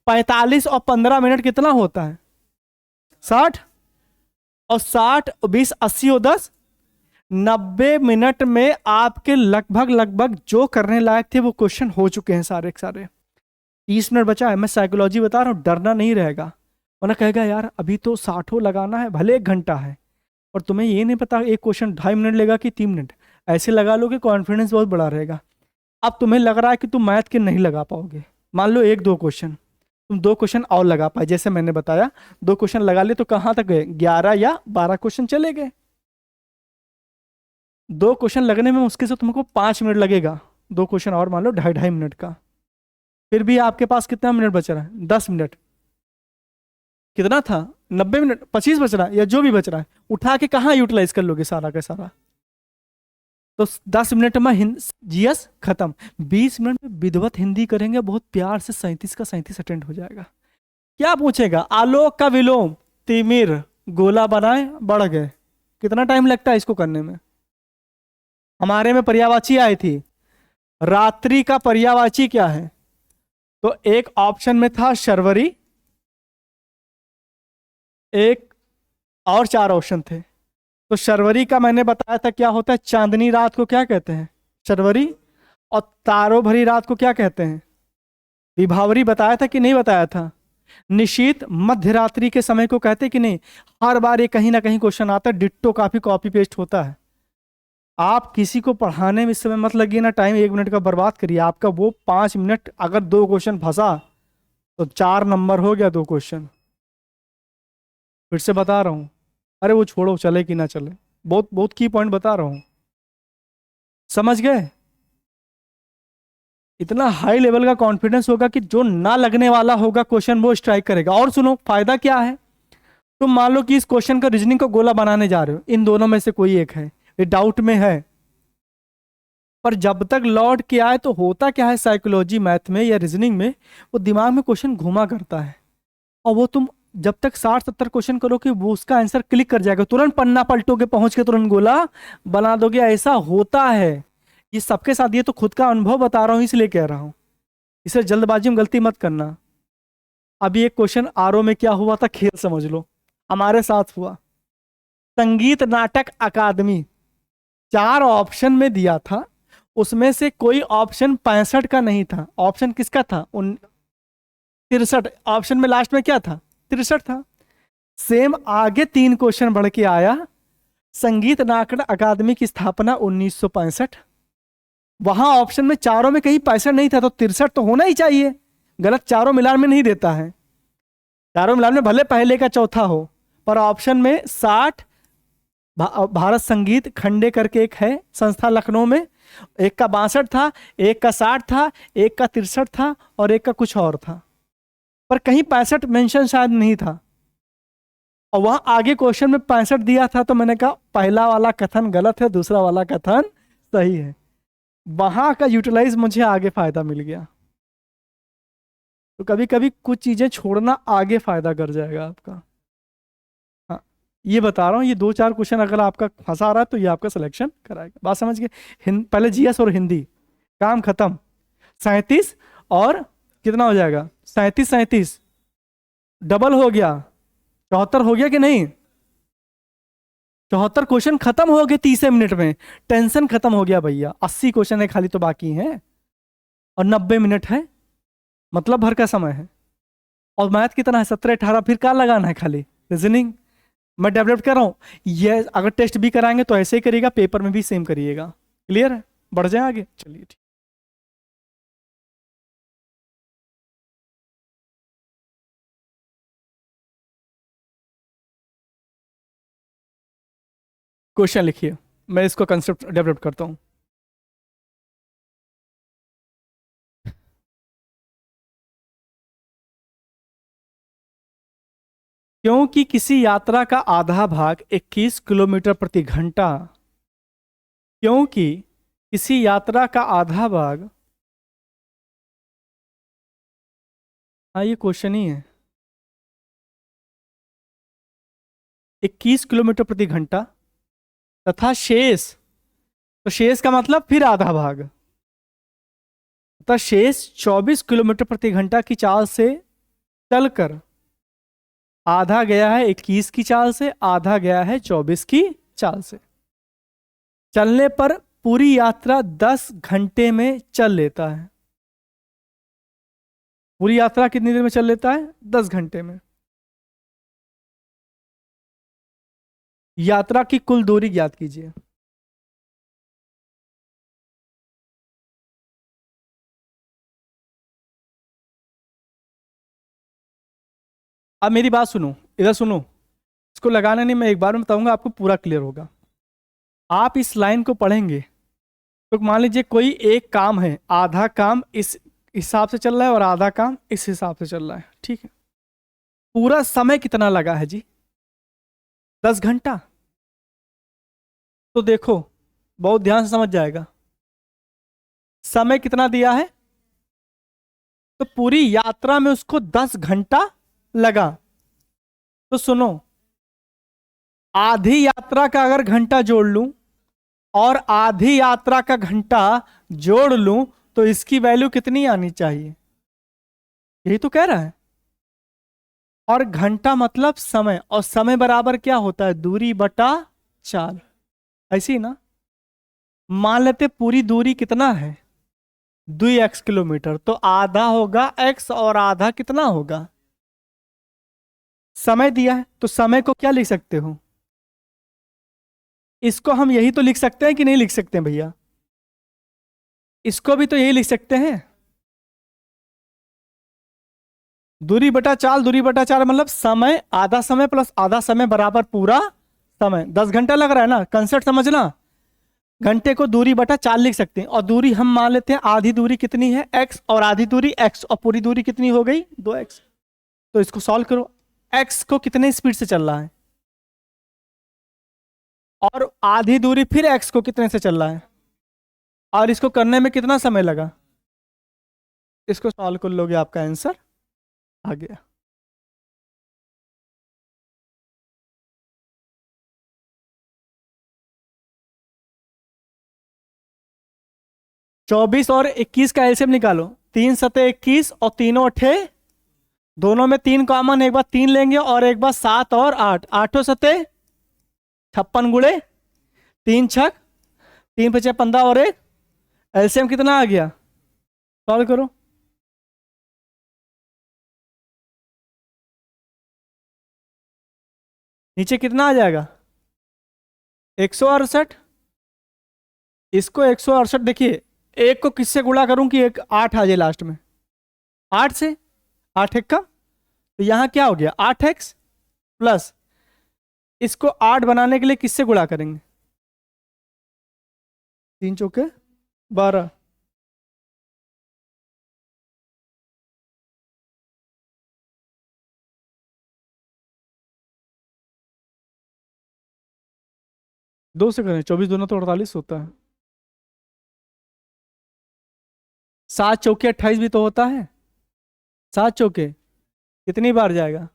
45 और 15 मिनट कितना होता है? 60। और 60 और 20 80 और 10 90 मिनट में आपके लगभग लगभग जो करने लायक थे वो क्वेश्चन हो चुके हैं सारे के सारे। 30 मिनट बचा है। मैं साइकोलॉजी बता रहा हूँ, डरना नहीं रहेगा। वरना कहेगा यार अभी तो 60 लगाना है, भले 1 घंटा है, और तुम्हें ये नहीं पता एक क्वेश्चन 2.5 मिनट लेगा कि 3 मिनट। ऐसे लगा लो कि कॉन्फिडेंस बहुत बड़ा रहेगा। अब तुम्हें लग रहा है कि तुम मैथ के नहीं लगा पाओगे, मान लो 1-2 क्वेश्चन, तुम 2 क्वेश्चन और लगा पाए, जैसे मैंने बताया 2 क्वेश्चन लगा लिए तो कहाँ तक गए? 11 या 12 क्वेश्चन चले गए। 2 क्वेश्चन लगने में मुश्किल से तुमको 5 मिनट लगेगा, 2 क्वेश्चन और मान लो 2.5 मिनट का। फिर भी आपके पास कितना मिनट बच रहा है? 10 मिनट। कितना था? 90 मिनट, 25 बच रहा है या जो भी बच रहा है, उठा के कहाँ यूटिलाइज कर लोगे सारा का सारा? तो 10 मिनट में जीएस खत्म। 20 मिनट में विधिवत हिंदी करेंगे, बहुत प्यार से 37 का 37 अटेंड हो जाएगा। क्या पूछेगा? आलोक का विलोम, तिमिर, गोला बनाए, बढ़ गए। कितना टाइम लगता है इसको करने में? हमारे में पर्यायवाची आई थी, रात्रि का पर्यायवाची क्या है? तो एक ऑप्शन में था शर्वरी, एक और 4 ऑप्शन थे। तो शर्वरी का मैंने बताया था क्या होता है, चांदनी रात को क्या कहते हैं? शर्वरी। और तारों भरी रात को क्या कहते हैं? विभावरी। बताया था कि नहीं बताया था? निशीत मध्य रात्रि के समय को कहते कि नहीं? हर बार ये कहीं ना कहीं क्वेश्चन आता है, डिट्टो काफी कॉपी पेस्ट होता है। आप किसी को पढ़ाने में इस समय मत लगिए ना, टाइम 1 मिनट का बर्बाद करिए। आपका वो 5 मिनट अगर 2 क्वेश्चन फंसा तो 4 नंबर हो गया 2 क्वेश्चन। फिर से बता रहा हूं, अरे वो छोड़ो चले कि ना चले, बहुत बहुत की पॉइंट बता रहा हूं, समझ गए? इतना हाई लेवल का कॉन्फिडेंस होगा कि जो ना लगने वाला होगा क्वेश्चन वो स्ट्राइक करेगा। और सुनो फायदा क्या है, तुम मान लो कि इस क्वेश्चन का रीजनिंग का गोला बनाने जा रहे हो, इन दोनों में से कोई एक है, ये डाउट में है, पर जब तक लौट के आए तो होता क्या है साइकोलॉजी मैथ में या रीजनिंग में, वो दिमाग में क्वेश्चन घुमा करता है। और वो तुम जब तक 60-70 क्वेश्चन करो कि वो उसका आंसर क्लिक कर जाएगा, तुरंत पन्ना पलटोगे, पहुंच के तुरंत गोला बना दोगे। ऐसा होता है ये सबके साथ, ये तो खुद का अनुभव बता रहा हूं इसलिए कह रहा हूं, इसे जल्दबाजी में गलती मत करना। अभी एक क्वेश्चन आरओ में क्या हुआ था, खेल समझ लो, हमारे साथ हुआ। संगीत नाटक अकादमी 4 ऑप्शन में दिया था, उसमें से कोई ऑप्शन 65 का नहीं था। ऑप्शन किसका था? 63। ऑप्शन में लास्ट में क्या था? 63 था। सेम आगे 3 क्वेश्चन बढ़ के आया, संगीत नाटक अकादमी की स्थापना 1965। वहां ऑप्शन में चारों में कहीं 65 नहीं था, तो 63 तो होना ही चाहिए। गलत चारों मिलान में नहीं देता है, चारों मिलान में भले पहले का चौथा हो, पर ऑप्शन में 60 भारत संगीत खंडे करके एक है संस्था लखनऊ में, एक का 62 था, एक का 60 था, एक का 63 था और एक का कुछ और था, पर कहीं 65 मेंशन शायद नहीं था। और वहां आगे क्वेश्चन में 65 दिया था, तो मैंने कहा पहला वाला कथन गलत है, दूसरा वाला कथन सही है। वहां का यूटिलाइज मुझे आगे फायदा मिल गया। तो कभी कभी कुछ चीजें छोड़ना आगे फायदा कर जाएगा आपका। हाँ, ये बता रहा हूँ, ये 2-4 क्वेश्चन अगर आपका फंसा रहा है तो ये आपका सिलेक्शन कराएगा। बात समझ गए? पहले जीएस और हिंदी, काम खत्म। 37 और कितना हो जाएगा? 37 डबल हो गया, 74 हो गया कि नहीं? 74 क्वेश्चन खत्म हो गए 30 मिनट में। टेंशन खत्म हो गया भैया। 80 क्वेश्चन है खाली तो बाकी है, और 90 मिनट है, मतलब भर का समय है। और मैथ कितना है? 17 18। फिर क्या लगाना है? खाली रीजनिंग मैं डेवलप कर रहा हूँ। ये अगर टेस्ट भी कराएंगे तो ऐसे ही करिएगा, पेपर में भी सेम करिएगा। क्लियर है? बढ़ जाए आगे, चलिए ठीक। क्वेश्चन लिखिए, मैं इसको कंसेप्ट डेवलप करता हूँ। क्योंकि किसी यात्रा का आधा भाग 21 किलोमीटर प्रति घंटा, क्योंकि किसी यात्रा का आधा भाग, हाँ ये क्वेश्चन ही है, 21 किलोमीटर प्रति घंटा तथा शेष, तो शेष का मतलब फिर आधा भाग, तथा शेष 24 किलोमीटर प्रति घंटा की चाल से चलकर, आधा गया है 21 की चाल से, आधा गया है 24 की चाल से, चलने पर पूरी यात्रा 10 घंटे में चल लेता है। पूरी यात्रा कितनी देर में चल लेता है? 10 घंटे में। यात्रा की कुल दूरी ज्ञात कीजिए। अब मेरी बात सुनो, इधर सुनो, इसको लगाना नहीं, मैं एक बार में बताऊंगा, आपको पूरा क्लियर होगा। आप इस लाइन को पढ़ेंगे तो मान लीजिए कोई एक काम है, आधा काम इस हिसाब से चल रहा है और आधा काम इस हिसाब से चल रहा है, ठीक है? पूरा समय कितना लगा है जी? 10 घंटा। तो देखो, बहुत ध्यान से समझ जाएगा, समय कितना दिया है, तो पूरी यात्रा में उसको 10 घंटा लगा। तो सुनो, आधी यात्रा का अगर घंटा जोड़ लूं और आधी यात्रा का घंटा जोड़ लूं तो इसकी वैल्यू कितनी आनी चाहिए? यही तो कह रहा है। और घंटा मतलब समय, और समय बराबर क्या होता है? दूरी बटा चाल। ऐसी ना, मान लेते पूरी दूरी कितना है? 2x किलोमीटर, तो आधा होगा x और आधा कितना होगा? समय दिया है तो समय को क्या लिख सकते हो? इसको हम यही तो लिख सकते हैं कि नहीं लिख सकते हैं भैया? इसको भी तो यही लिख सकते हैं, दूरी बटा चाल। दूरी बटा चाल मतलब समय, आधा समय प्लस आधा समय बराबर पूरा समय। 10 घंटा लग रहा है ना, कंसेप्ट समझना। घंटे को दूरी बटा चाल लिख सकते हैं, और दूरी हम मान लेते हैं, आधी दूरी कितनी है? x, और आधी दूरी x, और पूरी दूरी कितनी हो गई? 2x। तो इसको सॉल्व करो, x को कितने स्पीड से चल रहा है, और आधी दूरी फिर x को कितने से चल रहा है, और इसको करने में कितना समय लगा? इसको सॉल्व कर लोगे, आपका आंसर आ गया। चौबीस और 21 का एलसीएम निकालो। 3 × 7 = 21, और तीनों अठे, दोनों में 3 कॉमन, एक बार 3 लेंगे और एक बार 7 और 8, 8 × 7 = 56 गुणे 3 छक, 3 × 5 = 15 और एक, एलसीएम कितना आ गया? सॉल्व करो। नीचे कितना आ जाएगा? 168। इसको 168, देखिए एक को किससे गुणा करूं कि एक 8 आ जाए लास्ट में? 8 से। 8 एक का, तो यहां क्या हो गया? 8x प्लस, इसको 8 बनाने के लिए किससे गुणा करेंगे? 3 चौके 12। दो से करें, 24 दूना तो 48 होता है। 7 चौके 28 भी तो होता है। 7 चौके कितनी बार जाएगा?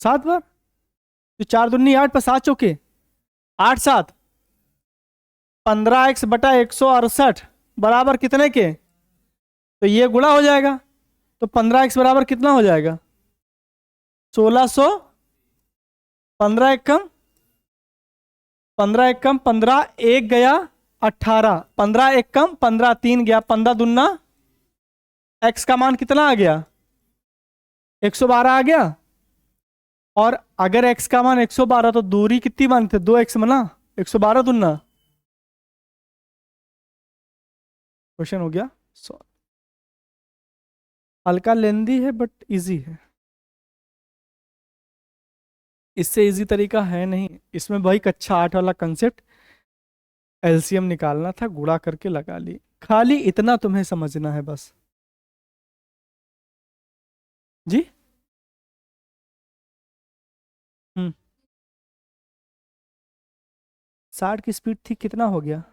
7 बार। तो 4 दूनी 8 पर 7 चौके 8 7, 15x/168 बराबर कितने के? तो ये गुणा हो जाएगा, तो 15x बराबर कितना हो जाएगा? 1600। 15 एक कम 15 एक गया 18, 15 एक कम 15 3 गया 15 दूना, x का मान कितना आ गया? 112 आ गया। और अगर x का मान 112 तो दूरी कितनी मानते? 2x में ना, 112 दूना। क्वेश्चन हो गया सॉल्व। हल्का लेंदी है बट इजी है, इससे इजी तरीका है नहीं। इसमें वही कक्षा 8 वाला कंसेप्ट, एलसीएम निकालना था, गुणा करके लगा ली, खाली इतना तुम्हें समझना है बस। जी। 60 की स्पीड थी, कितना हो गया?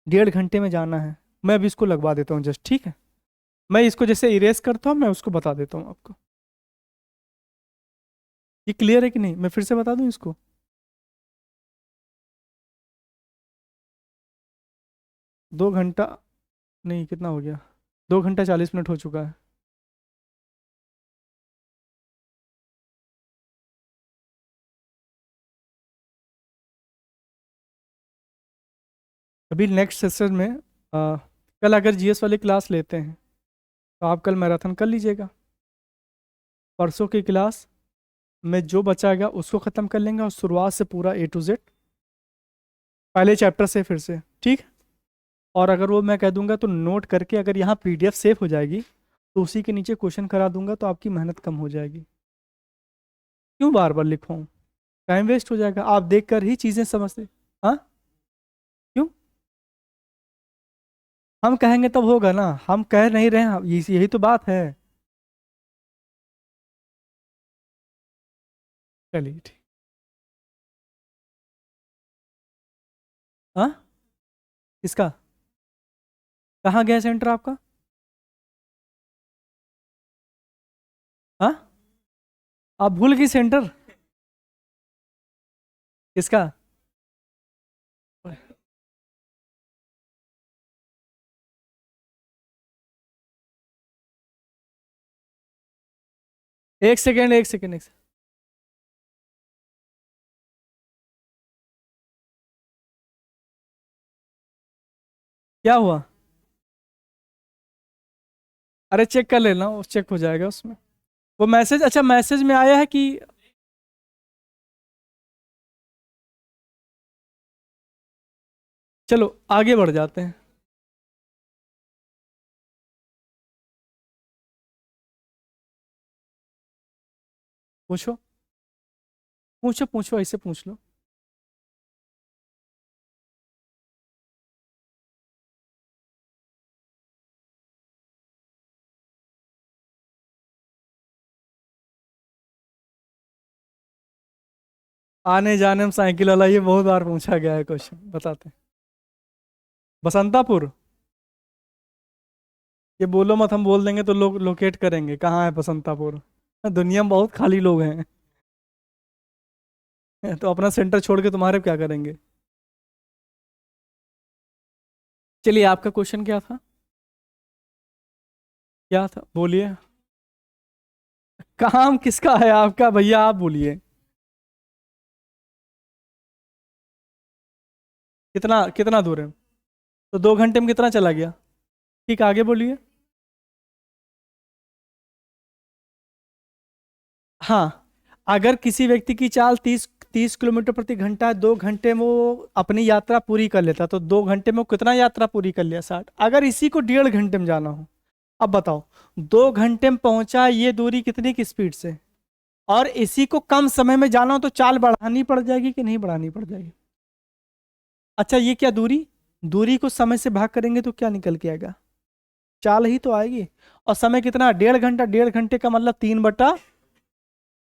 1.5 घंटे में जाना है। मैं अभी इसको लगवा देता हूँ जस्ट, ठीक है? मैं इसको जैसे इरेज करता हूँ मैं उसको बता देता हूँ आपको। ये क्लियर है कि नहीं? मैं फिर से बता दूँ इसको। 2 घंटा नहीं, कितना हो गया? 2 घंटा 40 मिनट हो चुका है। अभी नेक्स्ट सेशन में कल अगर जीएस वाली क्लास लेते हैं तो आप कल मैराथन कर लीजिएगा। परसों की क्लास में जो बचाएगा उसको ख़त्म कर लेंगे, और शुरुआत से पूरा A to Z पहले चैप्टर से फिर से, ठीक? और अगर वो मैं कह दूंगा तो नोट करके, अगर यहाँ PDF सेव हो जाएगी तो उसी के नीचे क्वेश्चन करा दूंगा, तो आपकी मेहनत कम हो जाएगी। क्यों बार बार लिखवाऊँ? टाइम वेस्ट हो जाएगा, आप देख कर ही चीज़ें समझते। हाँ, क्यों? हम कहेंगे तब होगा ना, हम कह नहीं रहे हैं, यही तो बात है। चलिए ठीक। हाँ, किसका? कहाँ गया सेंटर आपका? हाँ, आप भूल गई सेंटर किसका? एक सेकेंड, एक सेकेंड, एक सेकेंड। क्या हुआ? अरे चेक कर लेना, वो चेक हो जाएगा उसमें। वो मैसेज, अच्छा मैसेज में आया है कि? चलो आगे बढ़ जाते हैं। पूछो पूछो पूछो, ऐसे पूछ लो। आने जाने में साइकिल वाला, ये बहुत बार पूछा गया है क्वेश्चन, बताते हैं। बसंतापुर। ये बोलो मत, हम बोल देंगे तो लोग लोकेट करेंगे कहाँ है बसंतापुर। दुनिया में बहुत खाली लोग हैं। तो अपना सेंटर छोड़ के तुम्हारे क्या करेंगे? चलिए, आपका क्वेश्चन क्या था? क्या था बोलिए। काम किसका है आपका भैया, आप बोलिए। कितना कितना दूर है? तो 2 घंटे में कितना चला गया? ठीक, आगे बोलिए। हाँ, अगर किसी व्यक्ति की चाल 30 किलोमीटर प्रति घंटा है, 2 घंटे में वो अपनी यात्रा पूरी कर लेता, तो 2 घंटे में वो कितना यात्रा पूरी कर लिया? 60। अगर इसी को 1.5 घंटे में जाना हो, अब बताओ, 2 घंटे में पहुंचा ये दूरी कितनी की स्पीड से, और इसी को कम समय में जाना हो तो चाल बढ़ानी पड़ जाएगी कि नहीं बढ़ानी पड़ जाएगी? अच्छा, ये क्या दूरी, दूरी को समय से भाग करेंगे तो क्या निकल के आएगा? चाल ही तो आएगी। और समय कितना? 1.5 घंटा। 1.5 घंटे का मतलब 3 बटा,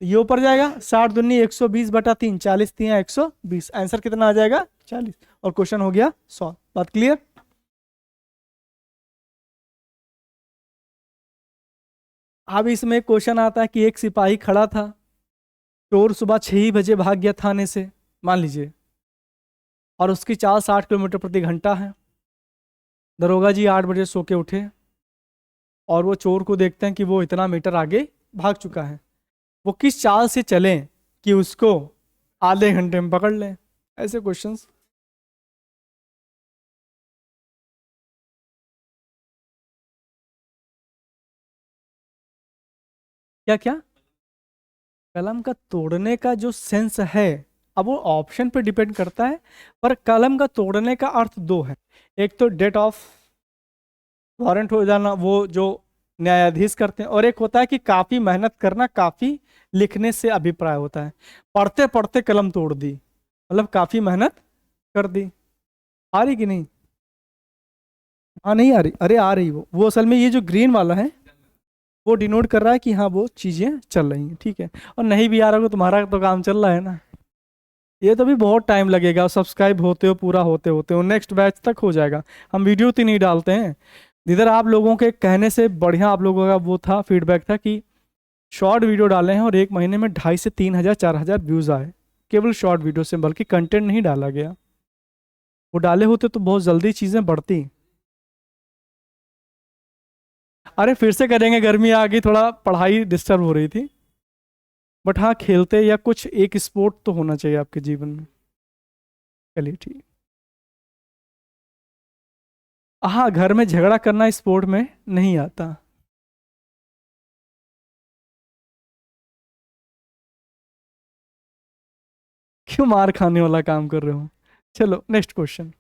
ये ऊपर जाएगा, 60 दूनी 120 बटा 3, 40 3 120, आंसर कितना आ जाएगा? 40। और क्वेश्चन हो गया 100। बात क्लियर? अब इसमें क्वेश्चन आता है कि एक सिपाही खड़ा था, चोर सुबह 6 ही बजे भाग गया थाने से, मान लीजिए, और उसकी चाल 60 किलोमीटर प्रति घंटा है। दरोगा जी 8 बजे सो के उठे, और वो चोर को देखते हैं कि वो इतना मीटर आगे भाग चुका है, वो किस चाल से चलें कि उसको आधे घंटे में पकड़ लें। ऐसे क्वेश्चंस। क्या क्या? कलम का तोड़ने का जो सेंस है, अब वो ऑप्शन पे डिपेंड करता है, पर कलम का तोड़ने का अर्थ दो है। एक तो डेट ऑफ वारंट हो जाना, वो जो न्यायाधीश करते हैं, और एक होता है कि काफी मेहनत करना, काफी लिखने से अभिप्राय होता है। पढ़ते पढ़ते कलम तोड़ दी, मतलब काफी मेहनत कर दी। आ रही कि नहीं? हाँ नहीं आ रही, अरे आ रही। वो असल में ये जो ग्रीन वाला है, वो डिनोट कर रहा है कि हाँ वो चीजें चल रही हैं, ठीक है। और नहीं भी आ रहा हो, तुम्हारा तो काम चल रहा है ना। ये तो भी बहुत टाइम लगेगा, सब्सक्राइब होते हो, पूरा होते होते हो नेक्स्ट बैच तक हो जाएगा। हम वीडियो तो नहीं डालते हैं इधर। आप लोगों के कहने से बढ़िया आप लोगों का वो था, फीडबैक था कि शॉर्ट वीडियो डाले हैं और 1 महीने में 2,500 से 3,000 4,000 व्यूज आए, केवल शॉर्ट वीडियो से, बल्कि कंटेंट नहीं डाला गया। वो डाले होते तो बहुत जल्दी चीजें बढ़ती। अरे फिर से करेंगे, गर्मी आ गई, थोड़ा पढ़ाई डिस्टर्ब हो रही थी। बट हाँ, खेलते या कुछ एक स्पोर्ट तो होना चाहिए आपके जीवन में। चलिए ठीक। हाँ, घर में झगड़ा करना स्पोर्ट में नहीं आता। क्यों मार खाने वाला काम कर रहे हो? चलो नेक्स्ट क्वेश्चन।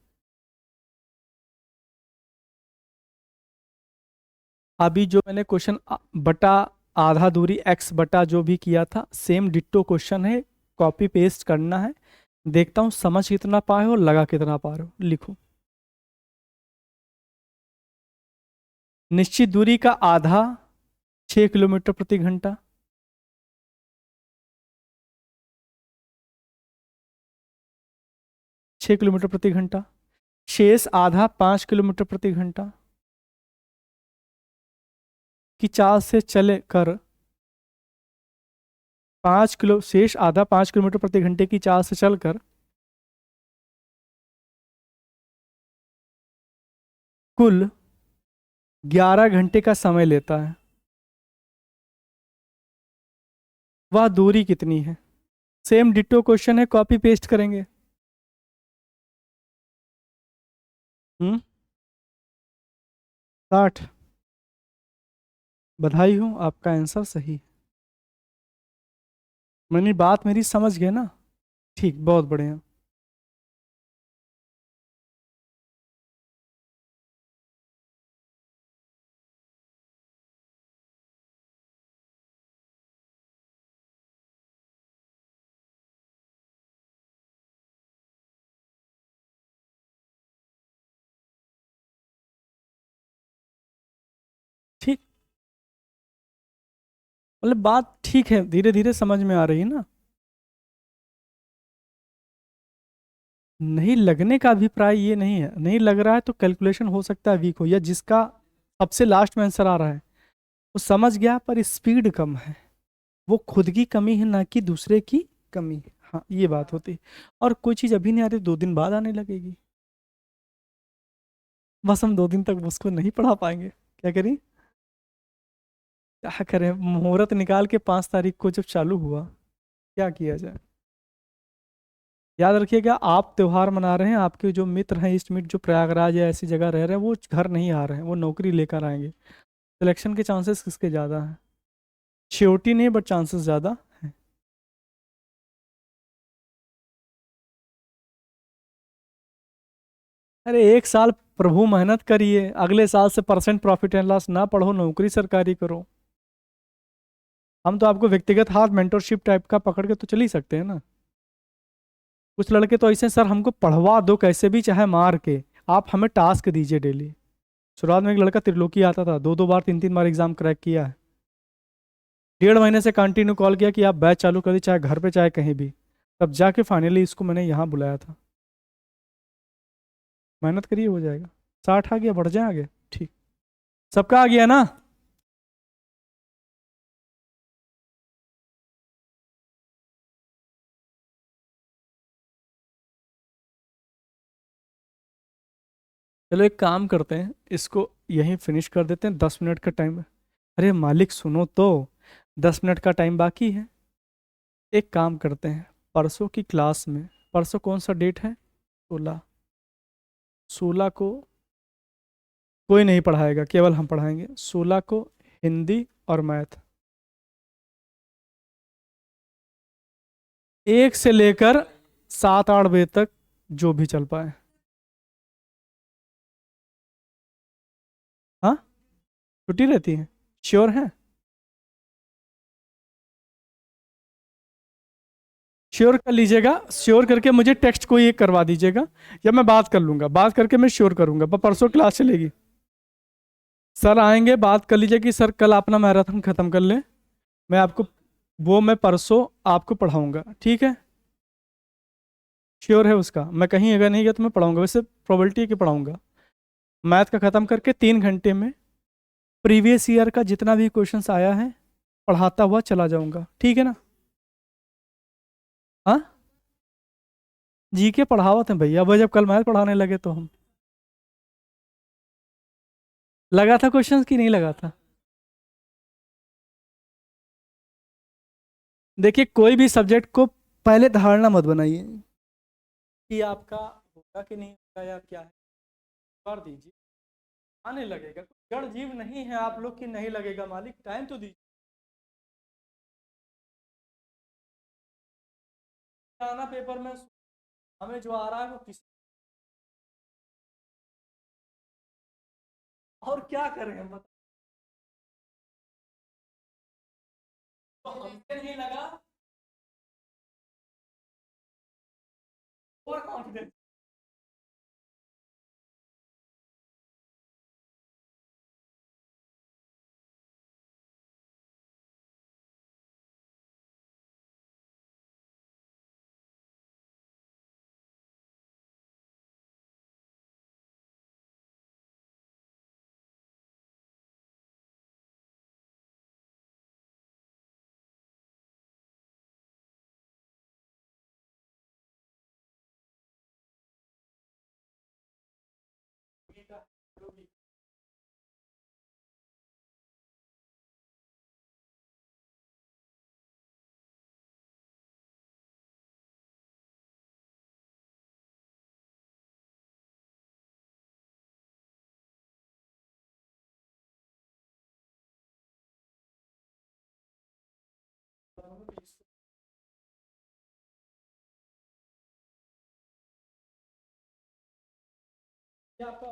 अभी जो मैंने क्वेश्चन बटा आधा दूरी x बटा जो भी किया था, सेम डिट्टो क्वेश्चन है, कॉपी पेस्ट करना है। देखता हूँ समझ कितना पाए हो, लगा कितना पा रहे हो, लिखो। निश्चित दूरी का आधा 6 किलोमीटर प्रति घंटा। 6 किलोमीटर प्रति घंटा। शेष आधा 5 किलोमीटर प्रति घंटा की चाल से चले कर 5 किलो, शेष आधा 5 किलोमीटर प्रति घंटे की चाल से चलकर कुल 11 घंटे का समय लेता है। वह दूरी कितनी है? सेम डिट्टो क्वेश्चन है, कॉपी पेस्ट करेंगे। 60। बधाई हो, आपका आंसर सही। मैंने बात मेरी समझ गए ना? ठीक, बहुत बढ़िया। ठीक, मतलब बात ठीक है, धीरे धीरे समझ में आ रही है ना? नहीं लगने का अभिप्राय ये नहीं है, नहीं लग रहा है तो कैलकुलेशन हो सकता है वीक हो, या जिसका सबसे लास्ट में आंसर आ रहा है वो समझ गया पर स्पीड कम है। वो खुद की कमी है, ना कि दूसरे की कमी है। हाँ ये बात होती। और कोई चीज़ अभी नहीं आ रही, 2 दिन बाद आने लगेगी। बस हम 2 दिन तक उसको नहीं पढ़ा पाएंगे, क्या करें? क्या करें, मुहूर्त निकाल के 5 तारीख को जब चालू हुआ, क्या किया जाए? याद रखिएगा, आप त्योहार मना रहे हैं, आपके जो मित्र हैं, इष्ट मित्र जो प्रयागराज या ऐसी जगह रह रहे हैं, वो घर नहीं आ रहे हैं, वो नौकरी लेकर आएंगे। सिलेक्शन के चांसेस किसके ज़्यादा हैं? श्योरिटी नहीं, बट चांसेस ज़्यादा हैं। अरे 1 साल प्रभु मेहनत करिए, अगले साल से परसेंट प्रॉफिट एंड लॉस ना पढ़ो, नौकरी सरकारी करो। हम तो आपको व्यक्तिगत हाथ मेंटरशिप टाइप का पकड़ के तो चल ही सकते हैं ना। कुछ लड़के तो ऐसे, सर हमको पढ़वा दो कैसे भी, चाहे मार के, आप हमें टास्क दीजिए डेली। शुरुआत में एक लड़का त्रिलोकी आता था, 2-2 बार 3-3 बार एग्जाम क्रैक किया है। 1.5 महीने से कंटिन्यू कॉल किया कि आप बैच चालू कर दी, चाहे घर पे चाहे कहीं भी। तब जाके फाइनली इसको मैंने यहाँ बुलाया था। मेहनत करिए, हो जाएगा। 60 आ गया, बढ़ जाए आगे। ठीक, सबका आ गया ना? चलो एक काम करते हैं, इसको यहीं फिनिश कर देते हैं, 10 मिनट का टाइम है। अरे मालिक सुनो तो, 10 मिनट का टाइम बाकी है। एक काम करते हैं, परसों की क्लास में, परसों कौन सा डेट है? 16। 16 को कोई नहीं पढ़ाएगा, केवल हम पढ़ाएंगे। 16 को हिंदी और मैथ, 1 से लेकर 7-8 बजे तक, जो भी चल पाए। हाँ, छुट्टी रहती है? श्योर है? श्योर कर लीजिएगा, श्योर करके मुझे टेक्स्ट कोई एक करवा दीजिएगा, या मैं बात कर लूंगा, बात करके मैं श्योर करूंगा, पर परसों क्लास चलेगी। सर आएंगे, बात कर लीजिए कि सर कल अपना मैराथन खत्म कर लें, मैं आपको, वो मैं परसों आपको पढ़ाऊंगा, ठीक है? श्योर है उसका? मैं कहीं अगर नहीं गया तो मैं पढ़ाऊंगा, वैसे प्रोबेबिलिटी है कि पढ़ाऊंगा। मैथ का खत्म करके 3 घंटे में प्रीवियस ईयर का जितना भी क्वेश्चंस आया है पढ़ाता हुआ चला जाऊंगा, ठीक है ना? हाँ, जी के पढ़ावत हैं भैया, वो जब कल मैथ पढ़ाने लगे तो हम, लगा था क्वेश्चंस की नहीं लगा था? देखिए, कोई भी सब्जेक्ट को पहले धारणा मत बनाइए कि आपका होगा कि नहीं होगा या क्या है, कर दीजिए, आने लगेगा। कोई जड़ जीव नहीं है आप लोग की नहीं लगेगा, मालिक टाइम तो दीजिए। आना पेपर में, हमें जो आ रहा है वो किसी, और क्या करें हम बताओ? तो हमसे नहीं लगा, और कॉन्फिडेंस। आपका